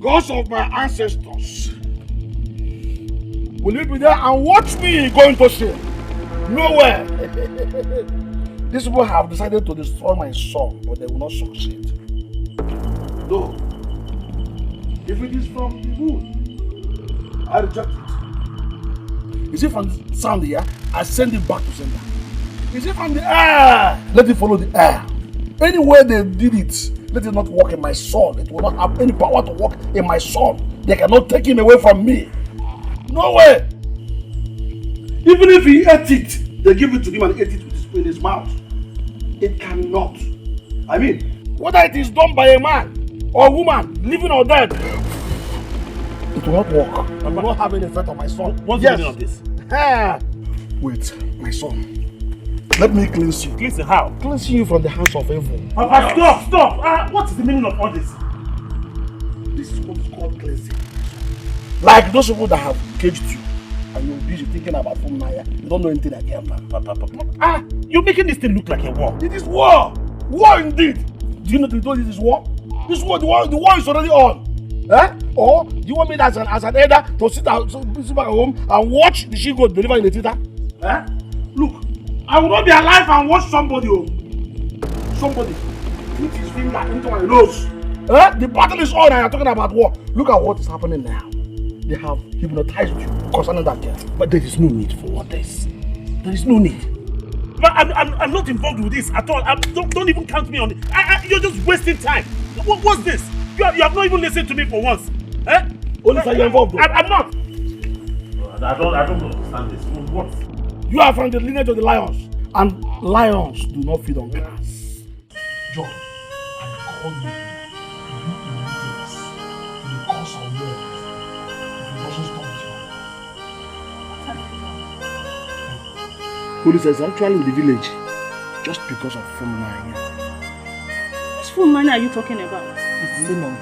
Gods of my ancestors, will you be there and watch me going to sin? Nowhere! These people have decided to destroy my son, but they will not succeed. Though, if it is from the wood, I reject it. Is it from the sound here? I send it back to sender. Is it from the air? Let it follow the air. Anywhere they did it, let it not work in my son. It will not have any power to work in my son. They cannot take him away from me. No way. Even if he ate it, they give it to him and ate it with his spoon in his mouth. It cannot. I mean, whether it is done by a man or a woman, living or dead, it will not work. It will not have any effect on my son. What's the meaning of this? Wait, my son. Let me cleanse you. Cleanse you how? Cleanse you from the hands of evil. Papa, stop! What is the meaning of all this? This is what is called cleansing. Like those people that have caged you and you're busy thinking about Naya, you don't know anything again. Papa. You're making this thing look like a war. It is war! War indeed! Do you know this is war? This war, the war is already on. Or do you want me as an elder to sit back at home and watch the she goat deliver in the theater? Look, I will not be alive and watch somebody put his finger into my nose. The battle is on and you're talking about war. Look at what is happening now. They have hypnotized you concerning that girl. But there is no need for all this. There is no need. But I'm not involved with this at all. Don't even count me on it. You're just wasting time. What's this? You have not even listened to me for once. Only you're involved. I'm not. I don't understand this. What? You are from the lineage of the lions. And lions do not feed on grass. John, I call you to be obedience to the cause of war. If you doesn't stop it. Police is actually in the village just because of Fulmania. Which Fulmania are you talking about? It's Simon.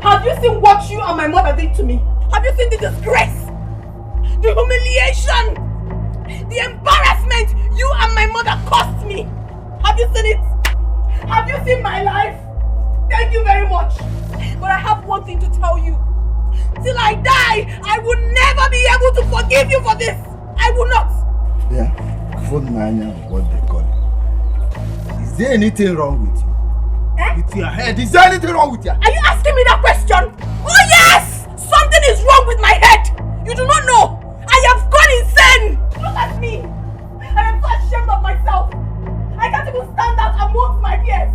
Have you seen what you and my mother did to me? Have you seen the disgrace? The humiliation? The embarrassment you and my mother caused me? Have you seen it? Have you seen my life? Thank you very much. But I have one thing to tell you. Till I die, I will never be able to forgive you for this. I will not. Yeah, Fulmania, what they call it. Is there anything wrong with you? With your head? Is there anything wrong with you? Are you asking me that question? Oh yes! Something is wrong with my head. You do not know. I have gone insane. Look at me. I am so ashamed of myself. I can't even stand out amongst my peers.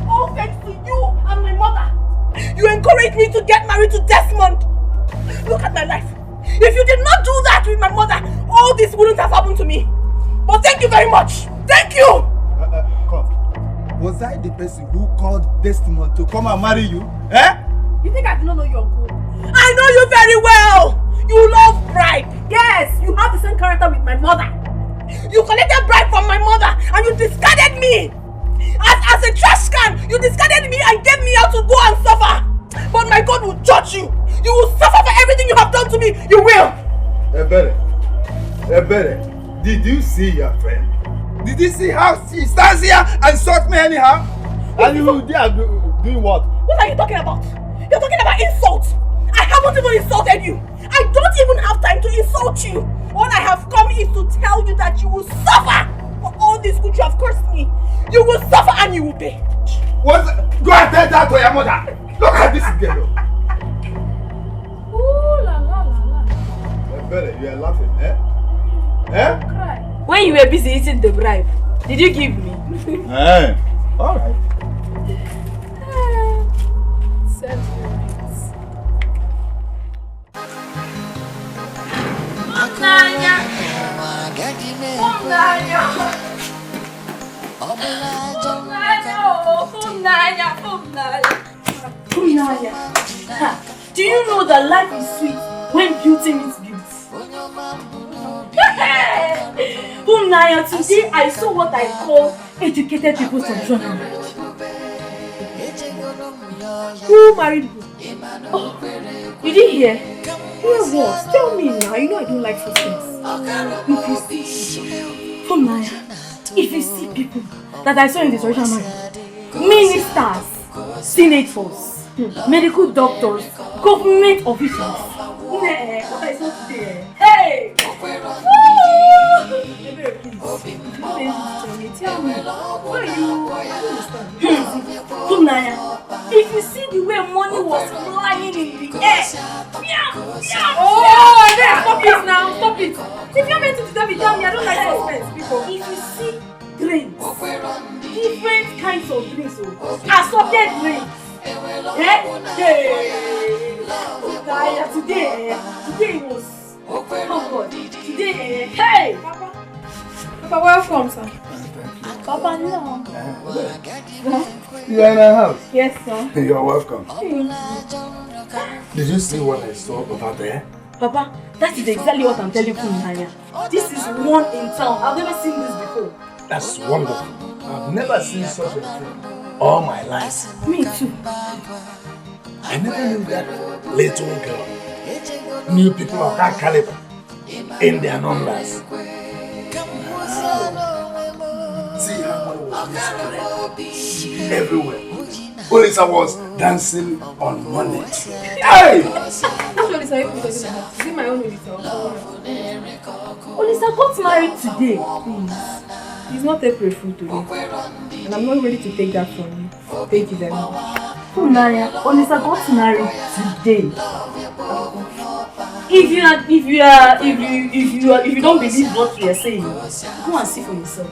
All thanks to you and my mother. You encouraged me to get married to Desmond. Look at my life. If you did not do that with my mother, all this wouldn't have happened to me. But thank you very much. Thank you. Come. Was I the person who called Desmond to come and marry you? You think I do not know your uncle? I know you very well. You love bribe. Yes, you have the same character with my mother. You collected bribe from my mother and you discarded me. As a trash can, you discarded me and gave me out to go and suffer. But my God will judge you. You will suffer for everything you have done to me. You will. Ebere, did you see your friend? Did you see how she stands here and insult me anyhow? And you are doing what? What are you talking about? You're talking about insult. I haven't even insulted you. I don't even have time to insult you. All I have come is to tell you that you will suffer for all this good you have cursed me. You will suffer and you will pay. What? Go and tell that to your mother. Look at this girl. Ooh la la la la. Ebere, you are laughing, eh? When you were busy eating the bribe, did you give me? Alright. Do you know that life is sweet when beauty meets beauty? Naya, today I saw what I call educated people's traditional marriage. Who married who? Oh, you didn't hear? Hear what? Tell me now. You know I don't like those things. Naya, if you see people that I saw in the traditional marriage, ministers, senators, medical doctors, government officials. What I saw today. Hey! Tell me, why you understand? Naya, if you see the way money was flying in the air. Oh, then stop it now, stop it. If you're meant to tell me, I don't like suspense, people. If you see drinks, different kinds of drinks, assorted drinks. Hey! Today was oh God. Today, hey! Papa, welcome, sir. Papa, no. You are in our house? Yes, sir. You're welcome. Did you see what I saw over there? Papa, that is exactly what I'm telling you, Naya. This is one in town. I've never seen this before. That's wonderful. I've never seen such a thing all my life. Me too. I never knew that little girl knew people of that caliber in their numbers. See how money was spread everywhere. Olisa was dancing on money. Hey! Which Olisa you talking about? Is it my own Olisa? Olisa got married today. It's not April Fool today. And I'm not ready to take that from you. Thank you very much. Naya, Olisa got married today. If you don't believe what we are saying, go and see for yourself.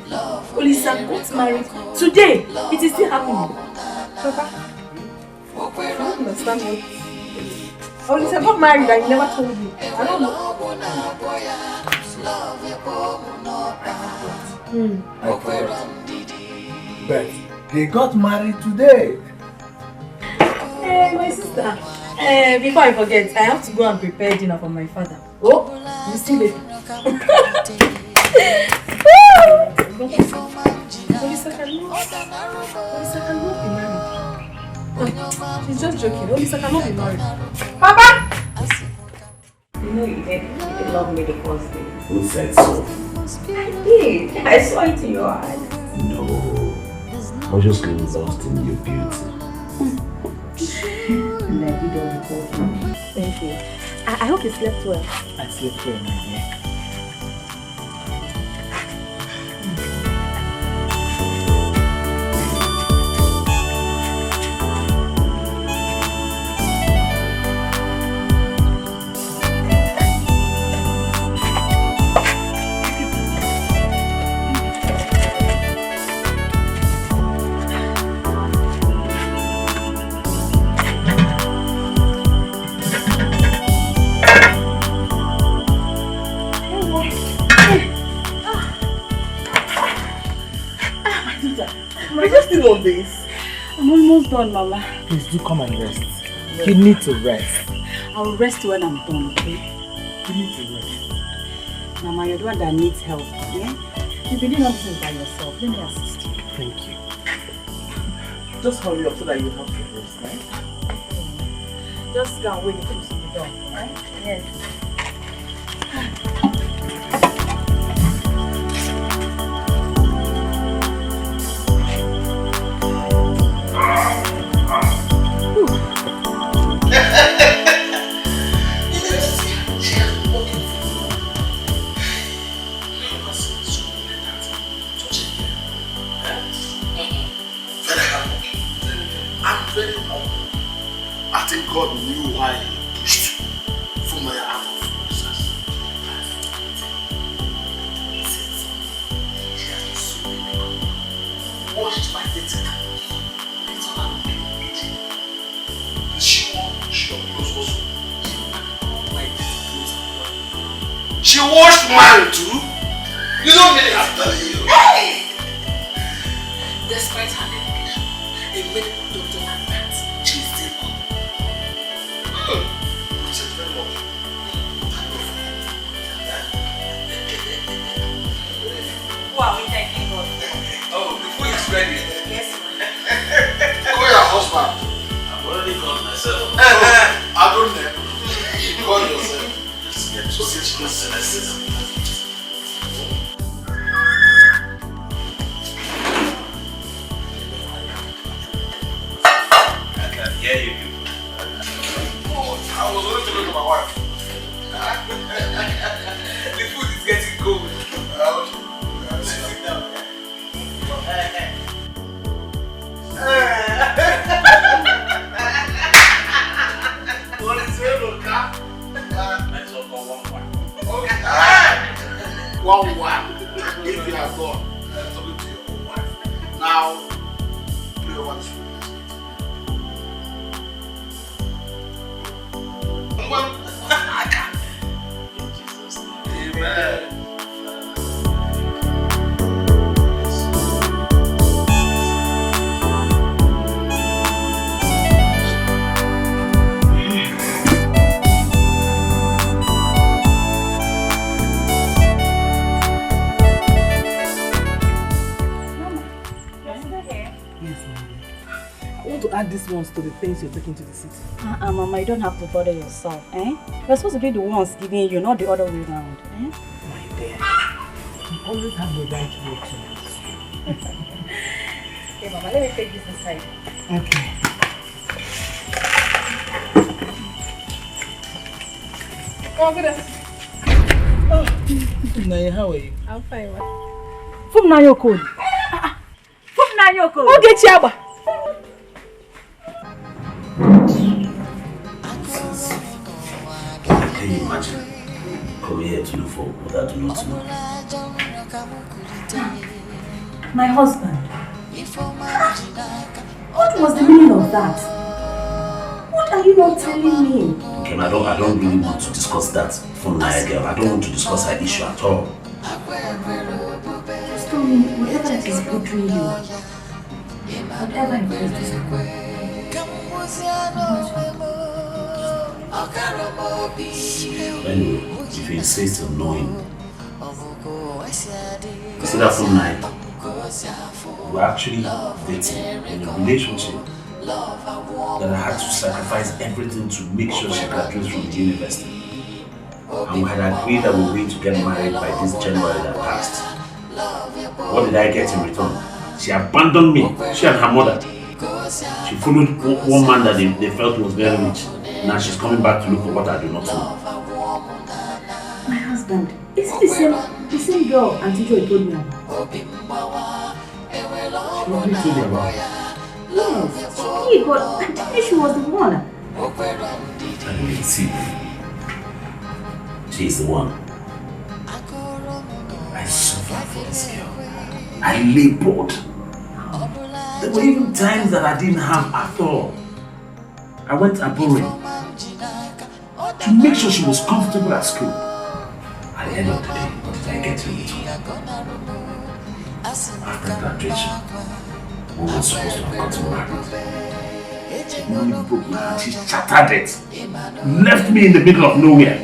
Olisa got married today. It is still happening. Papa, I don't understand you. Olisa got married and you never told me. I don't know. I forgot. But he got married today. Hey, my sister. Before I forget, I have to go and prepare dinner for my father. Oh, you see it. Olisa cannot be married. She's just joking. Olisa cannot be married. Papa! You know you did love me the first day. Who said so? I did. I saw it in your eyes. No. I was just lost in your beauty. And I did all the talking. Thank you. I hope you slept well. I slept well, my dear. On this. I'm almost done, Mama. Please do come and rest. You need to rest. I'll rest when I'm done, okay? You need to rest. Mama, you're the one that needs help, yeah? You've been doing everything by yourself. Let me assist you. Thank you. Just hurry up so that you have to rest, right? Just go and wait until you be done, right? Yes. God knew why he pushed from my out of process. She has been so many. Washed my dirty hands. It's all I'm doing. The she was also. She washed mine too. You don't really have to tell you. Hey! Despite her education, a medical doctor like that, she's still good. much. Amen. I want to add these ones to the things you're taking to the city. Mama, you don't have to bother yourself, eh? We're supposed to be the ones giving you, not the other way around, eh? My dear, you always have the right reaction. Okay, Mama, let me take this inside. Okay. Oh, good. Naya, how are you? I'm fine. From Nayo Code. From Nayo Code. Okay, Chiaba. Can you imagine? Coming here to look for what I do not know. My husband. What was the meaning of that? What are you not telling me? Okay, I don't really want to discuss that from Naya girl. I don't want to discuss her issue at all. Just tell me whatever it is bothering you. Whatever it is disappointing. Anyway, if you insist on knowing, see that from Naya, we're actually dating in a relationship that I had to sacrifice everything to make sure she graduates from the university. And we had agreed that we were going to get married by this January that passed. What did I get in return? She abandoned me, she and her mother. She followed one man that they felt was very rich. Now she's coming back to look for what I do not know. My husband, is it the same girl Auntie Joy told me about? What did you tell me about? Yes, she did, but I didn't know she was the one. Anyway, see, she's the one. I suffered for this girl. I labored. There were even times that I didn't have at all. I went abroad to make sure she was comfortable at school. At the end of the day, what did I get in return? After graduation, we were supposed to have gotten married. She only broke my heart, she shattered it. Left me in the middle of nowhere.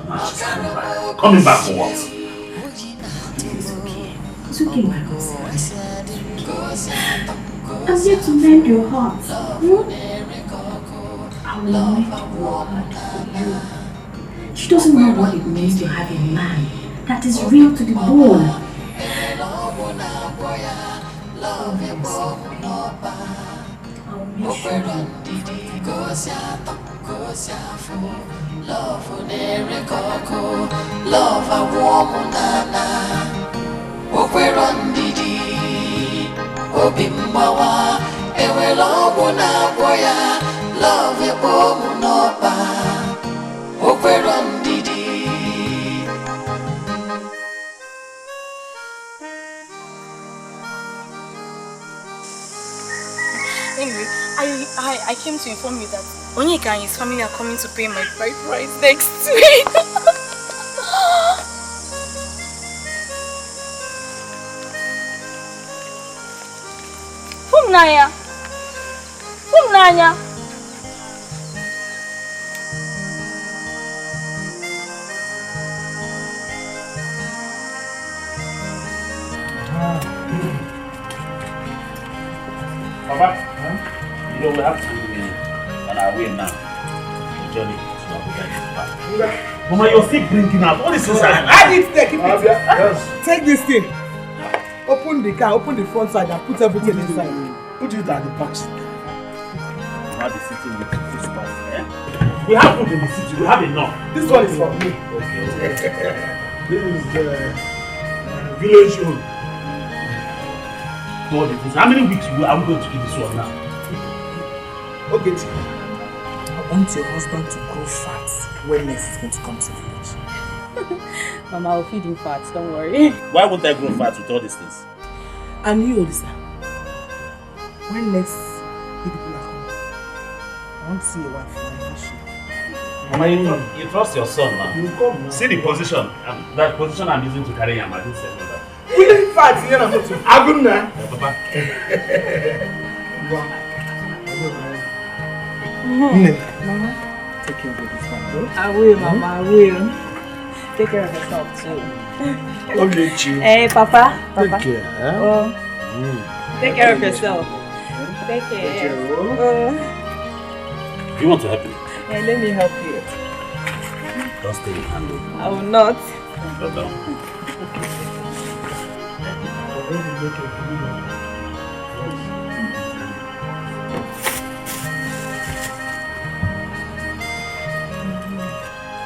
Now she's coming back. Coming back for what? It's okay, my husband. I'm here to mend your heart. I will mend your heart for you. She doesn't know what it means to have a man that is real to the bone. I'll make sure love a woman okwero ndidi obimbawa ewelo bona boya love ebo munoba okwero ndidi. Anyway, I came to inform you that Onyeka and his family are coming to pay my bride price next week. Naya. Papa, you know we have to be on our way now. The journey to Abuja is back. Mama, you're still drinking out. What is this? Add it there, keep it. Yes. Take this thing. Open the car, open the front side and put everything inside. Put it at the back seat. Now the sitting with this stuff, eh? We have food in the city, we have enough. This one is for me. Okay. This is village own. How many weeks are we going to eat this one now? Okay, I want your husband to grow fat when next is going to come to the village. Mama, I'll feed him fat, don't worry. Why won't I grow fat with all these things? And you, Olisa, when next you people are coming, I want to see your wife. Mama, you trust your son now. You come now. See the position, that position I'm using to carry him. I didn't say that. We fat here now. Aguna. Papa. Mama, take care of this one. I will, Mama, I will. Take care of yourself too. Okay, Hey, Papa. Take care. Huh? Oh. Take care of yourself. Take care. You want to help me? Hey, let me help you. Don't stay in handle. I will not. Go down.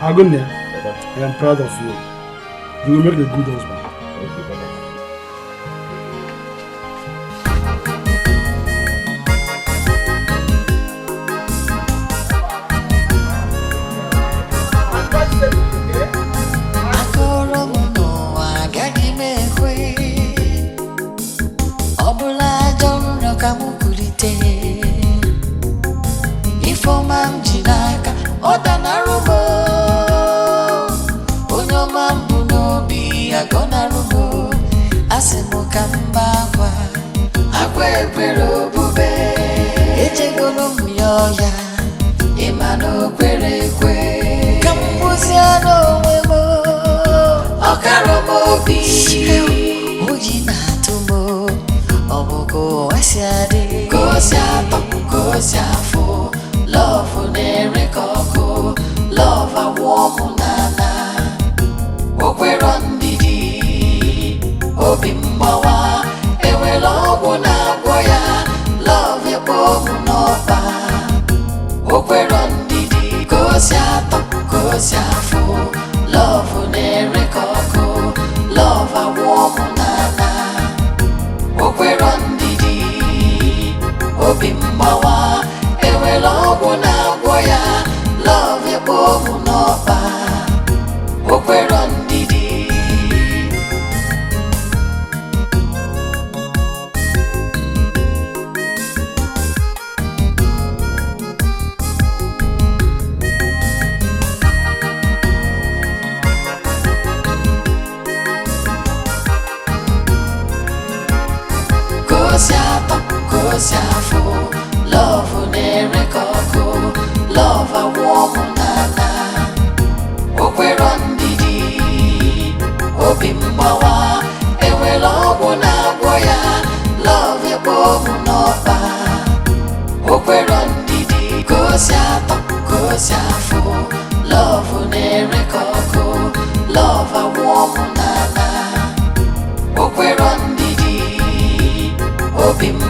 Agunya, I am proud of you. You will make a good husband. Love